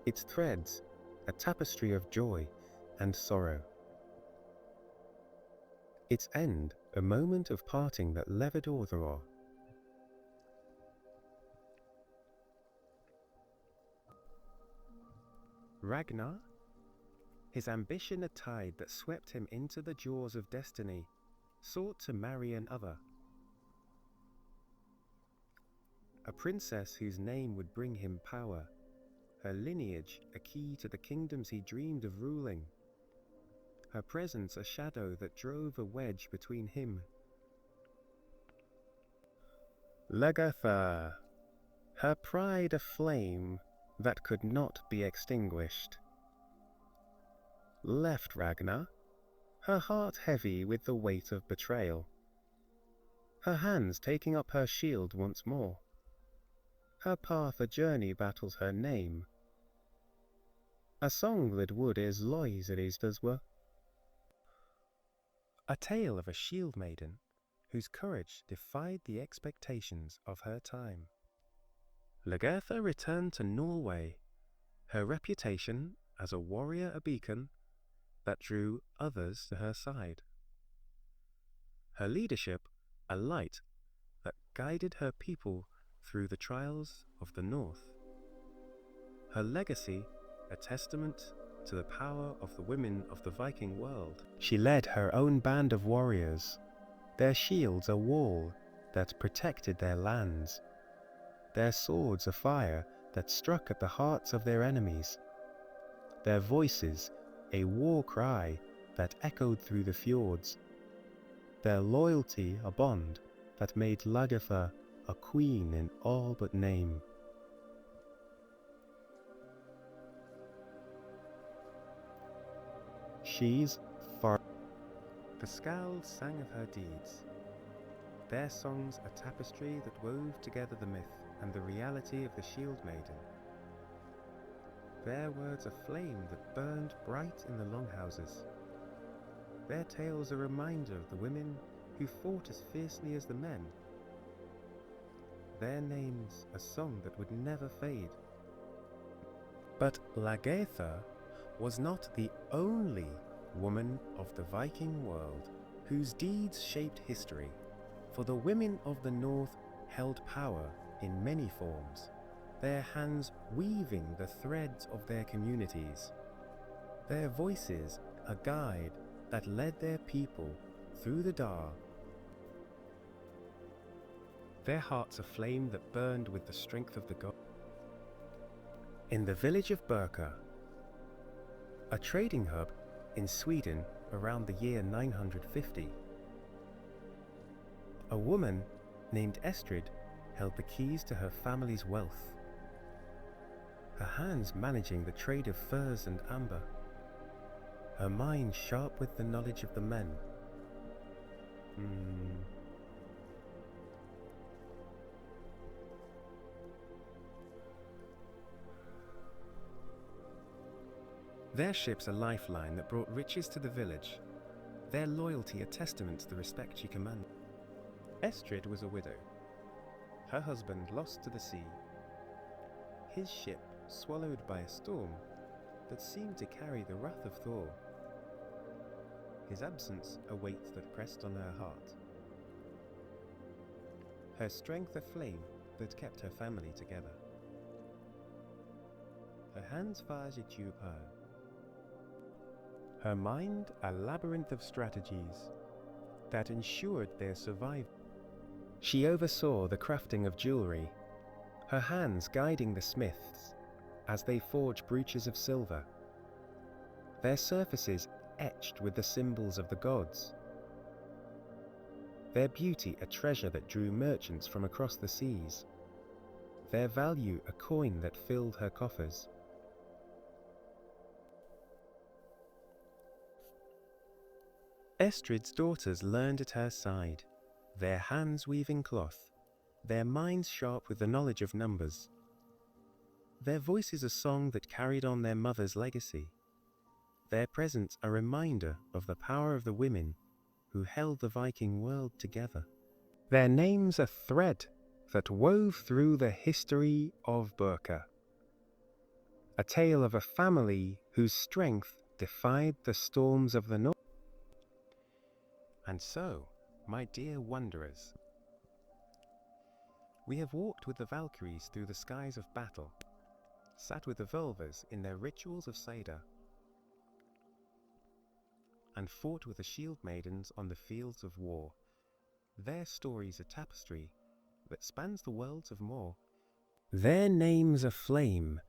Its threads, a tapestry of joy and sorrow. Its end, a moment of parting that levered Orthor. Ragnar? His ambition a tide that swept him into the jaws of destiny, sought to marry another. A princess whose name would bring him power, her lineage a key to the kingdoms he dreamed of ruling, her presence a shadow that drove a wedge between him. Lagertha, her pride a flame that could not be extinguished. Left Ragnar, her heart heavy with the weight of betrayal, her hands taking up her shield once more. Her path a journey battles her name, a song that would is lois as were. A tale of a shield maiden whose courage defied the expectations of her time. Lagertha returned to Norway, her reputation as a warrior a beacon that drew others to her side. Her leadership a light that guided her people through the trials of the North. Her legacy a testament to the power of the women of the Viking world. She led her own band of warriors, their shields a wall that protected their lands, their swords a fire that struck at the hearts of their enemies, their voices a war cry that echoed through the fjords, their loyalty a bond that made Lagertha a queen in all but name. She's far. The Skalds sang of her deeds, their songs a tapestry that wove together the myth and the reality of the Shield Maiden. Their words a flame that burned bright in the longhouses. Their tales a reminder of the women who fought as fiercely as the men. Their names a song that would never fade. But Lagertha was not the only woman of the Viking world whose deeds shaped history, for the women of the North held power in many forms, their hands weaving the threads of their communities, their voices a guide that led their people through the dark, their hearts a flame that burned with the strength of the god. In the village of Birka, a trading hub in Sweden around the year 950, a woman named Estrid held the keys to her family's wealth, her hands managing the trade of furs and amber, her mind sharp with the knowledge of the men. Their ships a lifeline that brought riches to the village, their loyalty a testament to the respect she commanded. Estrid was a widow, her husband lost to the sea, his ship swallowed by a storm that seemed to carry the wrath of Thor, his absence a weight that pressed on her heart, her strength a flame that kept her family together. Her hands fires a tube high, her mind a labyrinth of strategies that ensured their survival. She oversaw the crafting of jewelry, her hands guiding the smiths as they forged brooches of silver, their surfaces etched with the symbols of the gods, their beauty a treasure that drew merchants from across the seas, their value a coin that filled her coffers. Estrid's daughters learned at her side, their hands weaving cloth, their minds sharp with the knowledge of numbers. Their voices a song that carried on their mother's legacy, their presence a reminder of the power of the women who held the Viking world together. Their names a thread that wove through the history of Burka, a tale of a family whose strength defied the storms of the north. And so, my dear wanderers, we have walked with the Valkyries through the skies of battle, sat with the Vulvas in their rituals of Seda, and fought with the shield maidens on the fields of war. Their stories a tapestry that spans the worlds of more. Their names a flame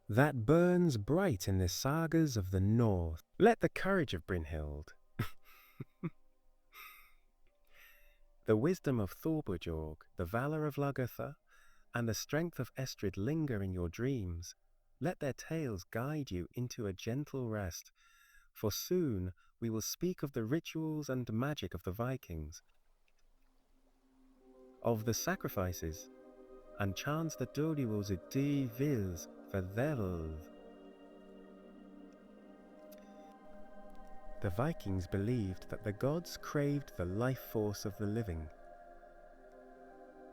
that burns bright in the sagas of the north. Let the courage of Brynhild, the wisdom of Thorbjorg, the valor of Lagertha, and the strength of Estrid linger in your dreams. Let their tales guide you into a gentle rest, for soon we will speak of the rituals and magic of the Vikings, of the sacrifices and chants that Doriwos de Vils Verdelv. The Vikings believed that the gods craved the life force of the living,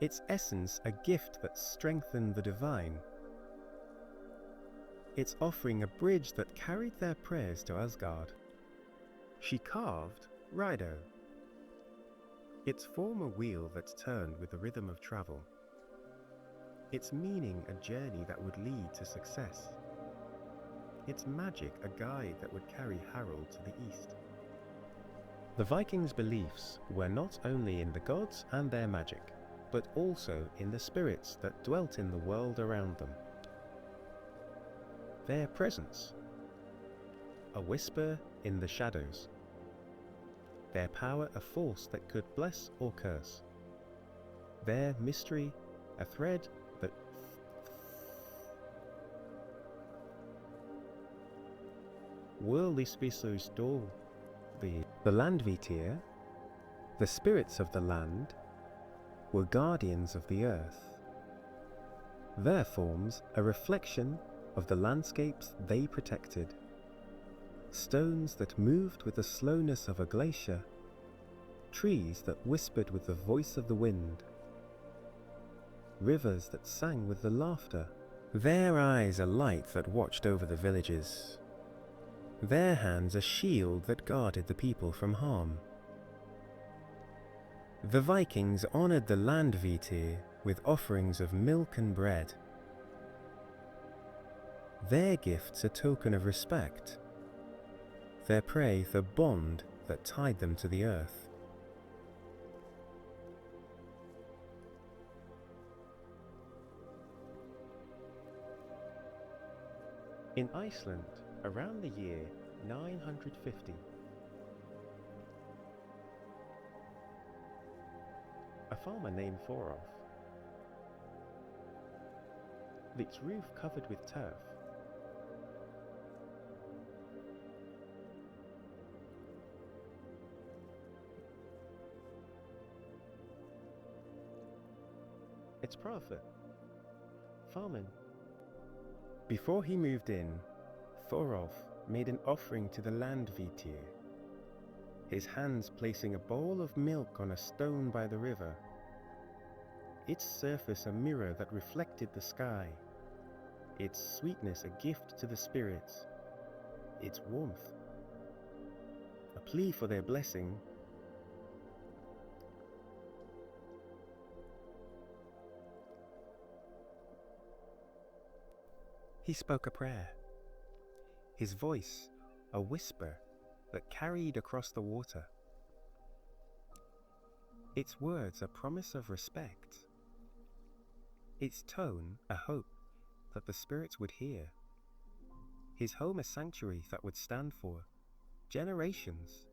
its essence a gift that strengthened the divine, its offering a bridge that carried their prayers to Asgard. She carved Rido, its form a wheel that turned with the rhythm of travel, its meaning a journey that would lead to success, its magic a guide that would carry Harald to the east. The Vikings' beliefs were not only in the gods and their magic, but also in the spirits that dwelt in the world around them. Their presence, a whisper in the shadows, their power a force that could bless or curse, their mystery a thread that worldly species stole. The Landvitir, the spirits of the land, were guardians of the earth, their forms a reflection of the landscapes they protected, stones that moved with the slowness of a glacier, trees that whispered with the voice of the wind, rivers that sang with the laughter, their eyes a light that watched over the villages, their hands a shield that guarded the people from harm. The Vikings honored the Landvitir with offerings of milk and bread, their gifts a token of respect, their prey the bond that tied them to the earth. In Iceland, around the year 950, a farmer named Thor, its roof covered with turf, its profit, farming. Before he moved in, Thorolf made an offering to the Landvitir, his hands placing a bowl of milk on a stone by the river, its surface a mirror that reflected the sky, its sweetness a gift to the spirits, its warmth a plea for their blessing. He spoke a prayer, his voice a whisper that carried across the water, its words a promise of respect, its tone a hope that the spirits would hear, his home a sanctuary that would stand for generations,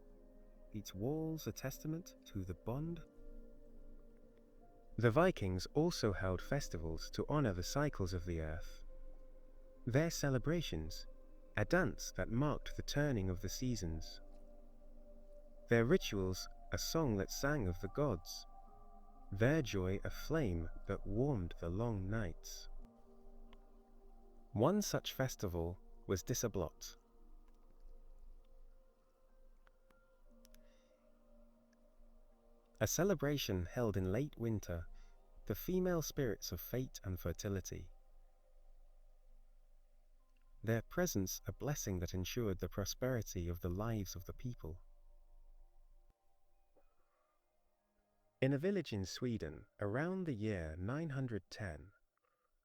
its walls a testament to the bond. The Vikings also held festivals to honor the cycles of the earth, their celebrations a dance that marked the turning of the seasons, their rituals a song that sang of the gods, their joy a flame that warmed the long nights. One such festival was Dissablot. A celebration held in late winter, the female spirits of fate and fertility. Their presence a blessing that ensured the prosperity of the lives of the people. In a village in Sweden, around the year 910,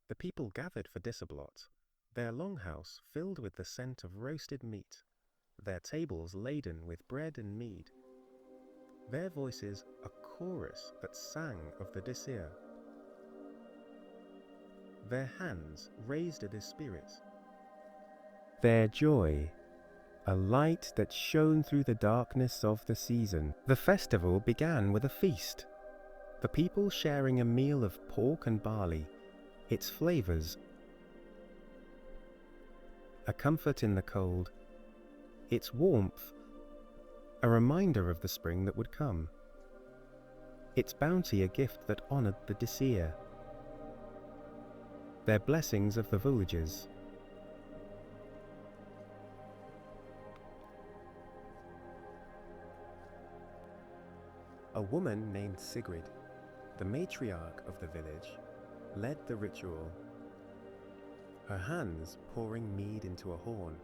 the people gathered for Dissablot, their longhouse filled with the scent of roasted meat, their tables laden with bread and mead, their voices a chorus that sang of the Disir, their hands raised at his spirit, their joy a light that shone through the darkness of the season. The festival began with a feast, the people sharing a meal of pork and barley, its flavors a comfort in the cold, its warmth a reminder of the spring that would come, its bounty a gift that honored the Disir, their blessings of the Voyages. A woman named Sigrid, the matriarch of the village, led the ritual, her hands pouring mead into a horn,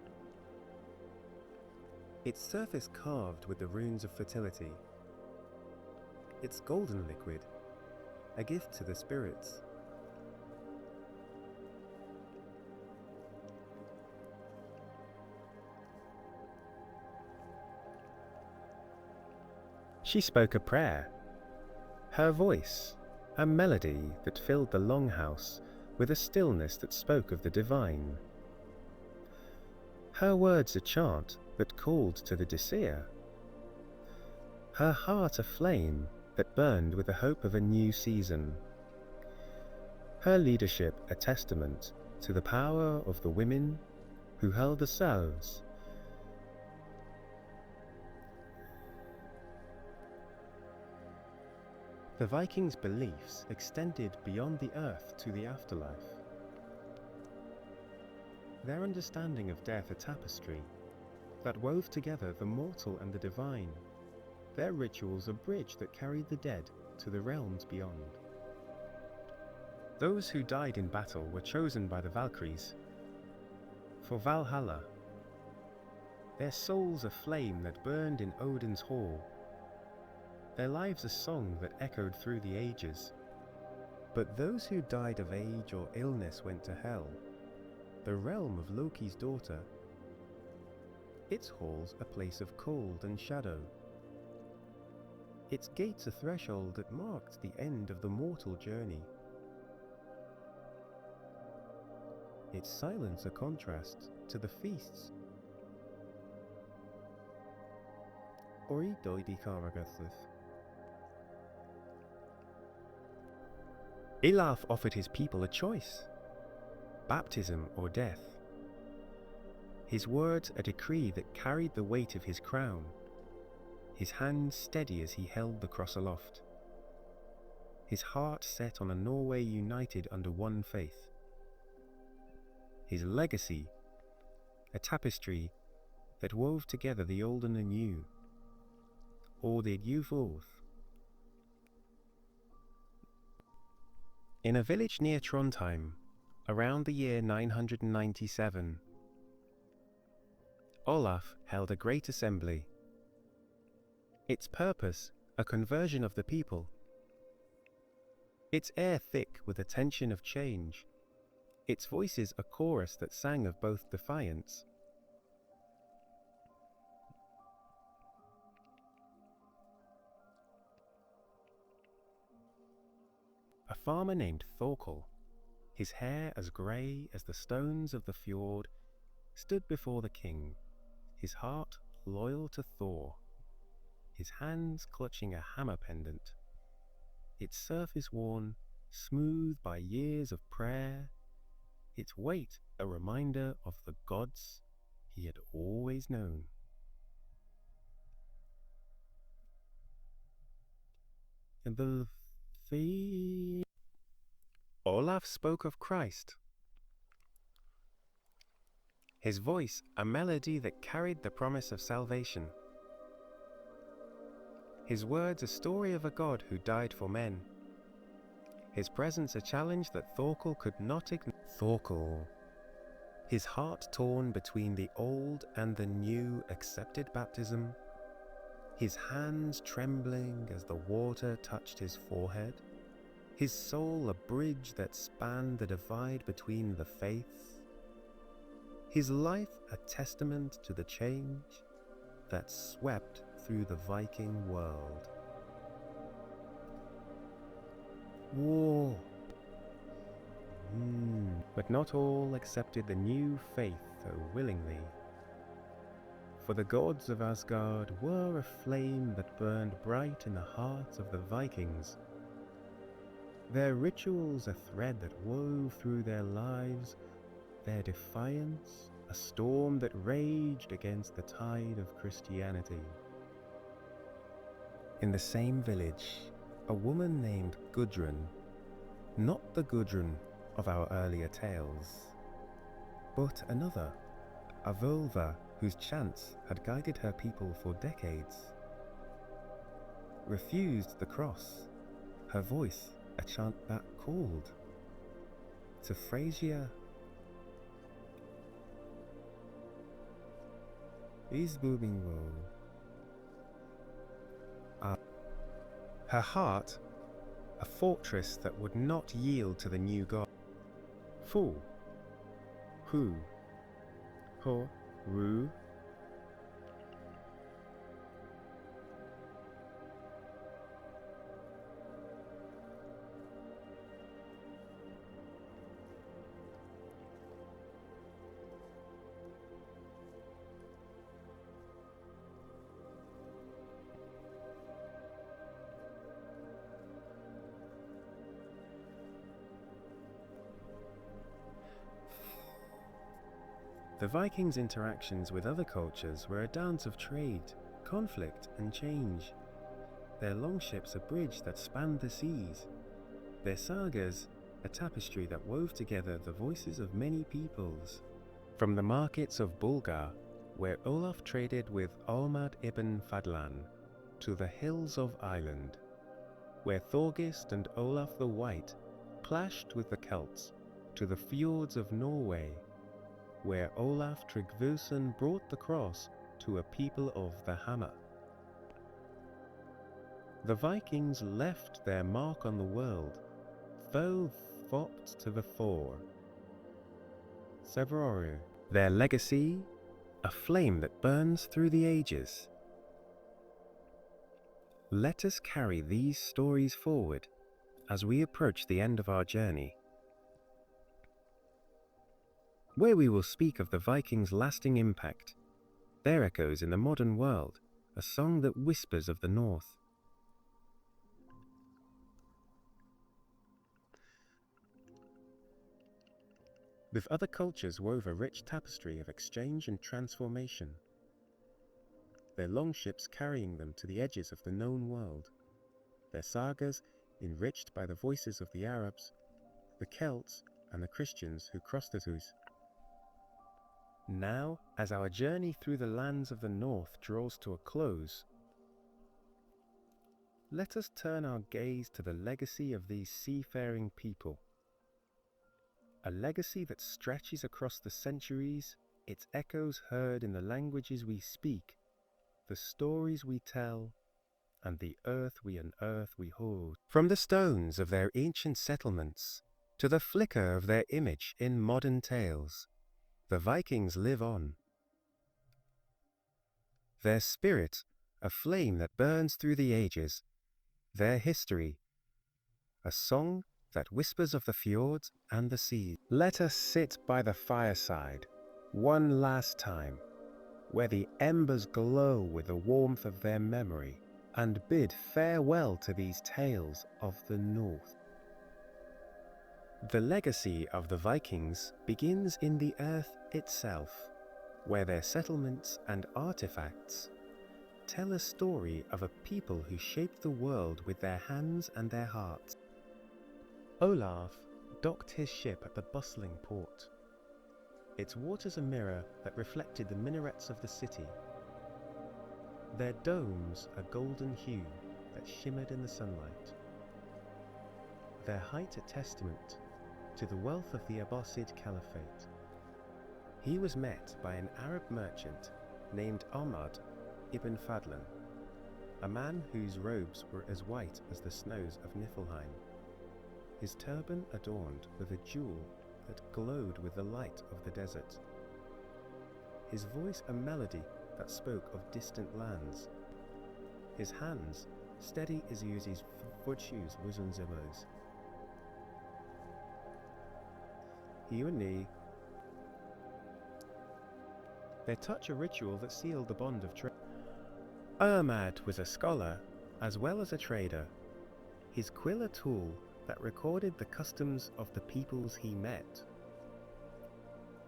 its surface carved with the runes of fertility, its golden liquid, a gift to the spirits. She spoke a prayer, her voice a melody that filled the longhouse with a stillness that spoke of the divine. Her words a chant that called to the Disir, her heart a flame that burned with the hope of a new season, her leadership a testament to the power of the women who held the salves. The Vikings' beliefs extended beyond the earth to the afterlife. Their understanding of death a tapestry that wove together the mortal and the divine, their rituals a bridge that carried the dead to the realms beyond. Those who died in battle were chosen by the Valkyries for Valhalla, their souls a flame that burned in Odin's hall, their lives a song that echoed through the ages. But those who died of age or illness went to hell, the realm of Loki's daughter, its halls a place of cold and shadow, its gates a threshold that marked the end of the mortal journey, its silence a contrast to the feasts. Ori doidi Karmagathith. Ilaf offered his people a choice, baptism or death. His words a decree that carried the weight of his crown, his hand steady as he held the cross aloft, his heart set on a Norway united under one faith. His legacy, a tapestry that wove together the old and the new, or the youth oath. In a village near Trondheim, around the year 997, Olaf held a great assembly. Its purpose, a conversion of the people. Its air thick with the tension of change. Its voices a chorus that sang of both defiance. A farmer named Thorkel, his hair as grey as the stones of the fjord, stood before the king, his heart loyal to Thor, his hands clutching a hammer pendant, its surface worn, smooth by years of prayer, its weight a reminder of the gods he had always known. the the Olaf spoke of Christ. His voice a melody that carried the promise of salvation. His words a story of a God who died for men. His presence a challenge that Thorkel could not ignore. Thorkel, his heart torn between the old and the new, accepted baptism, his hands trembling as the water touched his forehead, his soul a bridge that spanned the divide between the faiths, his life a testament to the change that swept through the Viking world. War. But not all accepted the new faith willingly. For the gods of Asgard were a flame that burned bright in the hearts of the Vikings. Their rituals a thread that wove through their lives, their defiance a storm that raged against the tide of Christianity. In the same village, a woman named Gudrun, not the Gudrun of our earlier tales, but another, a Volva whose chants had guided her people for decades, refused the cross, her voice a chant that called to Frasier is booming woe. Her heart, a fortress that would not yield to the new god. Fu, Hu, Ho, Ru. The Vikings' interactions with other cultures were a dance of trade, conflict and change. Their longships a bridge that spanned the seas. Their sagas a tapestry that wove together the voices of many peoples. From the markets of Bulgar, where Olaf traded with Olmad ibn Fadlan, to the hills of Ireland, where Thorgest and Olaf the White clashed with the Celts, to the fjords of Norway, where Olaf Tryggvason brought the cross to a people of the hammer. The Vikings left their mark on the world, though fopped to the fore. Severoru, their legacy, a flame that burns through the ages. Let us carry these stories forward as we approach the end of our journey, where we will speak of the Vikings' lasting impact, their echoes in the modern world, a song that whispers of the North. With other cultures wove a rich tapestry of exchange and transformation, their longships carrying them to the edges of the known world, their sagas enriched by the voices of the Arabs, the Celts and the Christians who crossed the Zeus. Now, as our journey through the lands of the North draws to a close, let us turn our gaze to the legacy of these seafaring people. A legacy that stretches across the centuries, its echoes heard in the languages we speak, the stories we tell, and the earth we unearth we hold. From the stones of their ancient settlements to the flicker of their image in modern tales, the Vikings live on. Their spirit, a flame that burns through the ages. Their history, a song that whispers of the fjords and the sea. Let us sit by the fireside, one last time, where the embers glow with the warmth of their memory, and bid farewell to these tales of the North. The legacy of the Vikings begins in the earth itself, where their settlements and artifacts tell a story of a people who shaped the world with their hands and their hearts. Olaf docked his ship at the bustling port. Its waters a mirror that reflected the minarets of the city, their domes a golden hue that shimmered in the sunlight, their height a testament to the wealth of the Abbasid Caliphate. He was met by an Arab merchant named Ahmad ibn Fadlan, a man whose robes were as white as the snows of Niflheim, his turban adorned with a jewel that glowed with the light of the desert, his voice a melody that spoke of distant lands, his hands steady as Uzi's Voyages Wuzunzimos. Their touch a ritual that sealed the bond of trade. Ahmad was a scholar as well as a trader, his quill a tool that recorded the customs of the peoples he met.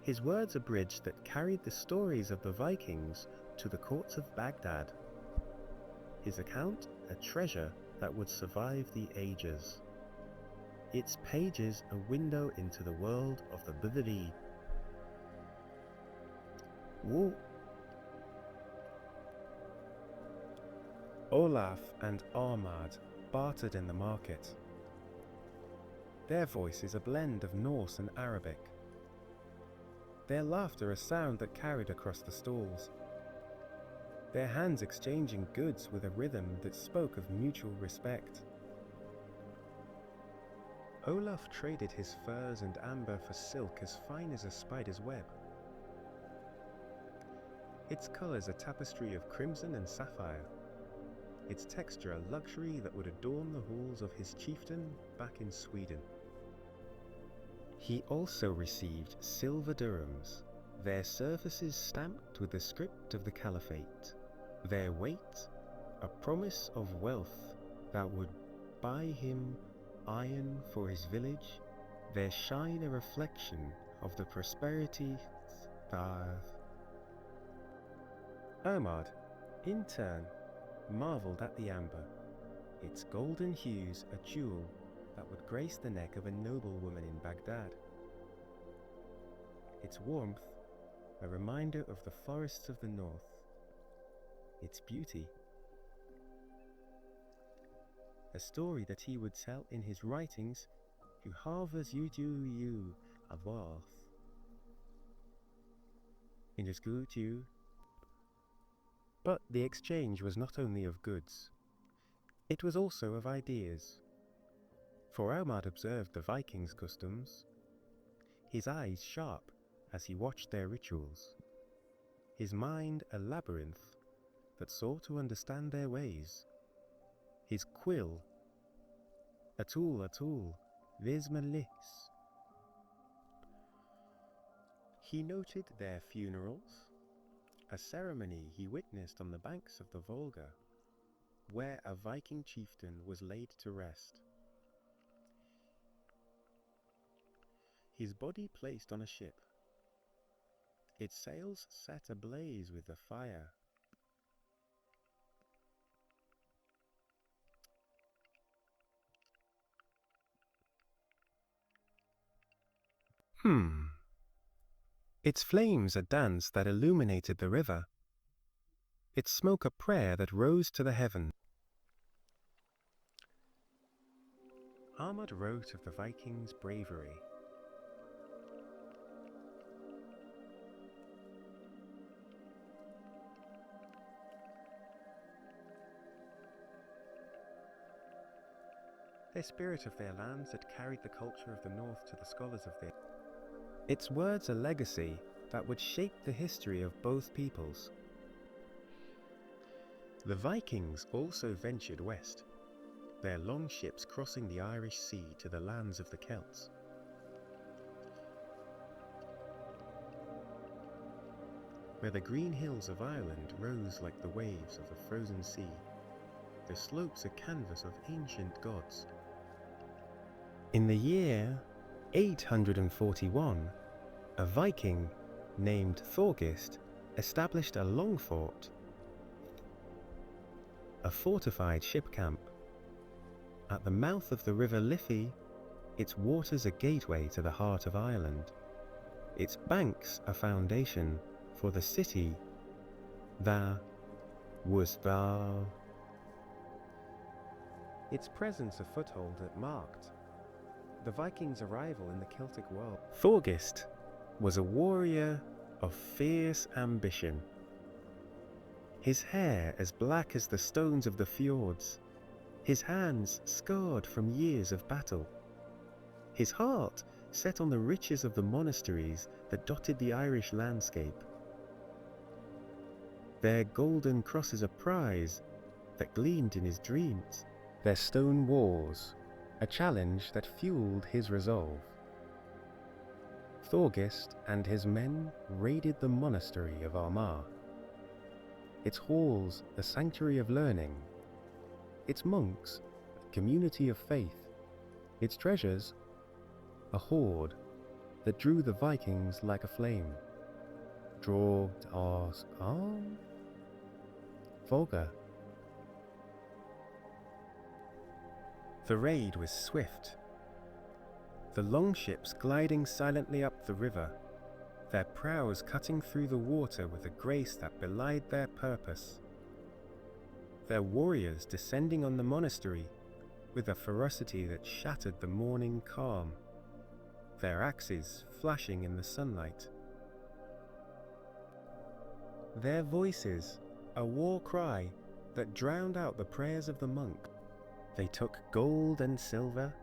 His words a bridge that carried the stories of the Vikings to the courts of Baghdad. His account a treasure that would survive the ages. Its pages a window into the world of the Bithri. Olaf and Ahmad bartered in the market. Their voice is a blend of Norse and Arabic. Their laughter a sound that carried across the stalls. Their hands exchanging goods with a rhythm that spoke of mutual respect. Olaf traded his furs and amber for silk as fine as a spider's web. Its colours a tapestry of crimson and sapphire, its texture a luxury that would adorn the halls of his chieftain back in Sweden. He also received silver dirhams, their surfaces stamped with the script of the Caliphate, their weight a promise of wealth that would buy him iron for his village, their shine a reflection of the prosperity Ahmad, in turn, marvelled at the amber, its golden hues a jewel that would grace the neck of a noblewoman in Baghdad, its warmth a reminder of the forests of the north, its beauty a story that he would tell in his writings to Harvard's you Avarth. In his good you. But the exchange was not only of goods, it was also of ideas. For Ahmad observed the Vikings' customs, his eyes sharp as he watched their rituals, his mind a labyrinth that sought to understand their ways, his quill a tool, Vismalis. He noted their funerals, a ceremony he witnessed on the banks of the Volga, where a Viking chieftain was laid to rest. His body placed on a ship, its sails set ablaze with the fire. Its flames a dance that illuminated the river, its smoke a prayer that rose to the heaven. Ahmad wrote of the Vikings' bravery. Their spirit of their lands had carried the culture of the North to the scholars of their. Its words a legacy that would shape the history of both peoples. The Vikings also ventured west, their long ships crossing the Irish Sea to the lands of the Celts. Where the green hills of Ireland rose like the waves of the frozen sea, their slopes a canvas of ancient gods. In the year 841, a Viking named Thorgist established a long fort a fortified ship camp. At the mouth of the river Liffey, its waters a gateway to the heart of Ireland, its banks a foundation for the city that was thou. Its presence a foothold that marked the Vikings' arrival in the Celtic world. Thorgest was a warrior of fierce ambition, his hair as black as the stones of the fjords, his hands scarred from years of battle, his heart set on the riches of the monasteries that dotted the Irish landscape. Their golden crosses a prize that gleamed in his dreams, their stone walls a challenge that fueled his resolve. Thorgest and his men raided the monastery of Armagh, its halls a sanctuary of learning, its monks a community of faith, its treasures a hoard that drew the Vikings like a flame. Draw to ask, Volga. The raid was swift, the longships gliding silently up the river, their prows cutting through the water with a grace that belied their purpose, their warriors descending on the monastery with a ferocity that shattered the morning calm, their axes flashing in the sunlight. Their voices a war cry that drowned out the prayers of the monk. They took gold and silver,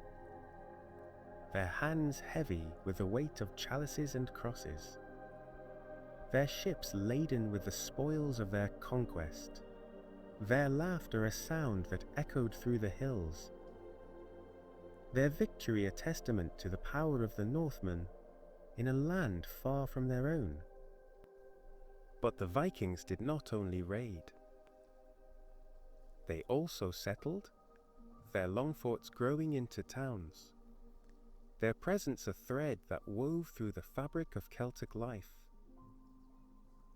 their hands heavy with the weight of chalices and crosses, their ships laden with the spoils of their conquest, their laughter a sound that echoed through the hills, their victory a testament to the power of the Northmen in a land far from their own. But the Vikings did not only raid. They also settled, their long forts growing into towns, their presence a thread that wove through the fabric of Celtic life,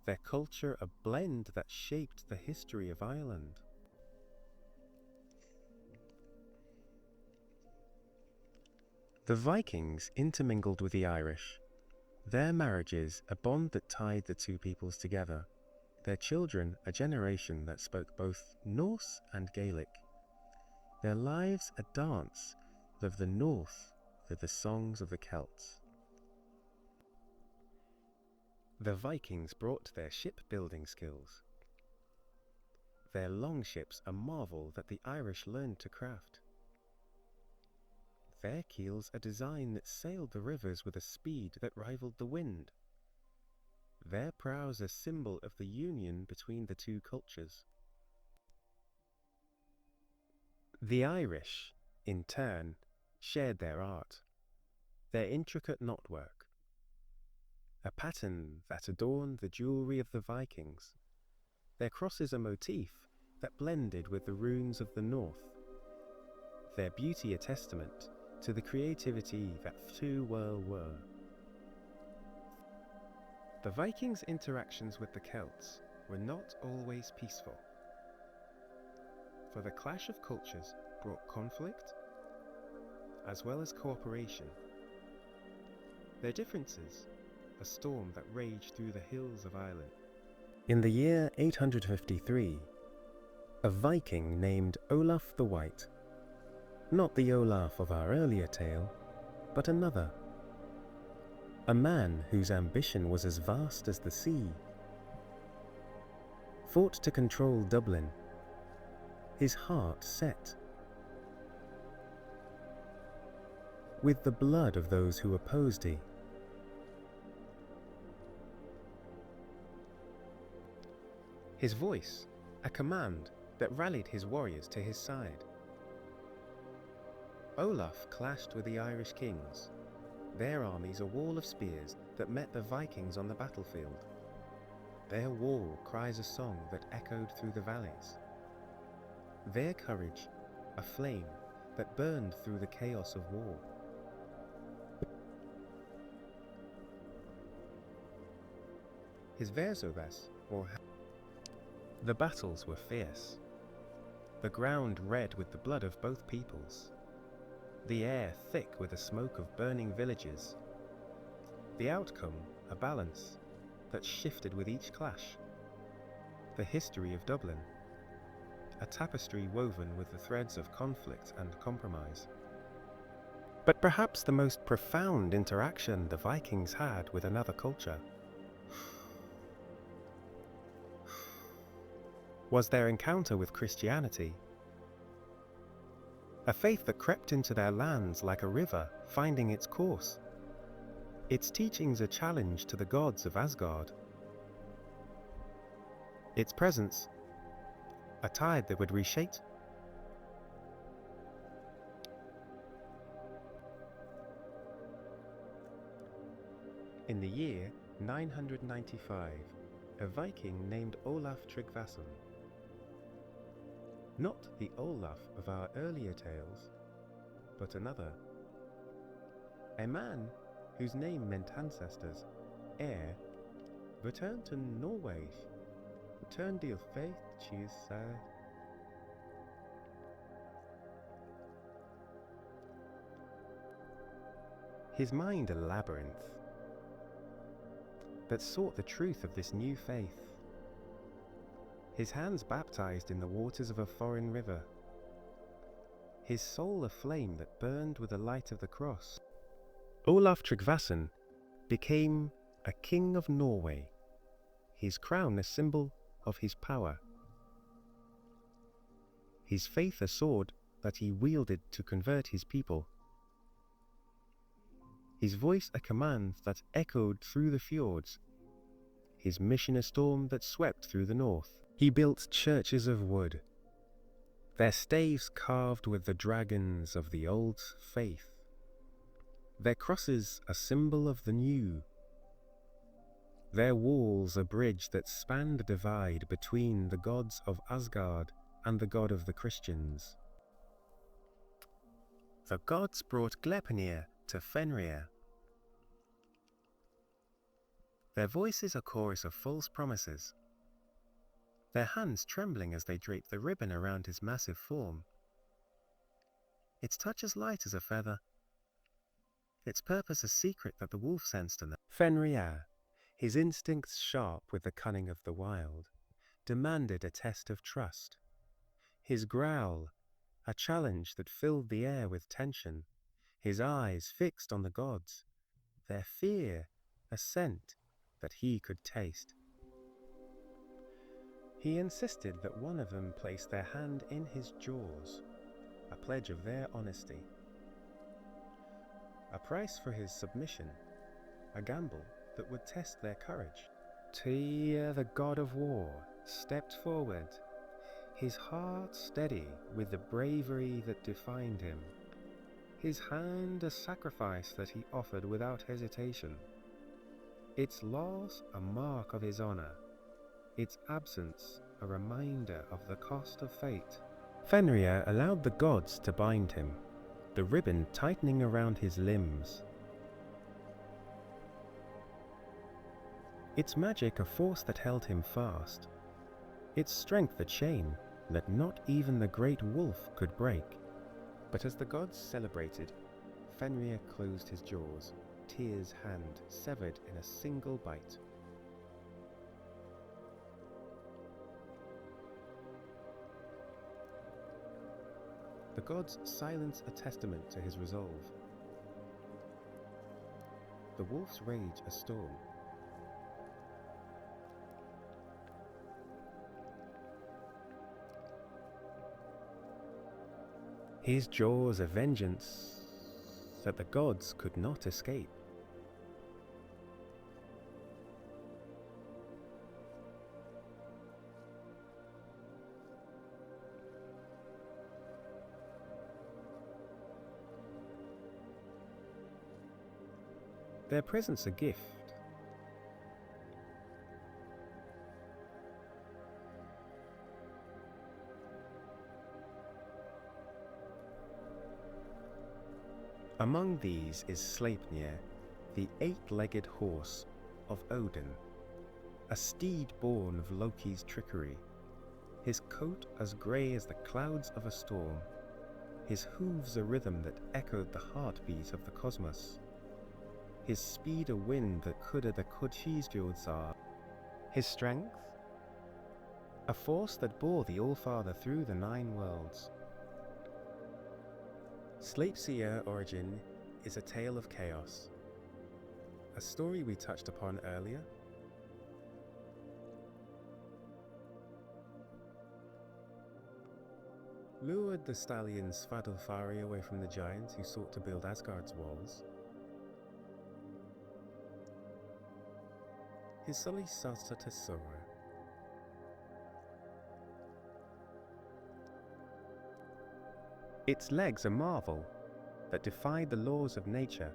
their culture a blend that shaped the history of Ireland. The Vikings intermingled with the Irish, their marriages a bond that tied the two peoples together, their children a generation that spoke both Norse and Gaelic, their lives a dance of the North with the songs of the Celts. The Vikings brought their shipbuilding skills, their longships a marvel that the Irish learned to craft, their keels a design that sailed the rivers with a speed that rivaled the wind, their prows a symbol of the union between the two cultures. The Irish, in turn, shared their art, their intricate knotwork, a pattern that adorned the jewelry of the Vikings, their crosses a motif that blended with the runes of the north, their beauty a testament to the creativity that two were. The Vikings' interactions with the Celts were not always peaceful, for the clash of cultures brought conflict as well as cooperation. Their differences, a storm that raged through the hills of Ireland. In the year 853, a Viking named Olaf the White, not the Olaf of our earlier tale, but another, a man whose ambition was as vast as the sea, fought to control Dublin, his heart set. With the blood of those who opposed him. His voice, a command that rallied his warriors to his side. Olaf clashed with the Irish kings, their armies a wall of spears that met the Vikings on the battlefield. Their war cries a song that echoed through the valleys. Their courage, a flame that burned through the chaos of war. His Verzobas, or the battles were fierce. the ground red with the blood of both peoples, the air thick with the smoke of burning villages. The outcome, a balance that shifted with each clash. The history of Dublin, a tapestry woven with the threads of conflict and compromise. But perhaps the most profound interaction the Vikings had with another culture was their encounter with Christianity, a faith that crept into their lands like a river finding its course, its teachings a challenge to the gods of Asgard, its presence a tide that would reshape. In the year 995, a Viking named Olaf Tryggvason, not the Olaf of our earlier tales, but another, a man whose name meant ancestors, heir, returned to Norway, returned til faith, his mind a labyrinth that sought the truth of this new faith, his hands baptized in the waters of a foreign river, his soul a flame that burned with the light of the cross. Olaf Tryggvason became a king of Norway, his crown a symbol of his power, his faith a sword that he wielded to convert his people, his voice a command that echoed through the fjords, his mission a storm that swept through the north. He built churches of wood, their staves carved with the dragons of the old faith, their crosses a symbol of the new, their walls a bridge that spanned the divide between the gods of Asgard and the god of the Christians. The gods brought Gleipnir to Fenrir, their voices a chorus of false promises, their hands trembling as they draped the ribbon around his massive form. Its touch as light as a feather, its purpose a secret that the wolf sensed enough. Fenrir, his instincts sharp with the cunning of the wild, demanded a test of trust. His growl, a challenge that filled the air with tension, his eyes fixed on the gods, their fear a scent that he could taste. He insisted that one of them place their hand in his jaws, a pledge of their honesty. A price for his submission, a gamble that would test their courage. Tyr, the god of war, stepped forward, his heart steady with the bravery that defined him, his hand a sacrifice that he offered without hesitation, its loss a mark of his honor, its absence a reminder of the cost of fate. Fenrir allowed the gods to bind him, the ribbon tightening around his limbs. Its magic a force that held him fast, its strength a chain that not even the great wolf could break. But as the gods celebrated, Fenrir closed his jaws, Tyr's hand severed in a single bite. The gods silence a testament to his resolve. The wolf's rage a storm. His jaws a vengeance that the gods could not escape. Their presence a gift. Among these is Sleipnir, the eight-legged horse of Odin, a steed born of Loki's trickery, his coat as grey as the clouds of a storm, his hooves a rhythm that echoed the heartbeat of the cosmos, his speed a wind that could the fjords are, his strength a force that bore the All-Father through the 9 worlds. Sleipnir origin is a tale of chaos, a story we touched upon earlier. Lured the stallion Svadilfari away from the giants who sought to build Asgard's walls, his sully Sasa Tesora. Its legs a marvel that defied the laws of nature,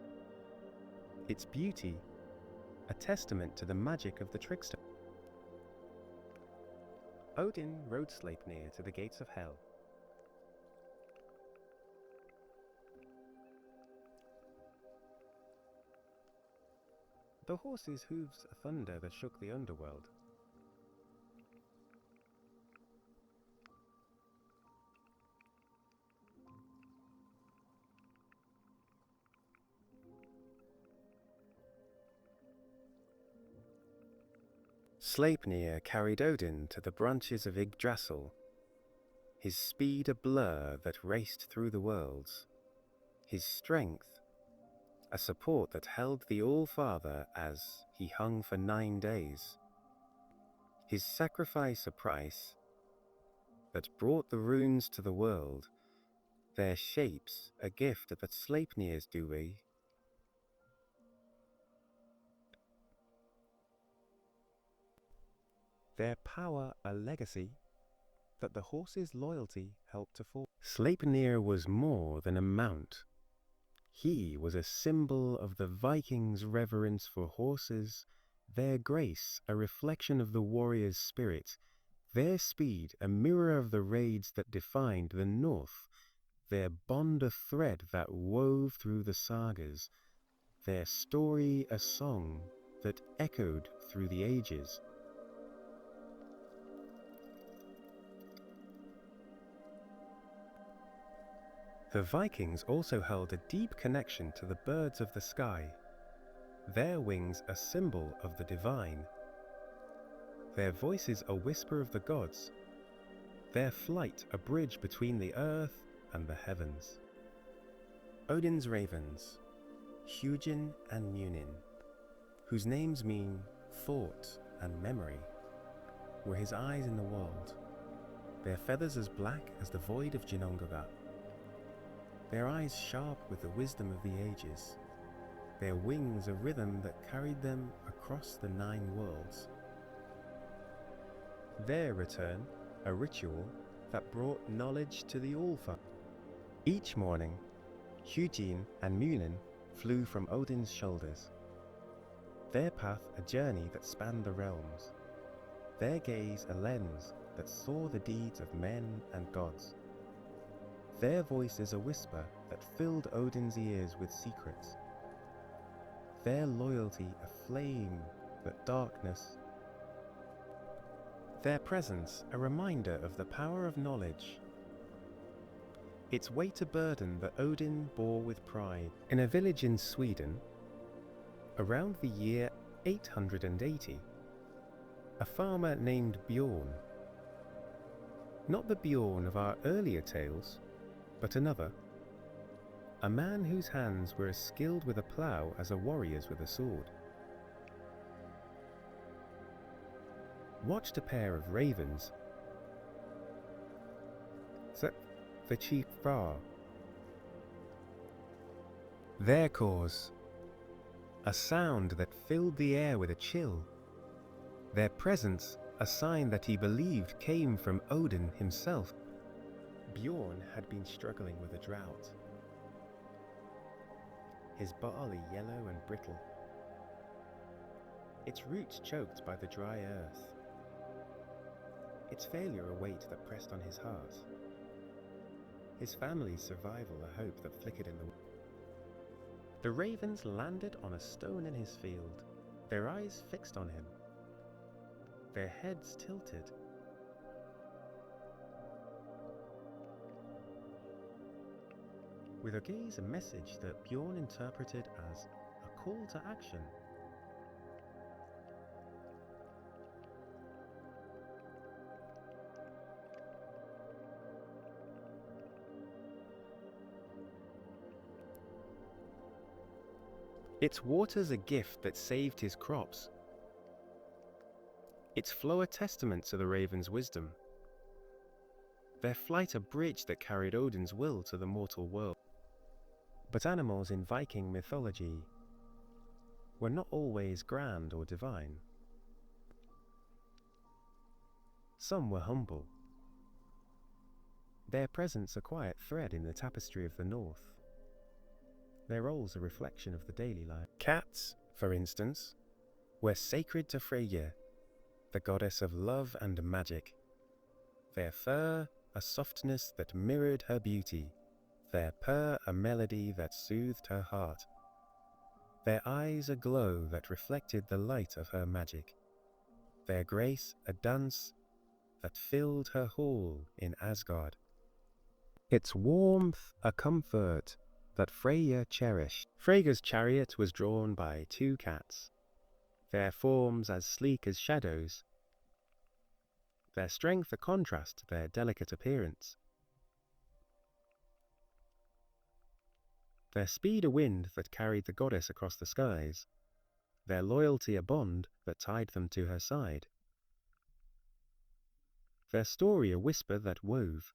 its beauty a testament to the magic of the trickster. Odin rode Sleipnir to the gates of hell. The horse's hooves a thunder that shook the underworld. Sleipnir carried Odin to the branches of Yggdrasil, his speed a blur that raced through the worlds, his strength a support that held the All-Father as he hung for 9 days, his sacrifice a price that brought the runes to the world, their shapes a gift that Sleipnir's do we. Their power a legacy that the horse's loyalty helped to form. Sleipnir was more than a mount. He was a symbol of the Vikings' reverence for horses, their grace a reflection of the warrior's spirit, their speed a mirror of the raids that defined the North, their bond a thread that wove through the sagas, their story a song that echoed through the ages. The Vikings also held a deep connection to the birds of the sky, their wings a symbol of the divine, their voices a whisper of the gods, their flight a bridge between the earth and the heavens. Odin's ravens, Hugin and Munin, whose names mean thought and memory, were his eyes in the world, their feathers as black as the void of Ginnungagap, their eyes sharp with the wisdom of the ages, their wings a rhythm that carried them across the 9 worlds. Their return a ritual that brought knowledge to the All-Father. Each morning, Hugin and Munin flew from Odin's shoulders, their path a journey that spanned the realms, their gaze a lens that saw the deeds of men and gods. Their voice is a whisper that filled Odin's ears with secrets, their loyalty a flame that darkness, their presence a reminder of the power of knowledge, its weight a burden that Odin bore with pride. In a village in Sweden, around the year 880, a farmer named Bjorn, not the Bjorn of our earlier tales, but another, a man whose hands were as skilled with a plough as a warrior's with a sword, watched a pair of ravens, the chief Ra, their cause, a sound that filled the air with a chill, their presence a sign that he believed came from Odin himself. Bjorn had been struggling with a drought, his barley yellow and brittle, its roots choked by the dry earth, its failure a weight that pressed on his heart, his family's survival a hope that flickered in the wind. The ravens landed on a stone in his field, their eyes fixed on him, their heads tilted. with her gaze a message that Bjorn interpreted as a call to action. Its water's a gift that saved his crops. Its flow a testament to the raven's wisdom. Their flight a bridge that carried Odin's will to the mortal world. But animals in Viking mythology were not always grand or divine. Some were humble. Their presence a quiet thread in the tapestry of the North. Their roles a reflection of the daily life. Cats, for instance, were sacred to Freyja, the goddess of love and magic. Their fur a softness that mirrored her beauty, their purr a melody that soothed her heart, their eyes a glow that reflected the light of her magic, their grace a dance that filled her hall in Asgard. Its warmth a comfort that Freyja cherished. Freyja's chariot was drawn by 2 cats, their forms as sleek as shadows, their strength a contrast to their delicate appearance, their speed a wind that carried the goddess across the skies, their loyalty a bond that tied them to her side, their story a whisper that wove.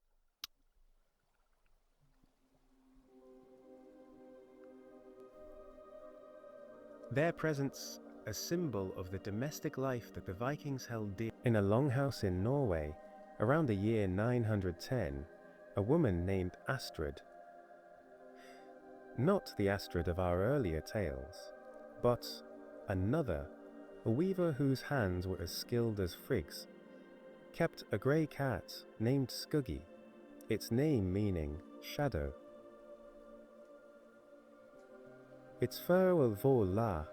Their presence a symbol of the domestic life that the Vikings held dear. In a longhouse in Norway, around the year 910, a woman named Astrid, not the Astrid of our earlier tales, but another, a weaver whose hands were as skilled as Frigg's, kept a grey cat named Skuggi, its name meaning shadow. Its fur was Vola.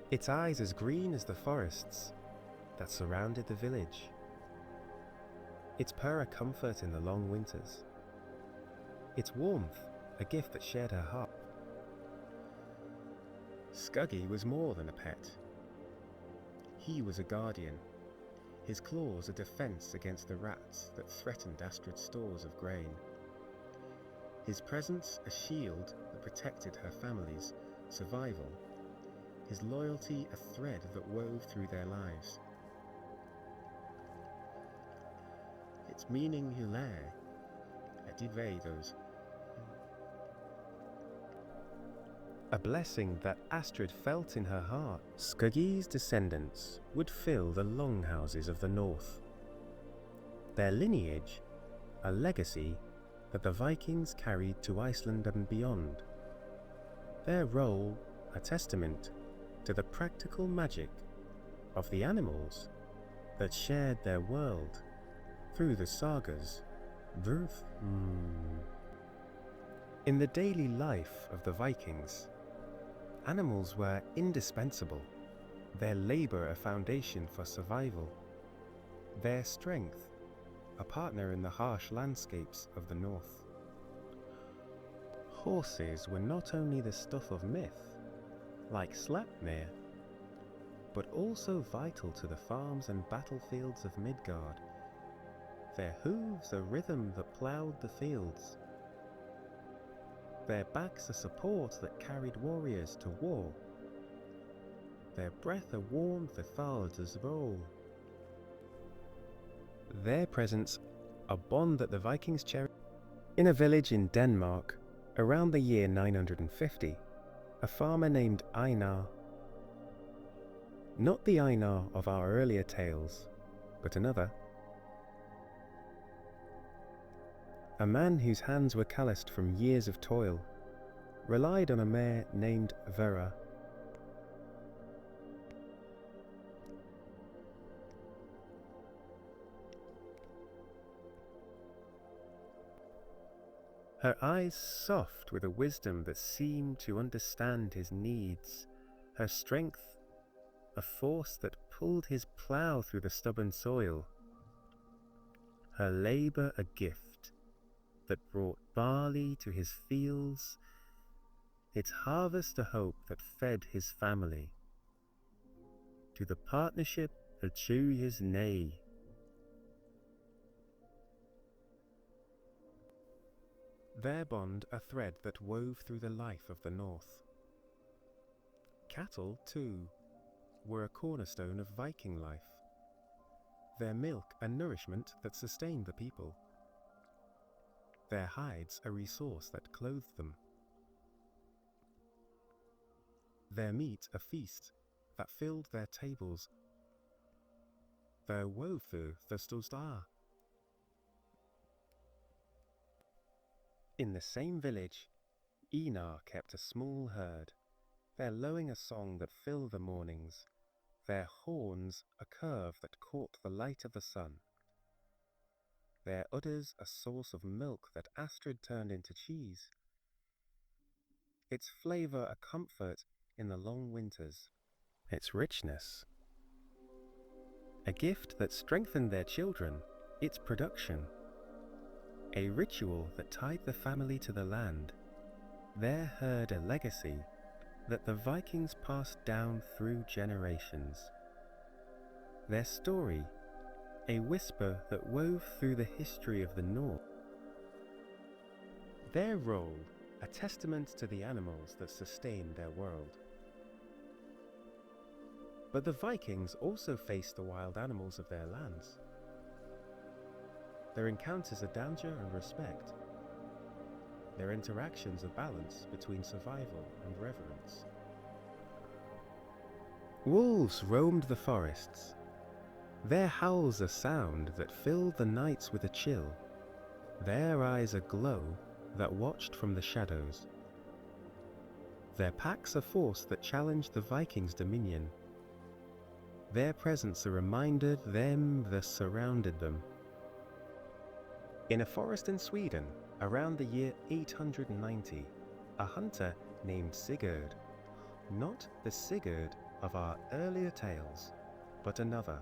Its eyes as green as the forests that surrounded the village. Its purr a comfort in the long winters. Its warmth a gift that shared her heart. Skuggi was more than a pet. He was a guardian, his claws a defense against the rats that threatened Astrid's stores of grain. His presence a shield that protected her family's survival, his loyalty a thread that wove through their lives. Its meaning hilaire, those. A blessing that Astrid felt in her heart. Skuggi's descendants would fill the longhouses of the north. Their lineage, a legacy that the Vikings carried to Iceland and beyond. Their role, a testament to the practical magic of the animals that shared their world through the sagas. In the daily life of the Vikings, animals were indispensable, their labor a foundation for survival, their strength a partner in the harsh landscapes of the north. Horses were not only the stuff of myth, like Sleipnir, but also vital to the farms and battlefields of Midgard, their hooves a rhythm that ploughed the fields, their backs a support that carried warriors to war, their breath a warmth that Thar's role, their presence a bond that the Vikings cherished. In a village in Denmark, around the year 950, a farmer named Einar, not the Einar of our earlier tales, but another, a man whose hands were calloused from years of toil, relied on a mare named Vera. Her eyes soft with a wisdom that seemed to understand his needs, her strength a force that pulled his plough through the stubborn soil, her labor a gift that brought barley to his fields, its harvest a hope that fed his family. To the partnership a joyous nay. Their bond a thread that wove through the life of the North. Cattle, too, were a cornerstone of Viking life, their milk a nourishment that sustained the people, their hides a resource that clothed them, their meat a feast that filled their tables, their wofu the stostar. In the same village, Einar kept a small herd, their lowing a song that filled the mornings, their horns a curve that caught the light of the sun, their udders a source of milk that Astrid turned into cheese, its flavour a comfort in the long winters, its richness a gift that strengthened their children, its production a ritual that tied the family to the land, their herd a legacy that the Vikings passed down through generations, their story a whisper that wove through the history of the North, their role a testament to the animals that sustained their world. But the Vikings also faced the wild animals of their lands. Their encounters are danger and respect, their interactions a balance between survival and reverence. Wolves roamed the forests, their howls a sound that filled the nights with a chill, their eyes a glow that watched from the shadows, their packs a force that challenged the Vikings' dominion, their presence a reminder them that surrounded them. In a forest in Sweden, around the year 890, a hunter named Sigurd, not the Sigurd of our earlier tales, but another,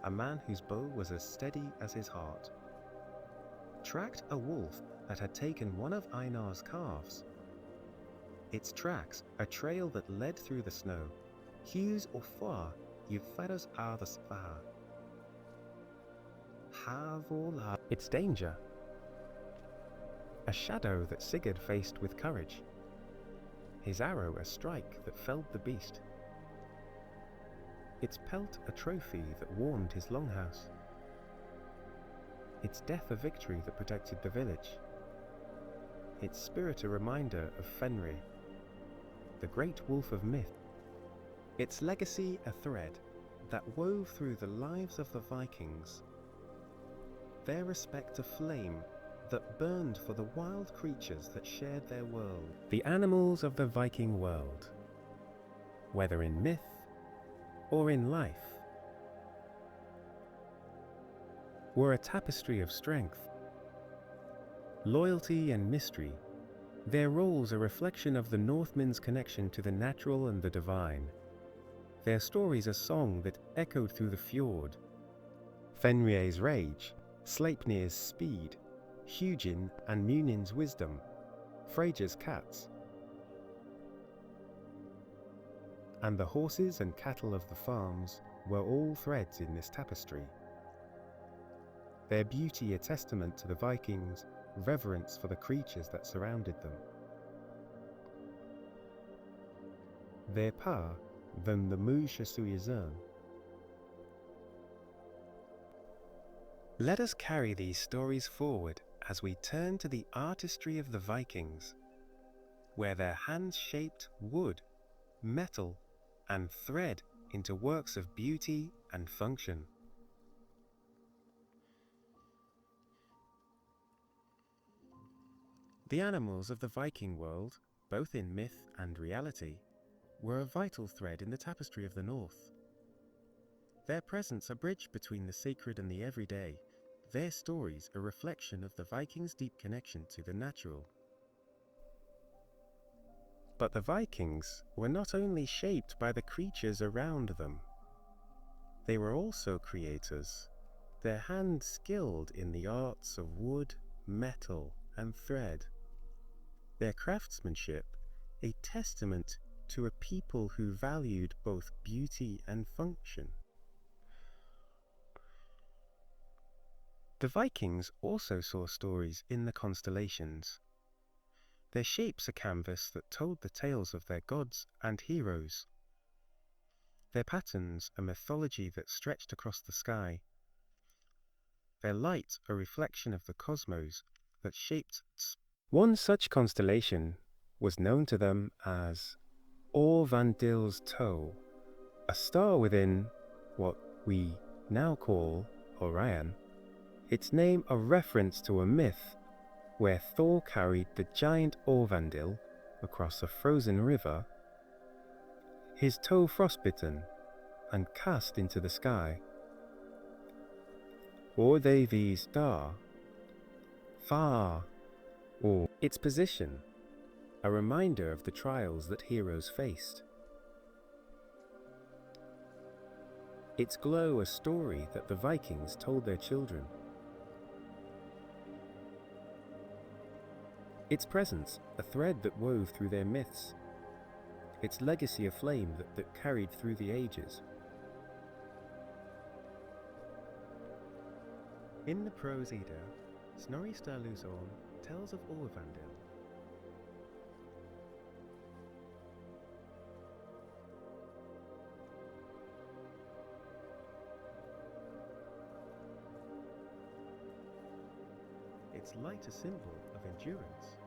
a man whose bow was as steady as his heart, tracked a wolf that had taken one of Einar's calves. Its tracks, a trail that led through the snow, hus och far ju färdas över svär. Its danger, a shadow that Sigurd faced with courage, his arrow a strike that felled the beast, its pelt a trophy that warmed his longhouse, its death a victory that protected the village, its spirit a reminder of Fenrir, the great wolf of myth, its legacy a thread that wove through the lives of the Vikings, their respect a flame that burned for the wild creatures that shared their world. The animals of the Viking world, whether in myth or in life, were a tapestry of strength, loyalty and mystery, their roles a reflection of the Northmen's connection to the natural and the divine, their stories a song that echoed through the fjord, Fenrir's rage, Sleipnir's speed, Hugin and Munin's wisdom, Freyja's cats, and the horses and cattle of the farms were all threads in this tapestry. Their beauty a testament to the Vikings' reverence for the creatures that surrounded them. Their power than the Myrhs. Let us carry these stories forward as we turn to the artistry of the Vikings, where their hands shaped wood, metal, and thread into works of beauty and function. The animals of the Viking world, both in myth and reality, were a vital thread in the tapestry of the North. Their presence a bridge between the sacred and the everyday, their stories a reflection of the Vikings' deep connection to the natural. But the Vikings were not only shaped by the creatures around them, they were also creators, their hands skilled in the arts of wood, metal, and thread. Their craftsmanship a testament to a people who valued both beauty and function. The Vikings also saw stories in the constellations. Their shapes a canvas that told the tales of their gods and heroes. Their patterns a mythology that stretched across the sky. Their light a reflection of the cosmos that shaped. One such constellation was known to them as Orvandil's Toe, a star within what we now call Orion. Its name a reference to a myth where Thor carried the giant Orvandil across a frozen river, his toe frostbitten and cast into the sky. Or they the star, far, or its position, a reminder of the trials that heroes faced. Its glow a story that the Vikings told their children. Its presence a thread that wove through their myths. Its legacy a flame that carried through the ages. In the Prose Edda, Snorri Sturluson tells of Orvandil. Its light a symbol of endurance.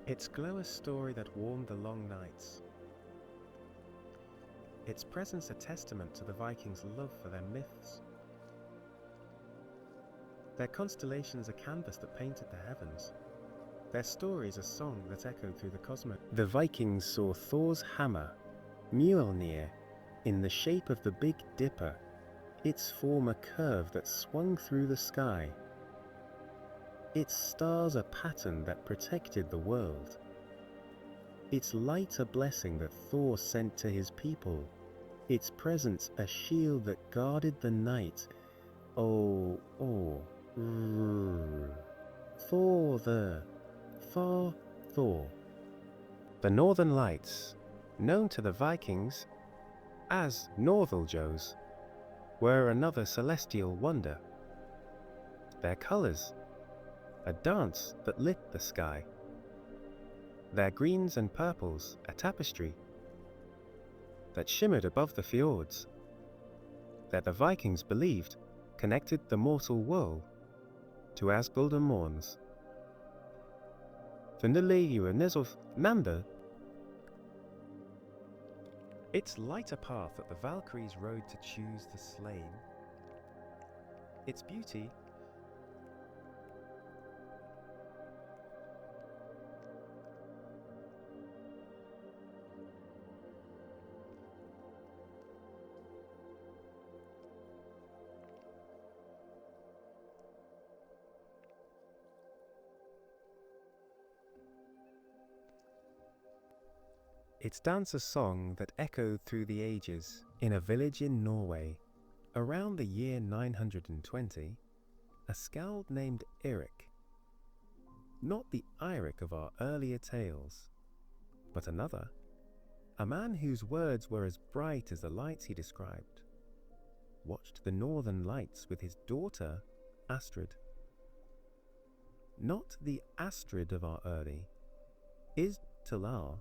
Its glow a story that warmed the long nights. Its presence a testament to the Vikings' love for their myths. Their constellations a canvas that painted the heavens. Their stories a song that echoed through the cosmos. The Vikings saw Thor's hammer, Mjolnir, in the shape of the Big Dipper, its form a curve that swung through the sky. Its stars a pattern that protected the world. Its light a blessing that Thor sent to his people. Its presence a shield that guarded the night. Thor Thor. The Northern Lights, known to the Vikings as Norðurljós, were another celestial wonder. Their colors a dance that lit the sky. Their greens and purples a tapestry that shimmered above the fjords, that the Vikings believed connected the mortal world to Asgulda morns. Number. Its light a path that the Valkyries rode to choose the slain. Its beauty Its dance a song that echoed through the ages in a village in Norway. Around the year 920, a skald named Eirik, not the Eirik of our earlier tales, but another, a man whose words were as bright as the lights he described, watched the northern lights with his daughter Astrid. Not the Astrid of our early, is Talar.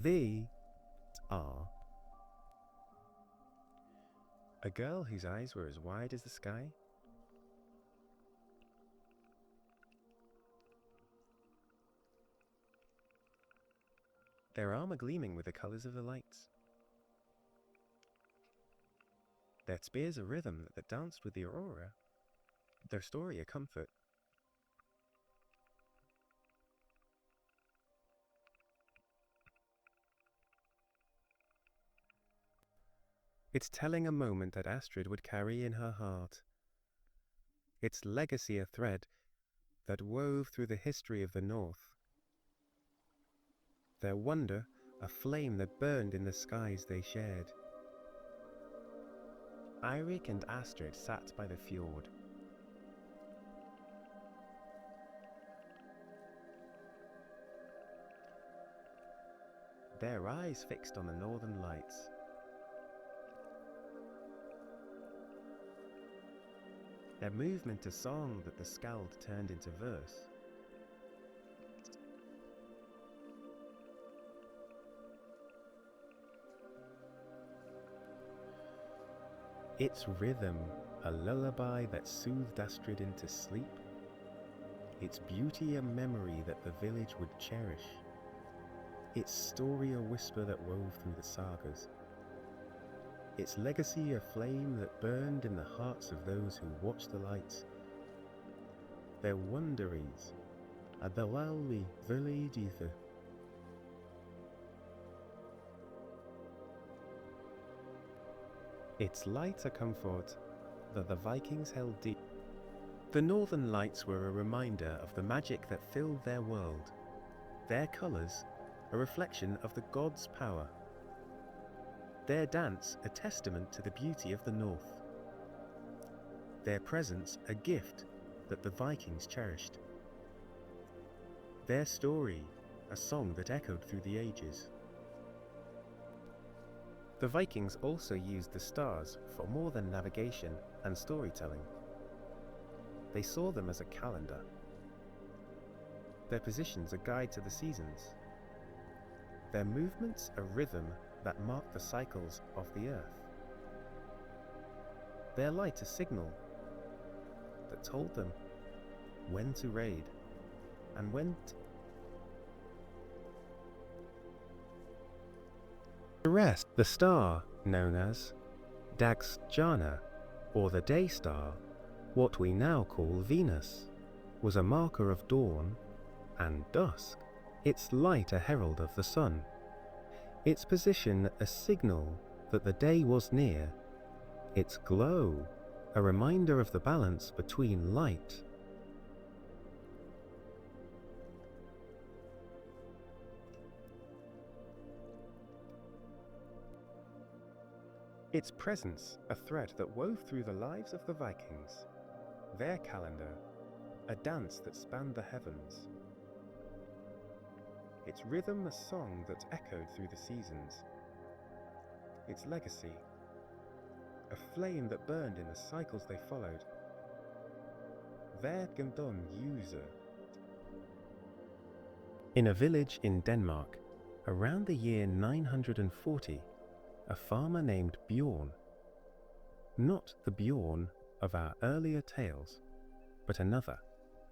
They are a girl whose eyes were as wide as the sky. Their armor gleaming with the colors of the lights. Their spears a rhythm that danced with the aurora. Their story a comfort. It's telling a moment that Astrid would carry in her heart. Its legacy a thread that wove through the history of the North. Their wonder, a flame that burned in the skies they shared. Eirik and Astrid sat by the fjord. Their eyes fixed on the northern lights. Their movement a song that the skald turned into verse. Its rhythm, a lullaby that soothed Astrid into sleep. Its beauty a memory that the village would cherish. Its story a whisper that wove through the sagas. Its legacy a flame that burned in the hearts of those who watched the lights. Their wonderies a Valhalla voyages. Its light a comfort that the Vikings held deep. The northern lights were a reminder of the magic that filled their world. Their colours a reflection of the gods' power. Their dance a testament to the beauty of the North. Their presence a gift that the Vikings cherished. Their story a song that echoed through the ages. The Vikings also used the stars for more than navigation and storytelling. They saw them as a calendar. Their positions a guide to the seasons. Their movements a rhythm that marked the cycles of the earth. Their light a signal that told them when to raid and when to the rest. The star, known as Dags Jana, or the day star, what we now call Venus, was a marker of dawn and dusk, its light a herald of the sun, its position a signal that the day was near, its glow a reminder of the balance between light its presence a thread that wove through the lives of the Vikings, their calendar a dance that spanned the heavens, its rhythm a song that echoed through the seasons, its legacy a flame that burned in the cycles they followed. Their Gandon user. In a village in Denmark, around the year 940, a farmer named Bjorn, not the Bjorn of our earlier tales, but another,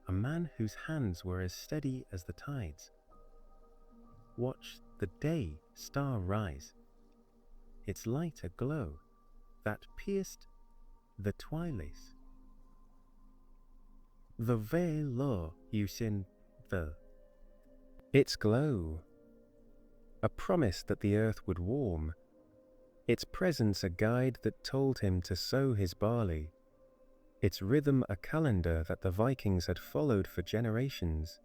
a man whose hands were as steady as the tides, watched the day star rise, its light aglow that pierced the twilight. The veil usin the. Its glow, a promise that the earth would warm, its presence a guide that told him to sow his barley, its rhythm a calendar that the Vikings had followed for generations,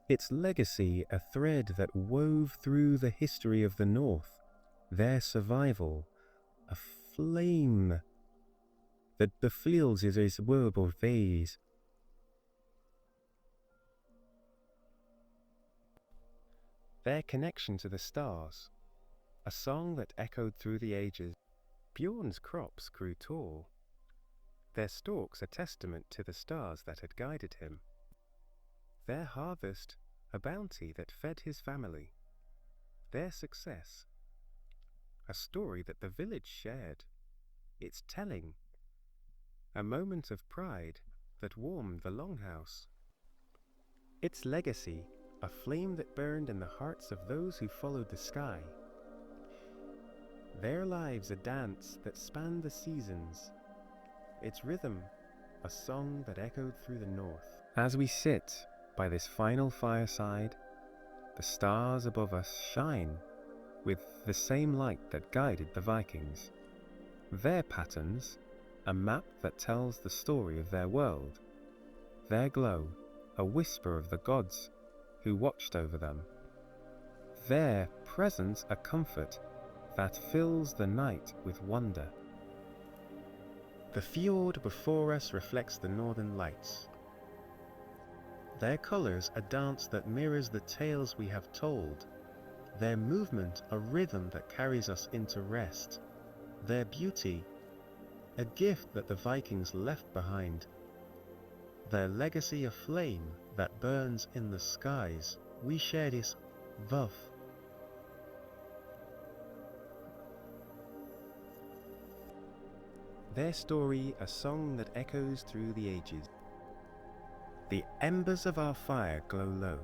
its legacy a thread that wove through the history of the North, their survival, a flame that befliels his world of ways. Their connection to the stars, a song that echoed through the ages. Bjorn's crops grew tall, their stalks a testament to the stars that had guided him. Their harvest, a bounty that fed his family. Their success, a story that the village shared, its telling, a moment of pride that warmed the longhouse. Its legacy, a flame that burned in the hearts of those who followed the sky. Their lives a dance that spanned the seasons, its rhythm a song that echoed through the north. As we sit by this final fireside, the stars above us shine with the same light that guided the Vikings. Their patterns, a map that tells the story of their world. Their glow, a whisper of the gods who watched over them. Their presence a comfort that fills the night with wonder. The fjord before us reflects the northern lights. Their colours a dance that mirrors the tales we have told. Their movement a rhythm that carries us into rest. Their beauty a gift that the Vikings left behind. Their legacy a flame that burns in the skies. We share this love. Their story a song that echoes through the ages. The embers of our fire glow low,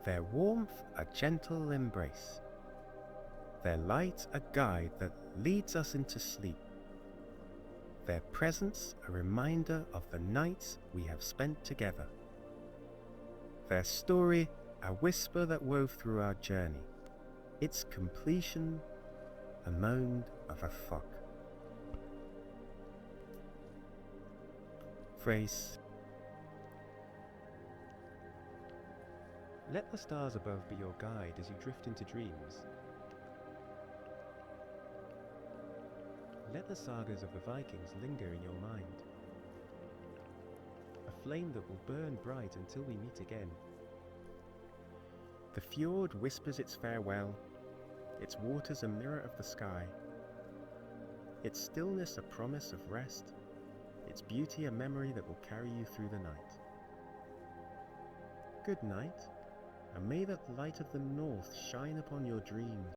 their warmth a gentle embrace, their light a guide that leads us into sleep, their presence a reminder of the nights we have spent together, their story a whisper that wove through our journey, its completion a moan of a fog. Phrase. Let the stars above be your guide as you drift into dreams. Let the sagas of the Vikings linger in your mind. A flame that will burn bright until we meet again. The fjord whispers its farewell, its waters a mirror of the sky, its stillness a promise of rest, its beauty a memory that will carry you through the night. Good night, and may the light of the north shine upon your dreams.